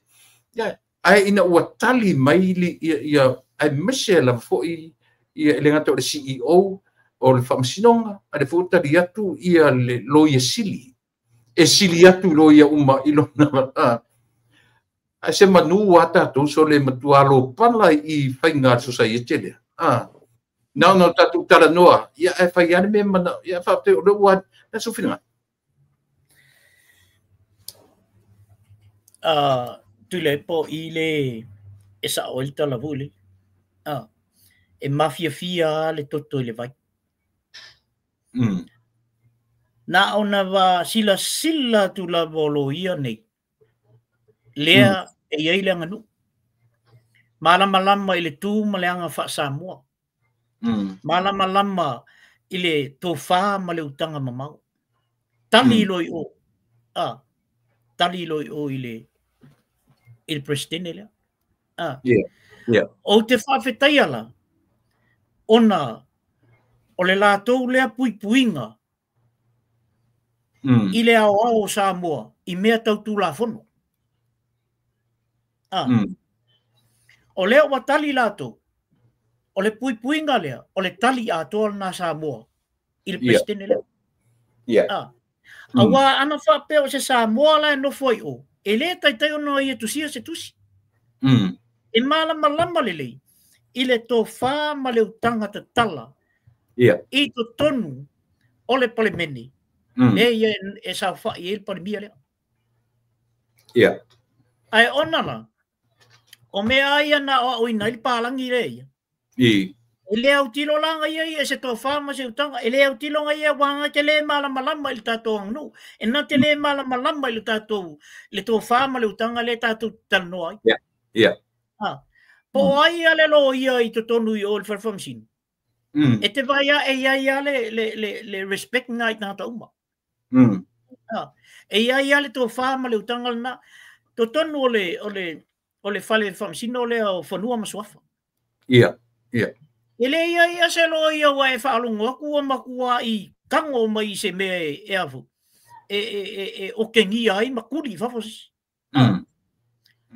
Ia, ai ina ua tali mai li ia ai mese la fo ia le ngata o le CEO o le whamasinonga, a le fōtari atu ia le loia sili. E sili atu loia uma ilona. A se manu a tātou so le matualo pala I whainga society lea. No tatu tala noa. Ia e whai ane me mana. Ia whapte o reu wan. Na so whina. Tule po I le e sa oilta la vule. E mafia fia le toto I le vai. Na ona wa sila tu la volo ia nei. Lea e iei le nganu. Malama I le tū ma le anga wha Samoa. Malama I le tōwha ma le utanga mamau. Tali loi o. Tali loi o I le presidente lea. Yeah. O te whawhetai ala. Ona o le lātou lea puipuinga. I le ao Samoa. I mea tau tū la whono. O lea wa tali lātou. O le puipuinga lea. O le tali atoa na Samoa. I le presidente lea. Yeah. Awa ana whape o se Samoa la no foi o. E le taitai ono I tusia se tusi. E malama lelei. I le tō whā ma le utanga te tala. I to tonu o le palemeni. E sa wha I le palemia lea. Ai onala. O mea ia na o ina I pālangi lea. E le au tilo langa ia e se tō wha ma se utanga. E le au tilo nga ia wanga te le malama I le tātou angnu. E na te le malama I le tātou. Le tō wha ma le utanga le tātou tanoa. Po ai ale lo ia I to tonu I o le whawhamsin. E te vai e ia le respect nga I tātou uma. E ia le tō wha ma le utanga na. To tonu o le whale whamsin o le o whanua masuafa. Ele ia se lo ia wa e whaalunga kua makua I kango mai se me e afu. O kengi ai makuri whawos.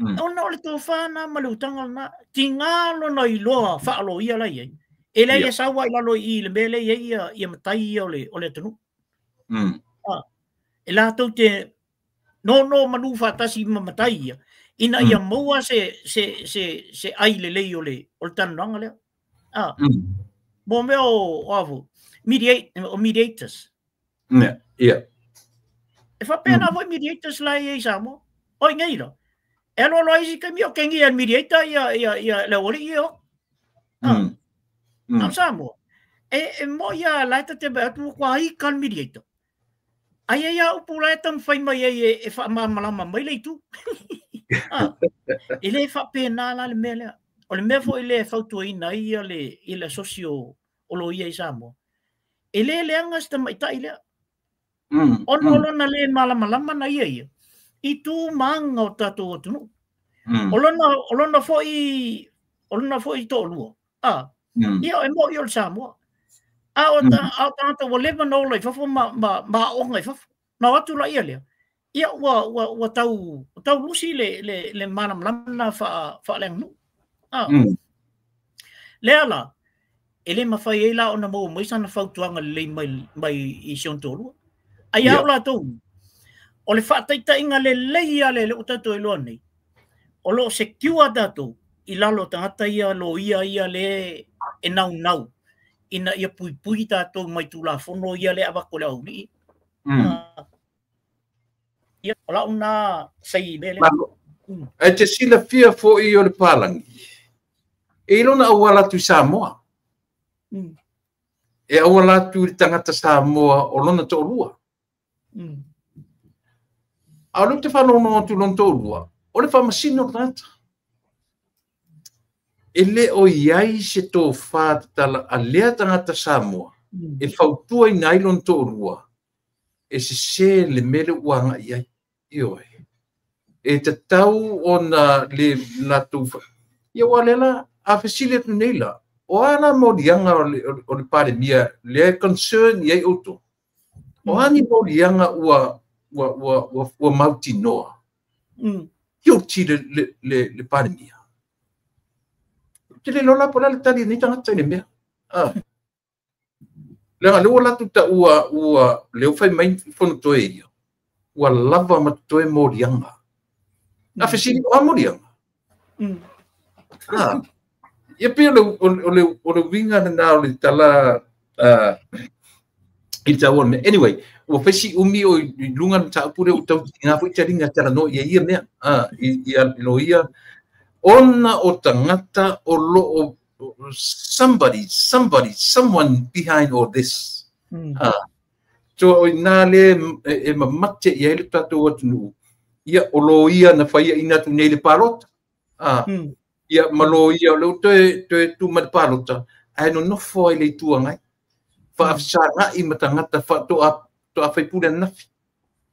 Ona ole tō whāna malutanga na ki ngālo na I loa whaalo ia lai ai. E lei e sawa I lalo I le mele ia matai ia ole tanu. E la tau te no manu whatasi matai ia. Ina ia maua se ai le lei ole tanuranga lea. Mo me o afu. Mediators. Yeah. E whapena voi mediators lai e Samoa. Oi ngai lo. E lo isi ka mi o kengi an mediator ia le ori io. Am Samoa. E mo ia laita te ba tu kwa I kan mediator. Ai ia upula tam fai mai e fa malama mai le tu. Ele whapena la le mele. O le mefo ele fautu ina ia le socio o lo ia I Samoa. Ele angas ta mai tai le. Ono na le malama na ia. I tu manga o tato o tunu. Olona foi to lua. Ia e mo i o Samoa. O tata wa leva no lai fafo ma o ngai fafo. Na watu la ia lea. Ia wa tau lusi le malama fa leng nu. Lea la. Ele mawhai e la o na mo mai sana whautuanga le mai I sion tōlua. Ai au la tōu. O le whaataita inga le leia le o tato e loa nei. O lo se kiua tato I lalo tangata ia lo ia le e nau. Ina ia pui tato mai tu la fono ia le awako le au ni. Ia o la una sei mele. E te sila fia fo I o le palangi. E lona awala tu Samoa. E awala tu tangata Samoa o lona tōlua. A lo te whanono tu lon tōlua. O le whamasino tangata. E le o iai se tō whātala a lea tangata Samoa. E whautua I nailon tōlua. E se le mele uanga iai. Ioi. E te tau o na le natu. Ia walela a whesile tu neila. O ana morianga o le pare mia le concern iai oto. O ani morianga ua mauti noa. Io ti le pare mia. Te le lola pola le tali ni tangata ni mea. Le lua latu ta ua leo fai mai fono toe ia. Ua lava ma toe morianga. A whesili o a morianga. Ia pia o le winga na o le tala I tau me. Anyway, o whesi umi o lunga na taupure o tau ngā fui taringa tara no ia mea. Ia lo ia. Ona o tangata o lo o someone behind all this. So nā le e mamate ia ele tatou atu nuu. Ia o lo ia na whaia ina tu nei le parota. Ia malo ia lo te tu ma parota. Ai no fo ile tuangai. Fa afsanga I matangata fa to a fai pula nafi.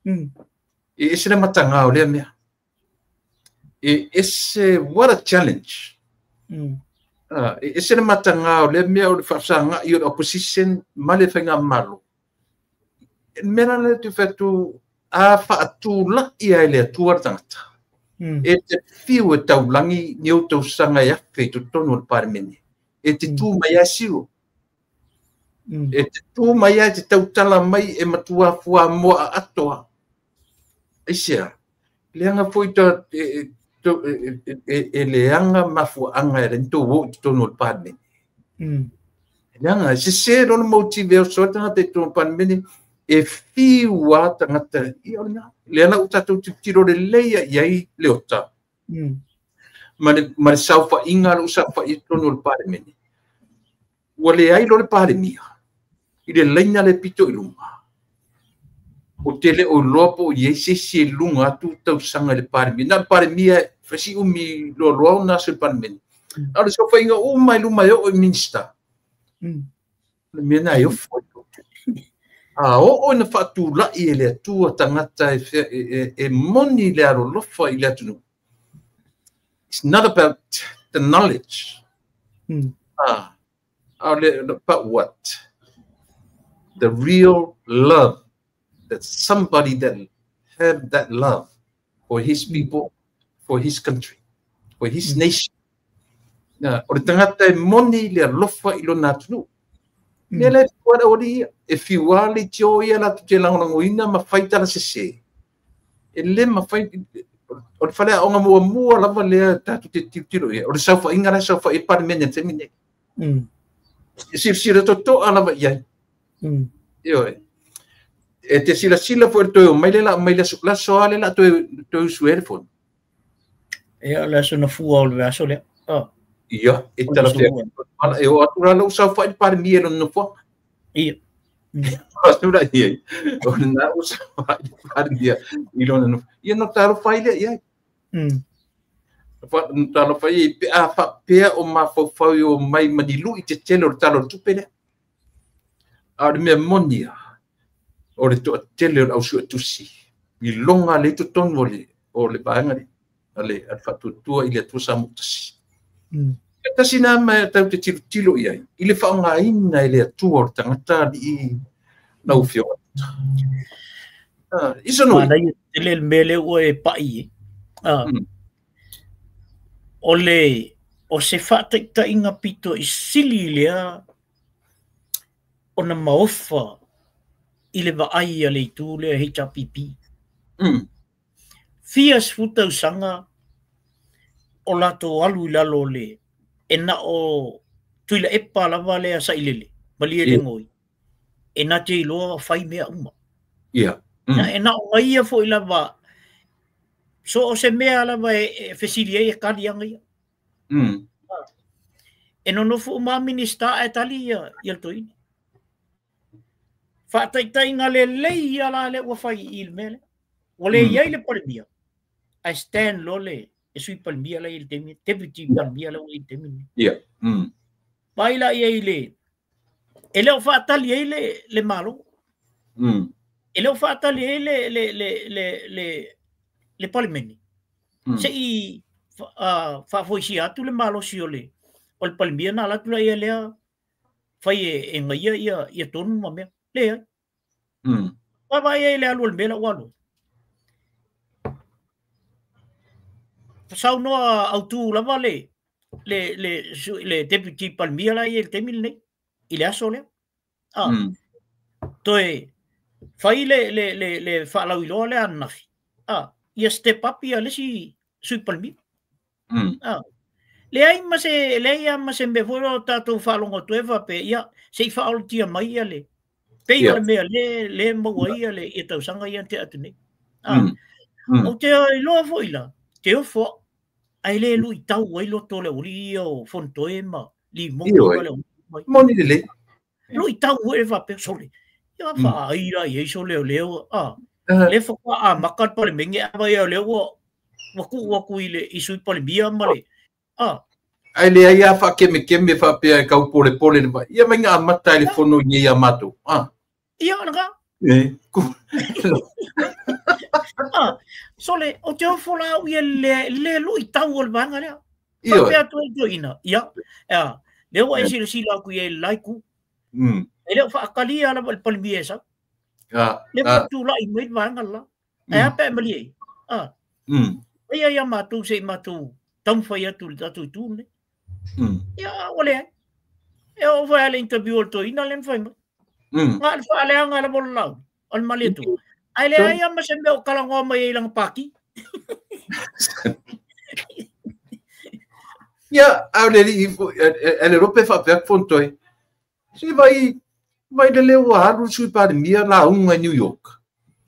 E ese matanga o le mea. E ese what a challenge. Ese matanga o le mea o fa afsanga I opposition male fenga malo. Mera le tu fatu a fa tu la ia ile tuar tangata. E te fiu e taulangi ni o tau sanga ia fe tu tonu o parmeni. E te tu mai asiro. E te tu mai te tau tala mai e matua fua moa atoa. E sea, leanga foi ta e leanga mafuanga e rento wo te tonu o parmeni. Leanga, se rono motive o sota te tonu o parmeni e fiu a tangata I ona. Leana o tatou tiro le leia iai leota. Ma le saufa inga lo saufa I tonu le paremeni. Ua le ai lo le paremia. I le leina le pito I lunga. O tele o lopo I se lunga tu tau sanga le paremia. Na paremia fesi umi lo roa na se paremeni. A le saufa inga o mai luma o minsta. Le mena yo foi. O na fatu la I le tua tangata e moni le aro lofa I le atunu. It's not about the knowledge. But what? The real love that somebody that have that love for his people, for his country, for his nation. O le tangata e moni le alofa I lona atunu. Ne le kuara ori e fiua le tio ia la te langolangoina ma faita la sese. E le ma faita o le fale aonga mua lava lea tatu te tiro ia. O le saufa inga la saufa I parmene te mine. Sira toto alava iai. Io e te sila fo to mai le la soale la to suelfon. E ala so na fu o le aso le. Ia, e tala fia. Ana e o atura lo sa fa par mielo no fo. Ia. Atura ia. O na o sa fa par dia. Ilo no. Ia no taro faile ia. Fa talo fai pe a fa pe o ma fo o mai madilu I te tele o talo tupele. A me monia. O le to tele o su tusi. I longa le to ton o le baangari. Ale al fatu tua I le tu sa mutasi. Tasi na me tau te tilo iai. I le whaongaina I le atua o tangata I nau fio. Isa nui. Mana I te le mele o e pai. O se whātaita inga pito I sili lea o na maofa I le vaai a le itu lea HRPP. Fias futau sanga o lato alu lalo le e na o tuila epa lava lea sa ilele malia le ngoi e na te iloa whai mea uma e na o ngaia fo I lava so o se mea lava e whesilia e karianga ia e no fo uma minista e tali ia I al toini whaataitai ngā le lei ala le ua whai il mele o le iai le parimia I stand lo le e sui palmia la il temi deputy palmia la il temi baila ia ile e le fatali ile le malo e le fatali ile le palmeni se I fa foi atu le malo si ole o le palmia na la tula ia le fai e ngai ia tonu ma me le va vai ile alu le mela walo sau no autu lava le deputy palmia la il temil nei il aso le toe fai le fa la ilo le anafi ia step up ia le si sui palmia le ai ma se me volo tato fa longo tueva pe ia se fa al tia mai ia le pe ia me le mo ia le e tau sanga ia te atu nei o te ilo voila te ofo ai le lui tau ai lo tole uri o fontoema li mo le moni le lui tau e va pe sole ia fa ira ia so le le fo a makat pole mengi ava ia le waku ile isu pole bia male ai le ia fa keme fa pe ka pole ia menga ma telefono ia mato ia nga sole o te fola ia le lui tau o vanga le ia tu ina ia le o esi sila ku ia laiku ele fa akalia la palmiesa le tu la i mai vanga la e pe mali ia matu se matu tam fa ia tu ne ia ole e o va le interview to ina len fa ngal fa le anga la bolla al mali tu ai le ia ma se me o kala ngo mai lang paki ia au le ele rope fa pe fonto si vai le leo haru sui par mia la unga New York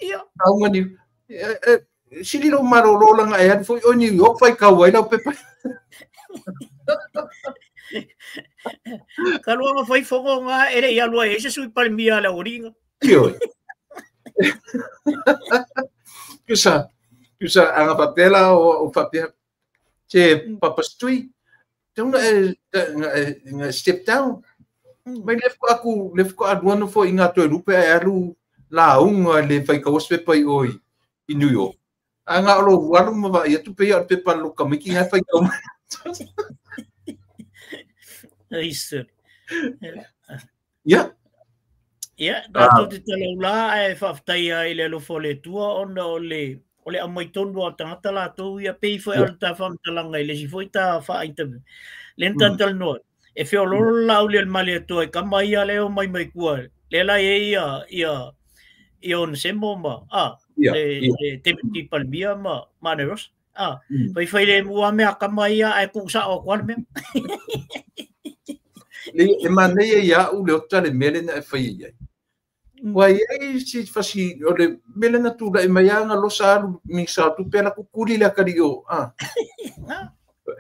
ia la unga New si lo maro lo langa e foi o New York fai ka wai la pepa Kalau fai fogo nga ere ia lo ese sui par mia la oringa Kio. Kusa anga papela o papel. Che papastui. Então step down. Mas lef ko aduano fo inga to rupe alu la unga le fai ka ospe pai oi in New York. Anga lo walu ma ia tu pe pe pa lo ka miki nga fai ka. Isso. Ia. Ia, dato te talaula e whaftai ai le lo fole tua ona o le amai tonu o tangata la tau ia pei foi al ta whamtalanga i le si foi ta whaintamu. Le ntatal noa. E whio lolo lau le mali atua e kama ia leo mai kua. Le lai e ia on sembo ma. Le temeti palmia ma maneros. Fai le mua mea kama ia e kusa o kwan mea. Le manei ia u le ota le mele na e whai iai. Wai ai si fasi o le mele na tula e mai anga lo saru mi sa tu pena kukuli le akari o.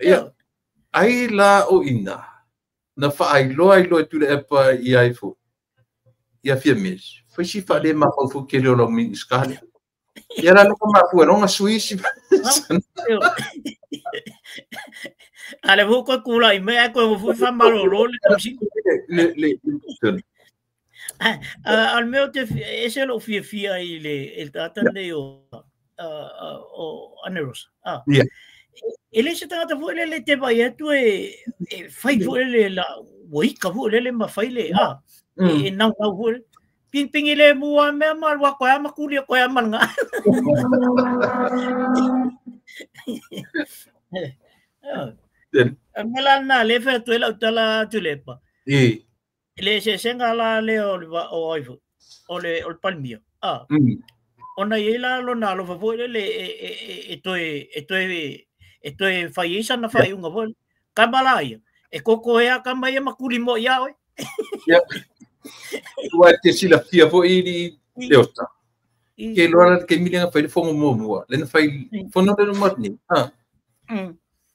Ia. Ai la o ina. Na whaai loa e tu le epa i ai fu. Ia fia mes. Fai si wha le mako fu kere o lau mi iskale. Ia la nuka mafu e ronga suisi. Ale vuko kula i mea koe mo fui whamaro lo le tausi. Al meo te ese lo fia i le tatane o Aneros. Ele se tangata fu le te vai atu e fai fu le la waika fu le ma fai le e nau fu ping ile mua mea ma wa koe ama kuli koe ama nga. Melana le fe tu la tala tu lepa. Le se senga la le o oifu. O le palmia. Ona ila lo na lo fo le e toi fai isa na fai unga vol. Kamalai. E koko ea kama ia makuli mo ia oi. Ua te sila fia fo i le ota. Ke loa ke milenga fai le fongo mua. Lena fai fono le matni.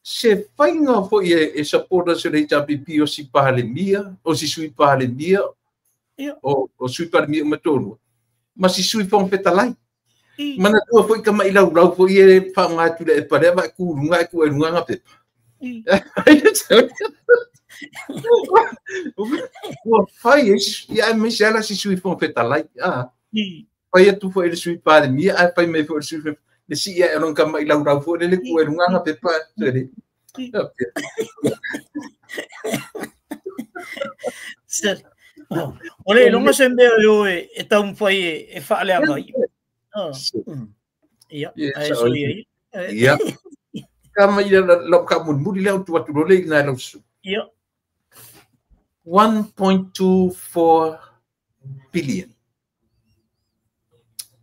Se whainga fo i e supporta se rei TPP o si pahale mia, o si sui pahale mia, o sui pahale mia matonu. Ma si sui fong petalai. Mana tua fo i ka mai lau fo i e whaangatu le e pare, wa kurunga e kua runga pepa. Ua whai e ai me se ala si sui fong petalai. Whai atu fo i le sui pahale mia, ai whai me fo i le sui fong le si ia e ron ka mai lau fo le kua runga pepa. Ole longa sembe o e tau fai e fa le mai. Ia, ai so ia. Ia. Kama ia lo ka mun muri le tu le na lo su. Ia. 1.24 billion.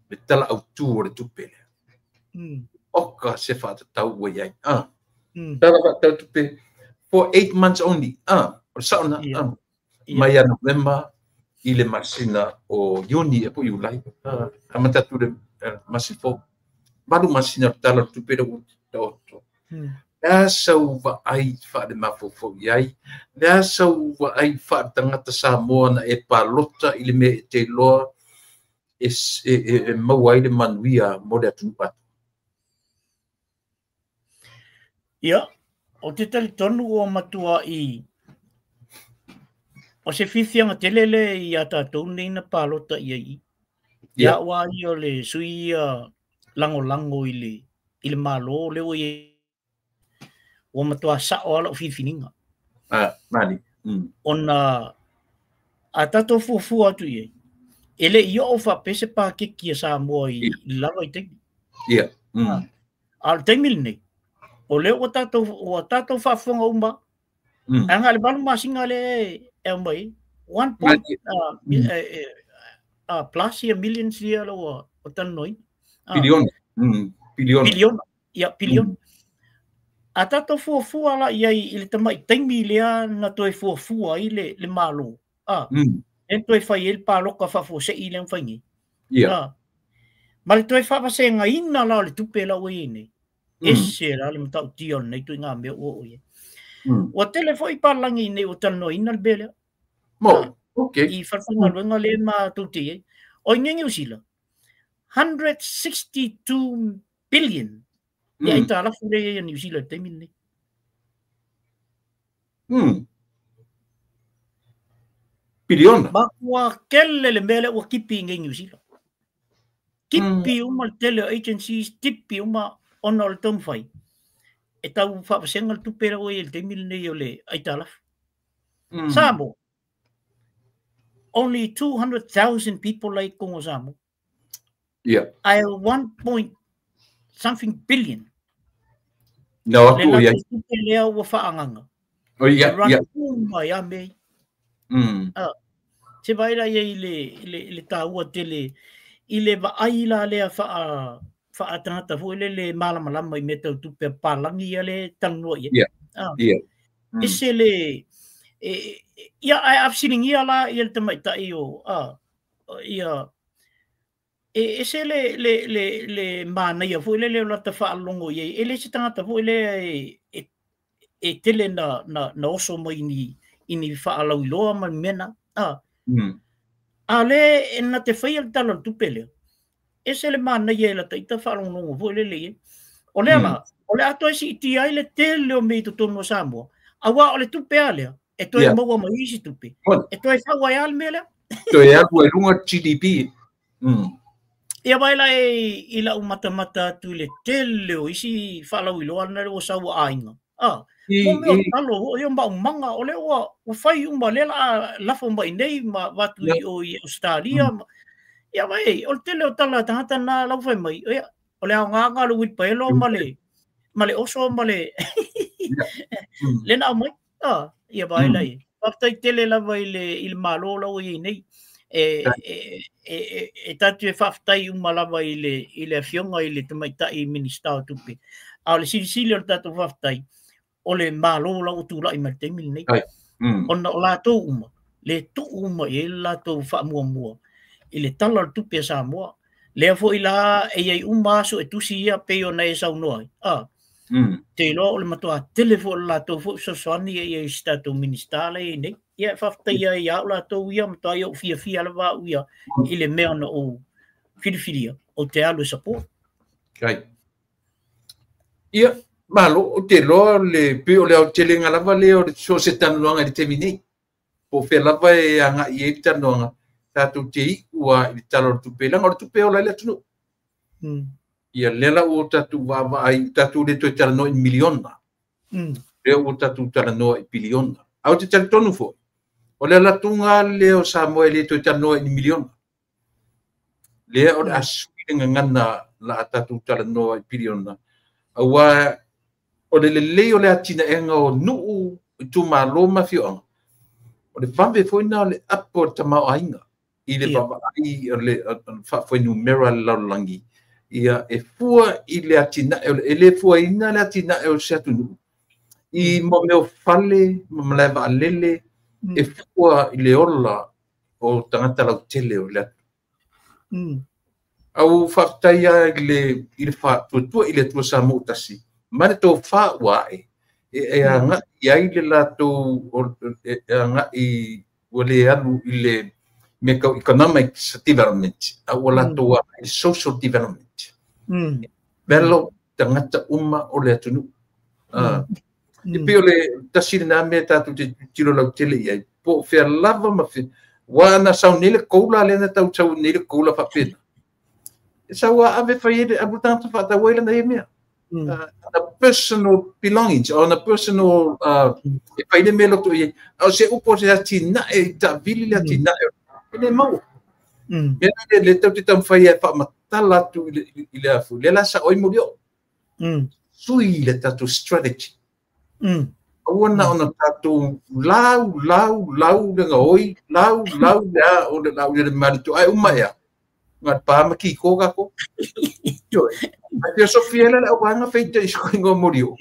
Betala au tu tu pele. Oka se fa tau wa ia. Tala tau tu pe for 8 months only. Sauna. Maya November ile masina o Yuni e po Julai. Amata tu de masifo. Baru masina tala tu pe do to. La sauva ai fa de mafofo yai. La sauva ai fa tangata Samoa na e palota ile me te loa e mawai de manuia mo de tupa. Ia, o te tali tonu o matua i o se whiwhianga telele i a tātou nei na pālota i ai. Ia wā i o le sui lango i le mālo leo i o matua sao ala o whiwhininga. Mani. Ona a tātou fuafu atu i ai. Ele i o whapese pākeki a Samoa i lava i tengi. Ia. Al tengil nei. O leo o tātou whafunga umba. Anga le balu masinga le e mai 1 point plus ia millions ia lo o tanoi. Bilion. Bilion. Ia, bilion. A tātou fuafua la ia i le tamai taimi lea na toi fuafua i le malo. En toi whai el pāloka whafua se i le mwhaingi. Ia. Ma le toi whawase nga ina la le tupe la ui nei. Ese la le matau tion nei tui ngā mea o ia. O tele foi palangi nei o tano ina le bele. Mo, okay. I whawhunga runga le ma tuti e. O ingengi usila. 162 billion. Ia i tā lafu le e New Zealand te mine. Biliona. Ma kua kele le mele ua kipi ngai New Zealand. Kipi uma le tele agencies, tipi uma ona le tomwhai. E tau whapasenga le tupera o e le te mine nei o le aita lafu. Sāmo, only 200,000 people like Kongo Samoa. Yeah. I 1.something billion. No, Le aku ya. lata tupe lea ua whaanganga. Oh ya, Le ya. rana ya me. Te vaira ia le tāua tele i le vaaila lea wha tangata fu le malamalama i me tau tupe palangi ia le tanua ia. Yeah. Yeah. Ese le ia ai afsiling ia la ia le tamaitai o ia ese le mana ia fu le la ta whaalongo ia ele se tangata fu le e tele na oso mai ni whaalau iloa ma mena. Ale na te whaia le tala tupe leo. Ese le mana ia la taita whaalongo fu le le. O le ala, o le ato esi iti ai le tele o mei tono Samoa. Awa o le tupe alea. E toi maua mai isi tupe. E toi whawai al mele. Toi alua e lunga GDP. Ia waila i la umata tu le tele o isi whalau iloa na o saua ainga. Mo meo talo o ia mbau manga o le ua whai umba lela lafo mai nei ma watu i o Australia. Ia wai, o le tele o tala tangata na lau whai mai. O le nganga lu wit paelo male oso male. Lena o mai. Ia waila i. Waftai tele lava i le malo lau i nei. E tatu e whaftai umalawa i le fionga i le tamaitai minista o tupe. A le sirisili o le tatu whaftai o le malo lau tūra i martemi nei. Ona o lātou uma, le tu uma i le lātou whaamua i le tala o tupe a Samoa. Lea fo i la e iei umaso e tusi ia peo na e sau noai. Te loa o le matua telefo o lātou fo sosoani e iei statou minista le nei. Ia whaftai ia i au lātou ia matua i au fia la wā uia i le mea na o whiriwhiria o te alu support. Ia, malo o te loa le pe o le au tele ngalawa le o so se tanuanga i te minei. Po whea lava e anga i e tanuanga tātou te i ua i talo tupe langa o tupe o laile tunu. Ia lela o tātou wawa ai tātou le toi tala no i miliona. Lea o tātou tala no i biliona. Au te tala tonu fo. O le latunga leo Samoa le toi tala no i miliona. Lea o le asui ngana la tātou tala no i biliona. Awa o le leo le atina enga o nuu tu maloma fioanga. O le whambe foina o le apo tamau ainga. I le baba ai o le whafoi numera laulangi. Ia e fua i le atina e le fua ina le atina e o se atu nuu. I mo meo fale, mo mlewa alele, e fua i le ola o tangata lau tele o le atu. Au whaftai i le whatuatua i le tua Samoa tasi. Mane tō whaua e anga i ai le lātou e anga i wale alu i le mekau economic development. Au lātou i social development. Belo tangata uma o le atunu. I pio le tasiri nā mea tātou te tiro lau tele i ai. Po whea lava ma whea. Wana sau nele koula lena tau sau nele koula whapena. E sau ave whaiere abu tātou whata waila na e mea. The personal belongings or the personal e whaile me loto i ai. Au se upo se ati na e ta vili le ati na e. E ne mau. Mena le tau te tam whaia whamatala tu i le afu. Le la sa oi murio. Sui le tātou strategy. Awana ona tātou lau lenga oi, lau lea o le lau le maritu ai umaya. Ngat pāma ki koga ko. Ai Sofia le au hanga feita i skoingo morio.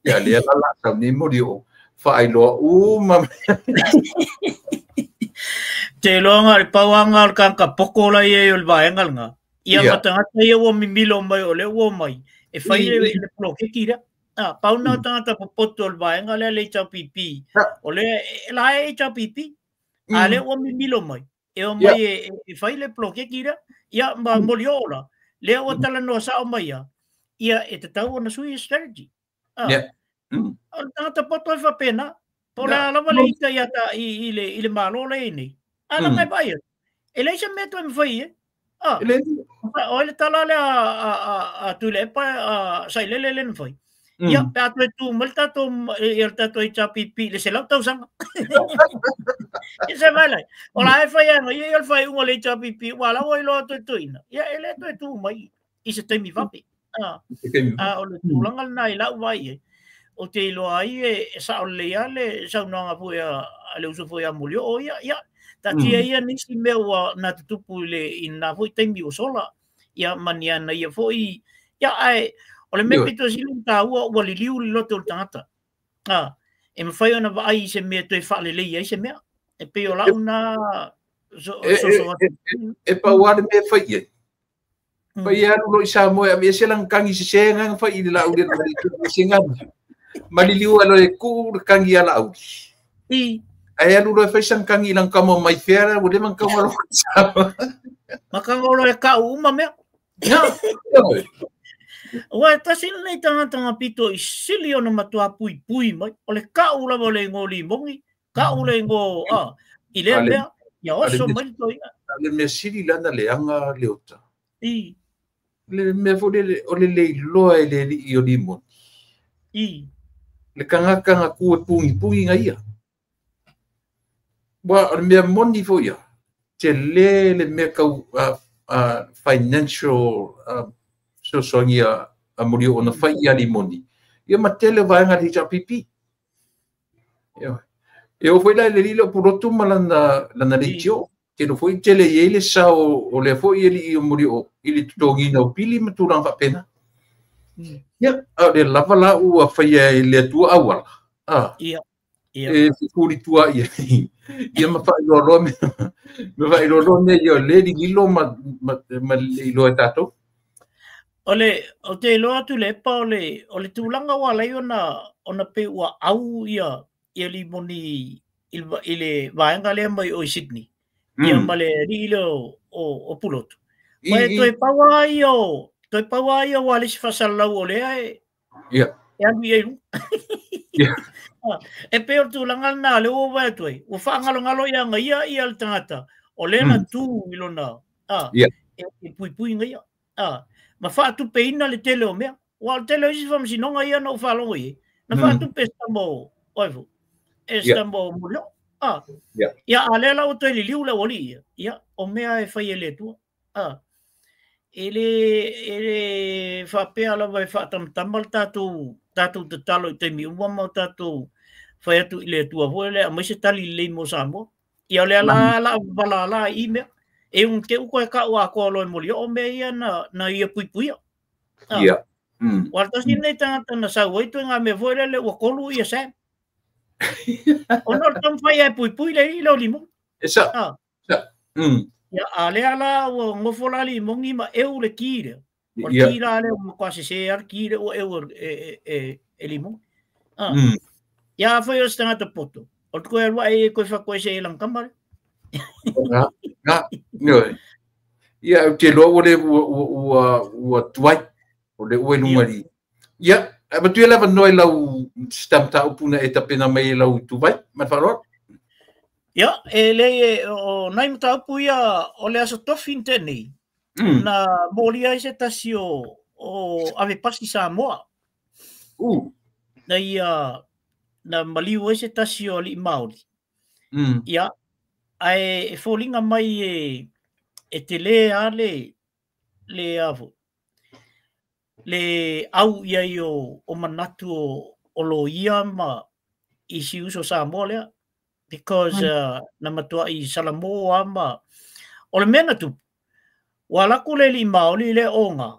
Ia le la sa ni morio. Fa ai loa mama. Te loanga le pauanga o kanka pokola i o le vaenga nga. Ia matangata ia o mimilo mai o le o mai. E whaile le ploke kira. Pauna tangata popoto le vaenga le tau pipi. O le la e tau pipi. A le o mimilo mai. E o mai e whaile ploke kira. Ia ma moliola. Le o tala no sa o mai ia. Ia e te tau ona sui strategy. O tangata poto e whapena. Po le alawa le ita ia ta i le malo le ini. Ala ngai bai. E le isa meto e mwhai e. O le tala le a tu le pa sai lele le mwhai. Ia pe atu tu mal tato ia tato i chapipi le se lau tau sanga. Ia mai. Ola e fai anga ia fai unga le chapipi wala o lo tu ina. Ia ele tu mai i se temi vapi. O le tulanga nai lau vai o te ilo ai e sa o le ale sa unanga puia le uso foi a mulio o ia tatia ia nisi meua na tupu le ina foi temi o sola ia maniana ia foi ia ai o le me pito silu ta ua li liu li loto tangata e me fai ona vai se me toi fa le ia se me e pe o la una e pa wale me fai ia fai ia lo isa mo e se lang kangi se senga fai i la u le senga maliliu alo e ku kangi ala au ai alu lo fai sang kangi lang kamo mai fera o le man kamo lo makanga lo e ka uma me Wa tasi nei tanga pito i sili ona matua pui mai o le ka ula mo le ngoli mongi ka ule ngo i le mea ia oso mai to ia le me sili lana le anga le ota le me fole o le loa e le i o limon le kanga ku pungi ngai wa o me moni fo ia te le me ka financial so songia a muri ona fai ia limoni ia matele vai nga di chapipi eu foi lá ele lo purotu malana lana leitio que no foi tele ele sa o le foi ele o muri o ele tongi no pili maturang fa pena ia le lava la u fai ele tu awal ia e furi tua ia ma fai lo me vai lo me io le di lo ma lo tato o te loa tu le pa o le tūlanga wa lai ona pe ua au ia limoni i le vaenga lea mai o i Sydney. Ia ma le rilo o pulotu. Mai toi paua ia wa le si fasalau o lea e anu i eiru. E pe o tūlanga na le o vai toi. O whaangalo ia nga ia le tangata. O lea na tū ilona. E pui nga ia. Ma fa tu pe ina le tele o mea. Wa le tele isi fam sinonga ia no falongo i. Na fa tu pe stambo oifu. E stambo mulo. Ia alela o te liu le oli ia. Ia o mea e fai ele tua. Ele fa pe ala vai fa tam tamal tatu te talo te mi uma ma tatu fai atu ile tua vo le a se tali le mo samo. Ia le la bala i mea. E ke uko e ka ua ko lo mo o me ia na ia pui ia wa ta sin nei tanga na sa wai tu nga me voile le o kolu ia sa o no tam fai e pui le lo limo esa ia ale ala o ngofola limo ngi ma e u le kire o kira le o quasi se ar kire o e limo ia foi o stanga to poto o ko e wai ko fa ko se lang kamar ia te lo o tuai o le ue lungari ia ma tu leva noi lau stam ta upuna e tapena mai lau tuai ma falo ia ele o nai mata pu ia o le aso tofin teni na molia ese tasio o ave pasi sa moa na ia na maliu ese tasio li mauri ia ai e folinga mai e te le ale le avo le au ia o manatu o lo ia ma i si uso Samoa lea because na matua i Samoa ma o le mena tu wala ku le lima o le onga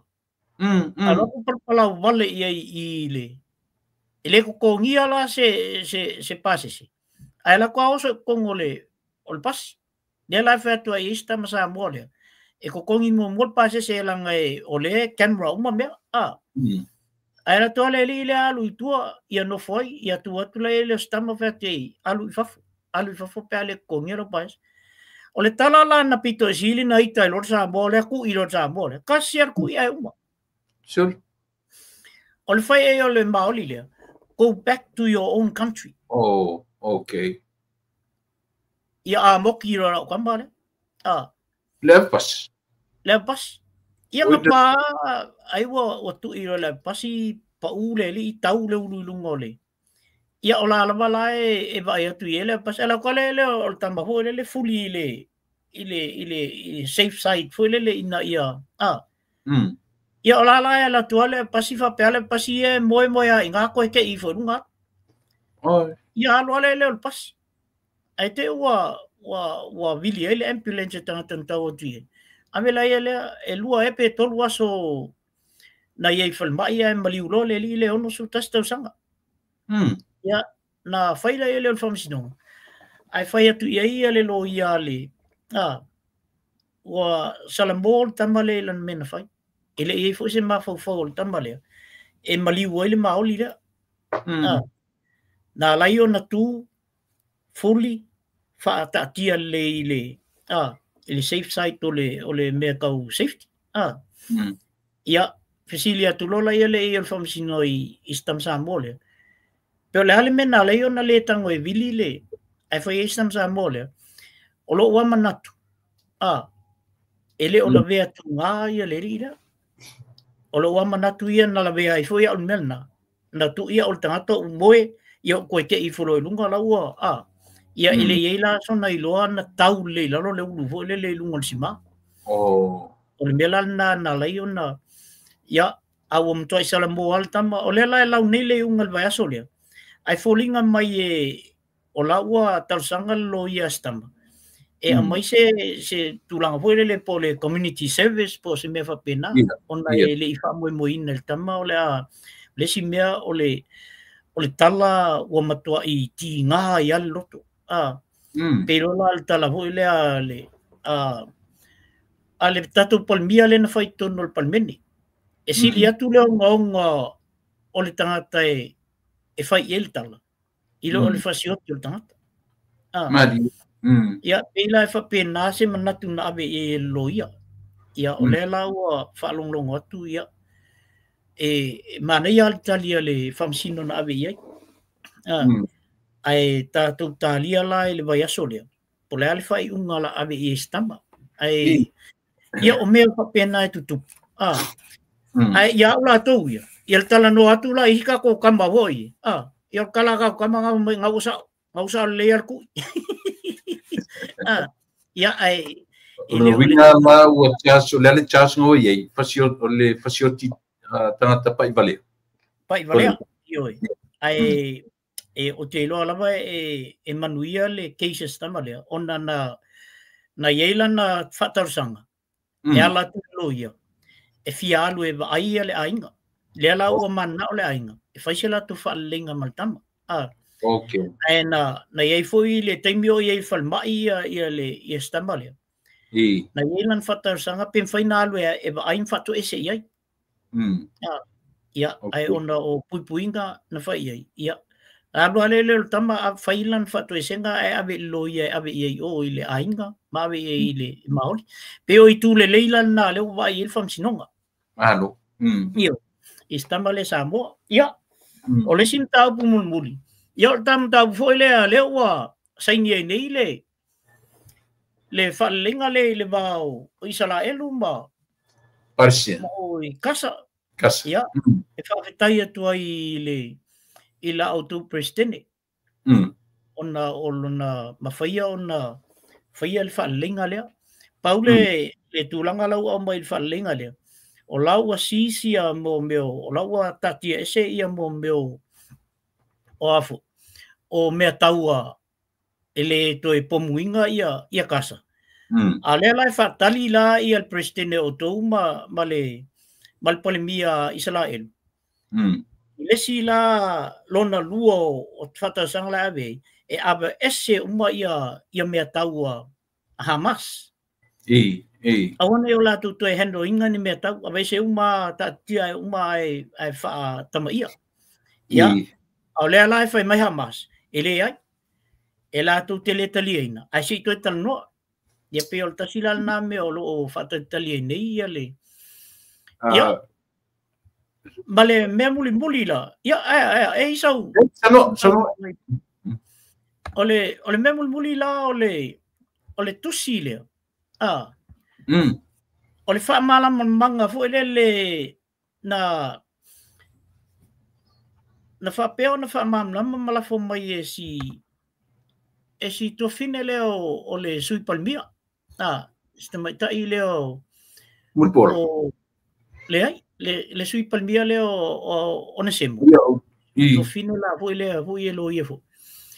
ala ku pala vale ia i le ko kongia la se pasese ai la ko so kongole o le pas de la fa tu ai sta ma Samoa le e ko kongi mo pase se langa o le camera uma me ai la to le alu tua ia no foi ia tu le sta ma fa te alu fafo pe ale kongero pas o le tala la na pito sili na ita lo Samoa le ku i lo Samoa le kasiar ku ia uma sure o le fai o le maoli le go back to your own country okay ia moki ro ka mare lepas ia ngapa ai o tu i le pasi pa ule li tau le ulu lungo le. Ia o la lava la e vai atu i ele, pas ala kole le o tamba ho le fuli ile safe side fo le ina ia. Ia o la la e la tuale pasi fa peale pasi e moe a inga koe ke i fo runga. Ia alo le o pasi. Ai te wa vili ele ambulance tanga tau o tui. Ame la ele e lua epe tolu aso na iei falmai e maliulo le li le ono su tas tau sanga. Ia na faila ele o whamisinonga. Ai whai atu ia le lo ia le. Wa salamol tamale lan mena whai. Ele iei fo se mawhau tamale. E maliu ele maoli lea. Na lai o na tu fully whaatia le ile safe side o le mea kau safety. Ia Fesilia tulola ia le ia whamasino i Istam Samoa. Pero le hale mena le ona le tango e vili le ai whai Istam Samoa. O lo ua manatu. Ele o la vea tu ngā ia le rira. O lo ua manatu ia na la vea i fo ia o melna. Na tu ia o le tangata u moe ia o koe ke i folo i lunga la ua. Ia ele iei la sona i loa na tau le lalo le ulu fo le lunga sima. O le mela na lai ona ia au mtoa isala mo altama o le la lau nei le ungal vai aso le. Ai folinga mai o la ua talsanga lo ia stamba. A mai se tulanga foi le po le community service po se me fa pena ona le ifa mo ina el tama o le si mea o le tala o matua i ti nga ia loto. Pero la tala foi le ale tatu palmia le na fai tono el palmeni. E sili atu leo ngaonga o le tangata e fai el tala. Ilo o le fasioti o le tangata. Ia pila e whapena se manatu na ave e loia. Ia o le la ua whaalonglongo atu ia. Mana ia talia le whamsino na ave iai. Ai tātou talia la e le vai aso lea. Po le ale whai unga la ave e stama. Ia o mea whapena e tutupu. Ia o la tau ia. Ia le tala no atu la i hika ko kamba hoi. Ia o kala kau kama ngau le arku. Ia ai. Winga ma ua tiaso le ale tiaso ngoi ei. Fasioti tangata pai valea. Pai valea. Ioi. Ai o te iloa lava e manuia le cases tama lea. Ona na ieila na whatarusanga. E ala tu loia. E fia alu e vaia le ainga. Le ala ua mana o le ainga. E whaisela tu whaalenga maltama. E na iei foi le teimio iei whalmai ia le stama lea. Na ieila na whatarusanga pen whaina alu e vaia whatu ese iai. Ia ai ona o puipuinga na whai iai. Ia. Alu alele o tama a whailan whatu esenga e ave loia e ave iei o i le ainga. Ma ave iei le maoli. Peo i tu le leila na leo vai il whamsinonga. Alo. Ia. Istama le Samoa. Ia. O le sim tau pumulmuli. Ia o tam tau foi leo wa saini e nei le whalenga le vau isala elu ma. Parsia. Mo i kasa. Kasa. Ia. E whawhetai atua i la auto prestene. Ona mawhaia ona whaia le whalenga lea. Paule le tūlanga lau au mai le whalenga lea. O lau a sisia mo meo, o lau a tatia ese ia mo meo o afu. O mea taua ele toi pomuinga ia kasa. A lea lai whatali la ia le prestene o tou ma le palemia Israel. Lesi la lona lua o whatasanga la ave e ava ese uma ia mea taua Hamas. Awana o la tu e hendo inga ni mea tau, a veise uma ta tia uma ai wha tama ia. Ia, au lea lai whai mai Hamas, e le ai, e la tu te le talia ina, ai si toi tala noa, ia pe o tasila na me o lo o whata talia ina ia le. Ia, ma le mea muli la, ia, e isau. O le mea muli la o le tusi lea. O le wha mala manga fo ele na na whapea na whamamlama malafo mai e si tofine leo o le sui palmia. Sta mai tai leo Mulpol. o le ai, le sui palmia leo o na semo. Tofine la voi leo, voi e lo iefo.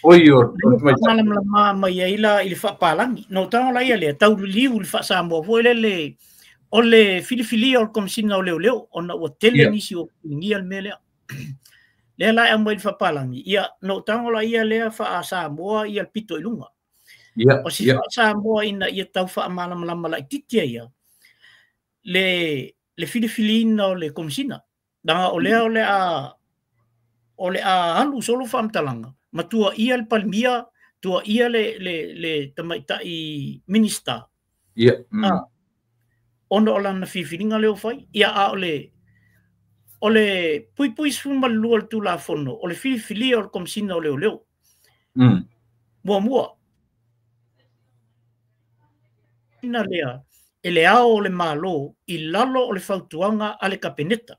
Oi, o malama mai ai la ili whapalangi. No tanga la ia le, tau liu li whasamua, voi le o le filifilia o komisina o leo, o na ua tele nisi o ngia me lea. Lea lai amai li whapalangi. Ia, no tanga la ia lea whaasamoa ia pito i lunga. O si whaasamoa ina ia tau whaamalama la ititia ia. Le filifilina o le komisina. Danga o lea o le a halu solo whaamtalanga. Matua ia le palmia, tua ia le tamaitai minister. Ono o lana fifiringa leo fai. Ia a o le pui sfuma lua tu la fono. O le fifilia o le komisina o leo. Mua. Ina lea, e le ao o le malo, i lalo o le fautuanga a le kapeneta.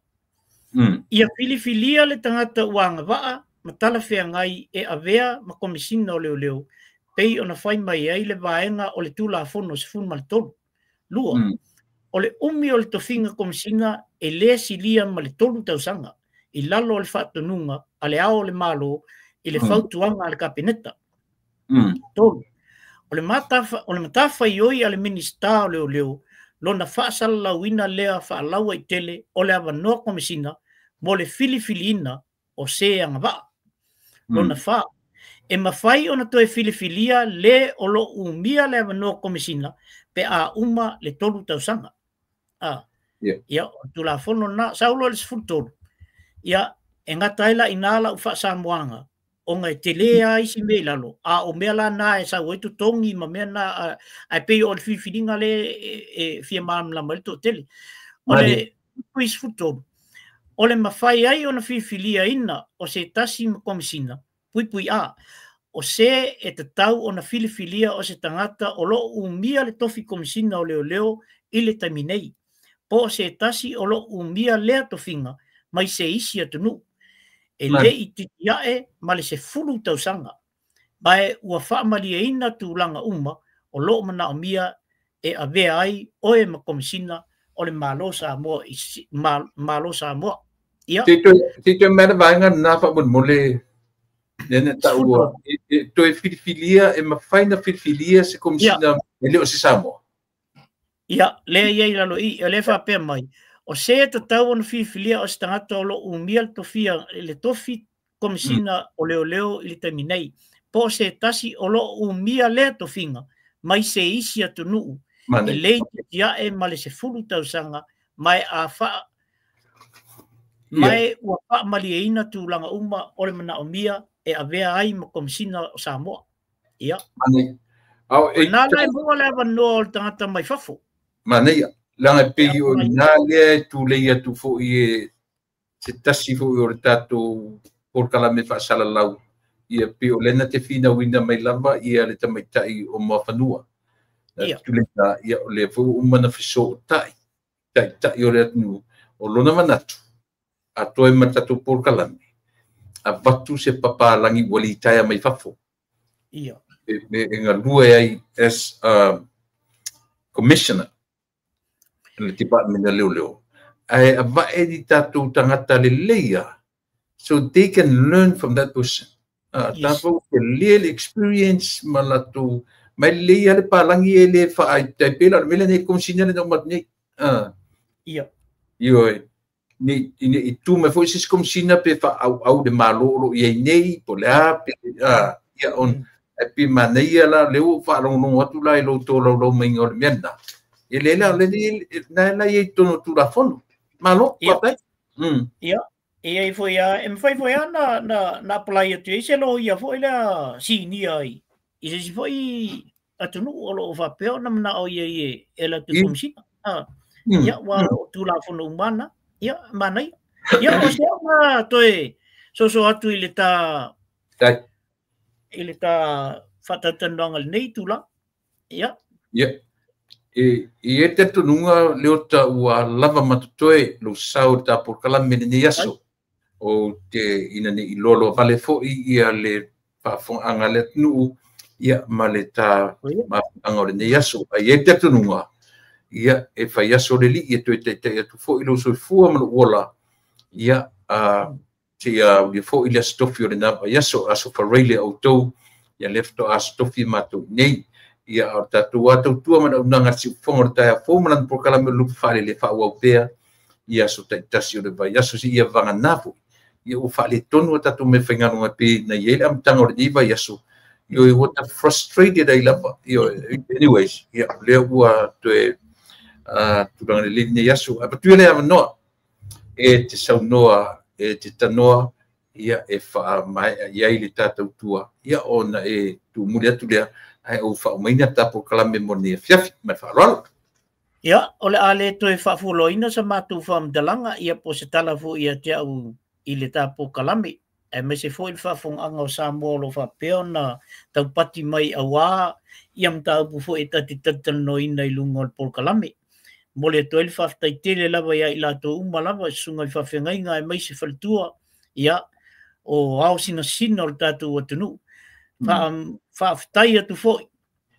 Ia filifilia le tangata uanga waa, matala fea ngai e avea ma komisina o leo, pei ona fai mai ai le vaenga o le tula fono se fun mal tolu. Lua, o le umi o le tofinga komisina e le silia ma le tolu tausanga, i lalo o le fatununga, a le ao o le malo, i le fautuanga a le kapeneta. Tolu. O le matafa i oi a le minista o leo, lona whaasala lauina lea whaalaua i tele o le awanoa komisina, mo le filifiliina o se anga waa. Lona wha. E mawhai ona toe filifilia le o lo umia le awanoa komisina pe a uma le tolu tausanga. Ia, tu la fono na, saulo le sfutolu. Ia, e ngataila inala ufa Samoanga. O ngai te lea isi me lalo. A o mea la na e sa wetu tongi ma mea na ai pei o le fifiringa le e fia maam la marito tele. O le puis futolu. O le mawhai ai o na fifilia ina o se tasi komisina. Pui a. O se e te tau o na fifilia o se tangata o lo umia le tofi komisina o leo i le taiminei. Po se tasi o lo umia lea tofinga mai se isi atunu. E le i titiae ma le se fulu tausanga. Bae ua whaamalia ina tūlanga uma o lo mana o mia e avea ai oe ma komisina o le malo Samoa. Malo Samoa. Ia. Tito mera vaenga na wha mole nene taua. To e filifilia e mawhaina filifilia se komisina e leo se Samoa. Ia, lea iei lalo i, e le whapea mai. O se te tau ana fifilia o se tangata o lo umia le tofi komisina o leo i le taiminei. Po se tasi o lo umia lea tofinga, mai se isi atu nuu. E lei tia e ma le se fulu tausanga, mai a wha, mai ua wha mali e ina tūlanga uma o le mana o mia e avea ai ma komisina o Samoa. Ia. Nā lai mua le awanoa o le tangata mai fafo. Ia. Langa pei o nale tu leia tu fo i se tasi fo o tato por kala me fa sala lau ia pe o lena te fina winda mai lava ia le tamaitai o mafanua tu leina ia o le fo umana fiso tai o le atu o lona manatu a toe matato por kala a batu se papalangi wali taia mai fafo ia e ngalua ai as commissioner le department de leo. Ai ava e tatu tangata le leia. So they can learn from that person. Tapo ke le experience malatu mai leia le palangi e le fa ai te pela mele ne komsina le no matni. Ia. Io ni tu me foi sis komsina pe fa au de malolo e nei po la pe ia on e pe maneia la leo fa no atu la lo to lo mai ngor mena. Ele la na ye tono tu la fono malo papai ia e foi na playa tu ese lo ia foi la sini ai e se foi atunu o lo fa pe na o ye ela tu komsina ia wa tu la fono humana ia manai ia o se ma toe so atu ile ta fatatandanga nei tu la ia e te tununga leo ta ua lava matutoe lo sau ta por kala menene yaso o te ina ni lolo vale fo ia le whaafonga le nuu ia ma le tā maanga o le nei aso. Ai e te atununga ia e whai aso le li ia te atu fo ilo soi fua manu ola ia te ia fo ili astofi o le napa iaso aso whareile au tau ia lefto astofi matou nei ia o tatou atau tua mana unanga si fonga o taia fo manan pokala me lupu whare le wha ua pea ia so taitasi o le vai aso si ia vanga nafu ia u whale tonu o tatou me whainganunga pe na iele am tanga o le niva iaso io e wata frustrated ai lapa io anyways ia lea ua toe turanga le lini iaso apa tue lea manoa e te saunoa e te tanoa ia e wha mai iai le tatou tua ia ona e tu muri atu lea ai o wha umaina tapo kalame mone fiafi mai wha roalo. Ia, ole ale toi wha fuloina sa mātou whamdalanga ia po se tala fu ia te au i le tapo kalame. E me se fo il whafonga o Samoa lo wha peo na tau pati mai awa iam tau pu fo e tati tatano ina i lunga o pol kalame. Mo le toi il whaftai tele lava ia i lato uma lava sunga i whawhengainga e mai se whaltua ia o au sina sina o le tātou atunu. Whaftai atu fo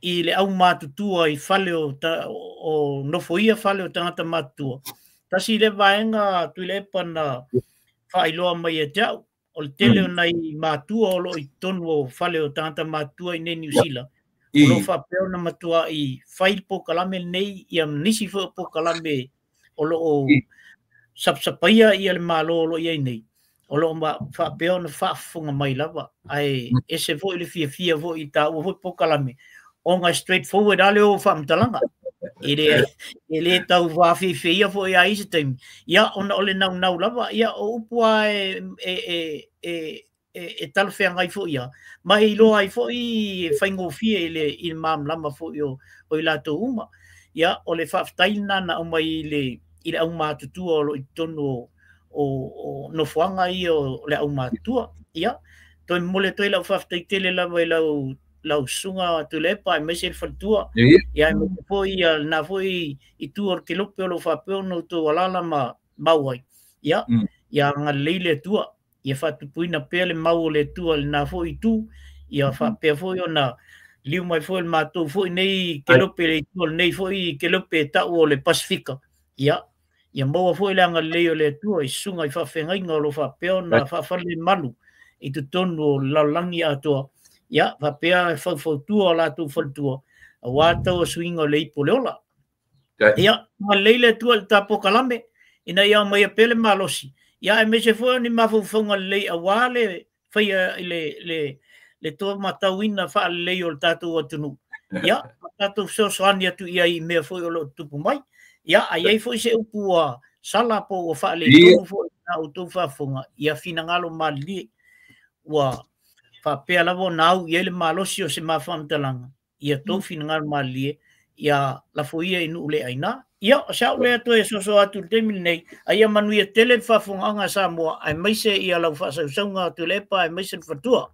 i le au mātutua i whale o nofo ia whale o tangata mātua. Tasi le vaenga tui le pana whailoa mai e jau. O le tele o nei mātua o lo i tonu o whale o tangata mātua i nei New Zealand. O lo whapeo na matua i whail po kalame nei i am nisi fo po kalame o lo o sapsapaia i ale mālo o lo i nei. O lo ma whapeo na whafunga mai lava. Ai ese fo i le fia fo i ta o fo po kalame. O ngai straightforward ale o whamtalanga. Ele tau whawhiwhia fo i a isi taimi. Ia ona ole nau lava. Ia o upua e talwhea ngai fo ia. Mai loa ai fo i whaingo fia i maam lama fo i o i lato uma. Ia o le whaftaina na o mai i le au mātutua o lo i tono o nofuanga i o le au mātua. Ia, toi mole toi lau whaftaitele lava i lau sunga tu lepa e mese whaltua. Ia e mese foi na foi i tu or ke lope o lo whapeo no tu walala mauai. Ia, ia ngā leile tua. Ia whatupuina pēr le mau le tua le nā foi tu. Ia whapea foi o na liu mai foi le mātou foi nei ke lope le tua nei foi ke lope tau o le Pasifika. Ia, ia maua foi le anga leo le tua i sunga i whawhengainga o lo whapeo na whawhale malu i tu tonu o laulangi atua. Ia, whapea e whautua o lātou whaltua. A wātau a suinga o le ipo leola. Ia, ngā leile tua le tāpo kalame. Ina ia mai a pele malosi. Ia, e mese fua ni mawhauwhaunga lei a wāle whaia le toa matauina wha lei o le tātou atunu. Ia, tātou soani atu ia i mea fui o lo tupu mai. Ia, a iei fui se upua sala po o wha le tonu fui na o tau whawhunga. Ia fina ngalo mali ua whapea lawa nau i ele malosi o se mawhamtalanga. Ia tau fina ngalo mali ia la foia inu le aina. Ia, sa le atu e soso atu te nei. Ia manu ia tele whawhunganga Samoa. Ai maise ia lau whasausaunga atu lepa ai maise whatua.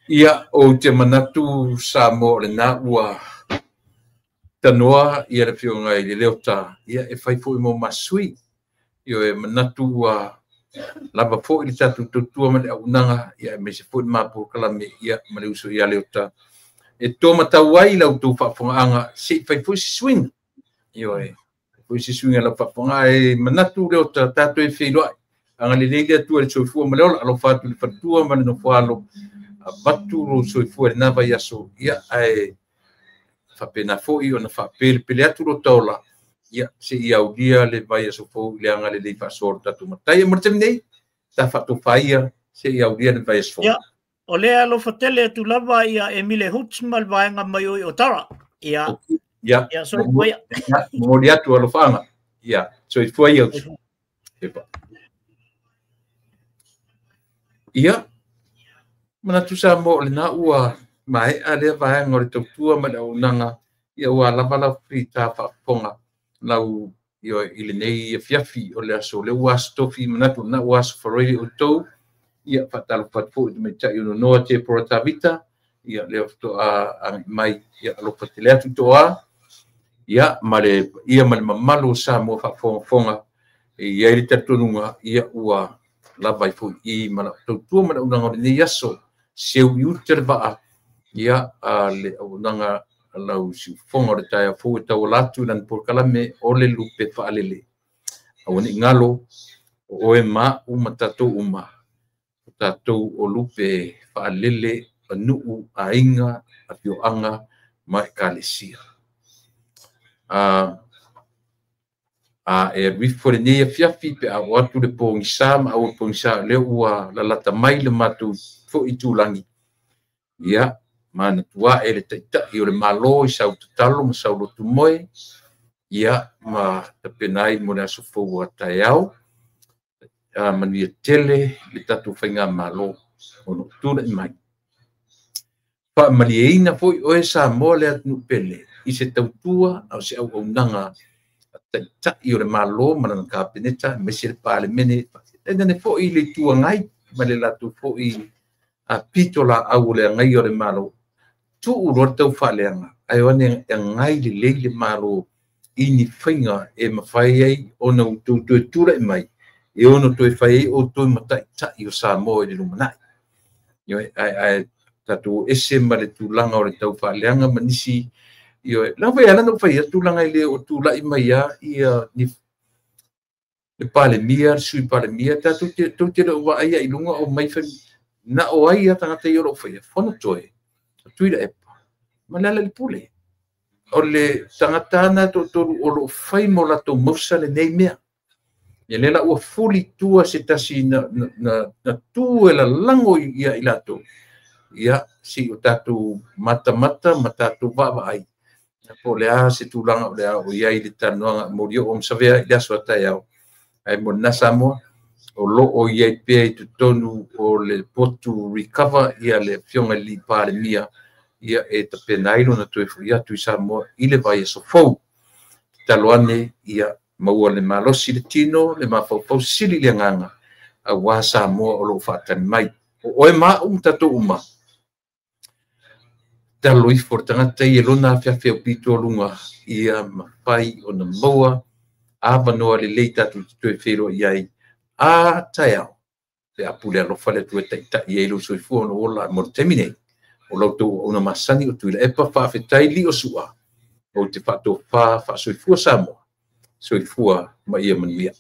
Ia o te manatu Samoa le nā ua tanoa ia le whionga i le leota. Ia e whaifo i mo masui. Ia e manatu ua lava fo i le tatu tutua ma le aunanga. Ia e mese fo i mapo kalame ia ma le uso ia leota. E tō matawai lau tō whawhongaanga se whaifo si swing. Ia e whaifo si swing ala whawhonga e manatu leota tātou e whailoai. Anga le leile atua le soifua ma leola alo whātu le whatua ma le no whalo. Batu ro soifua le nava iaso ia ai whapena foi o na whapele pele atu ro taula ia se ia ulia le vai aso fo le anga le lei whasoro tatu matai e mortem nei ta whatu whaia se ia ulia le vai aso ia o lea lo whatele atu lava ia Emile Hutzmal vaenga mai o Tara ia ia soifua ia mori atu alo whanga ia soifua ia ia manatu sa mo le na ua mai ale vai ngore tua ma le unanga ia ua lava frita fa ponga lau io ile nei fiafi o le aso le ua stofi manatu na ua safari o to ia fatalo fatfo de meta io no te porta vita ia le to a mai ia lo fatile atu to a ia male ia male mamalu sa mo fa fonga ia i tatonunga ia ua lava i fu i mana tautua mana unanga o ni yaso seu i uter vaa ia le unanga lau si fonga re taia fu tau latu nan por kalame o le lupe faalele au ni ngalo o e ma uma tatou uma tatou o lupe faalele anuu ainga apioanga mai kalesia e rifore ne fiafi pe a watu le pongisa ma o pongisa le ua la lata mai le matu fo itulangi ia mana tua e le taita i o le malo i sau tutalo ma sau lotu moe ia ma tapenai mo le aso fou a taiao manuia tele le tatu whainga malo o no tuna i mai pa malieina foi o e sa mo le atnu pele i se tautua au se au nanga ta i o le malo mana na kapeneta me se le pale mene ena ne foi le tua ngai ma le latu foi a pitola au le ngai o le malo tu uro tau faleanga ai wane ngai le le malo ini whainga e mawhai ai o na tu tura i mai e ono to e whai o to matai ta i o sa mo e le lumanai yo ai tatu ese ma le tulanga o le tau faleanga manisi yo la vai ala no fai tu langa ile o tu la mai ya ia ni le pale mia sui pale mia ta tu te wa ia i lunga o mai fa na o ia tanga te yo fai fono toe tu ida e malala le pule o le tanga na to o lo fai mo la to mosa le nei mea ia le la o fuli tua se tasi na tu la lango ia ilato ia si o tatu mata tu va ai po le a se tulanga o le a o iai le tanoanga morio o msavea i aso atai au ai mo nasa mo o lo o iai pea i tutonu o le potu recover ia le fionga li pare mia ia e ta penailo na tue ia tu isa mo i le vai so fou taloane ia maua le malosi le tino le mafau sili le nganga a wasa mo o lo fatan mai o e ma tato uma taloi for tangata i lona fiafi o pito lunga ia mawhai o na maua a vanoa le leita tu e whiro iai a taiao te apule alo whale tu e taita i eilu soifua o na ola mo temine o lautou o na masani o tuila epa whawhetai li o sua o te whato wha soifua Samoa soifua ma ia manuia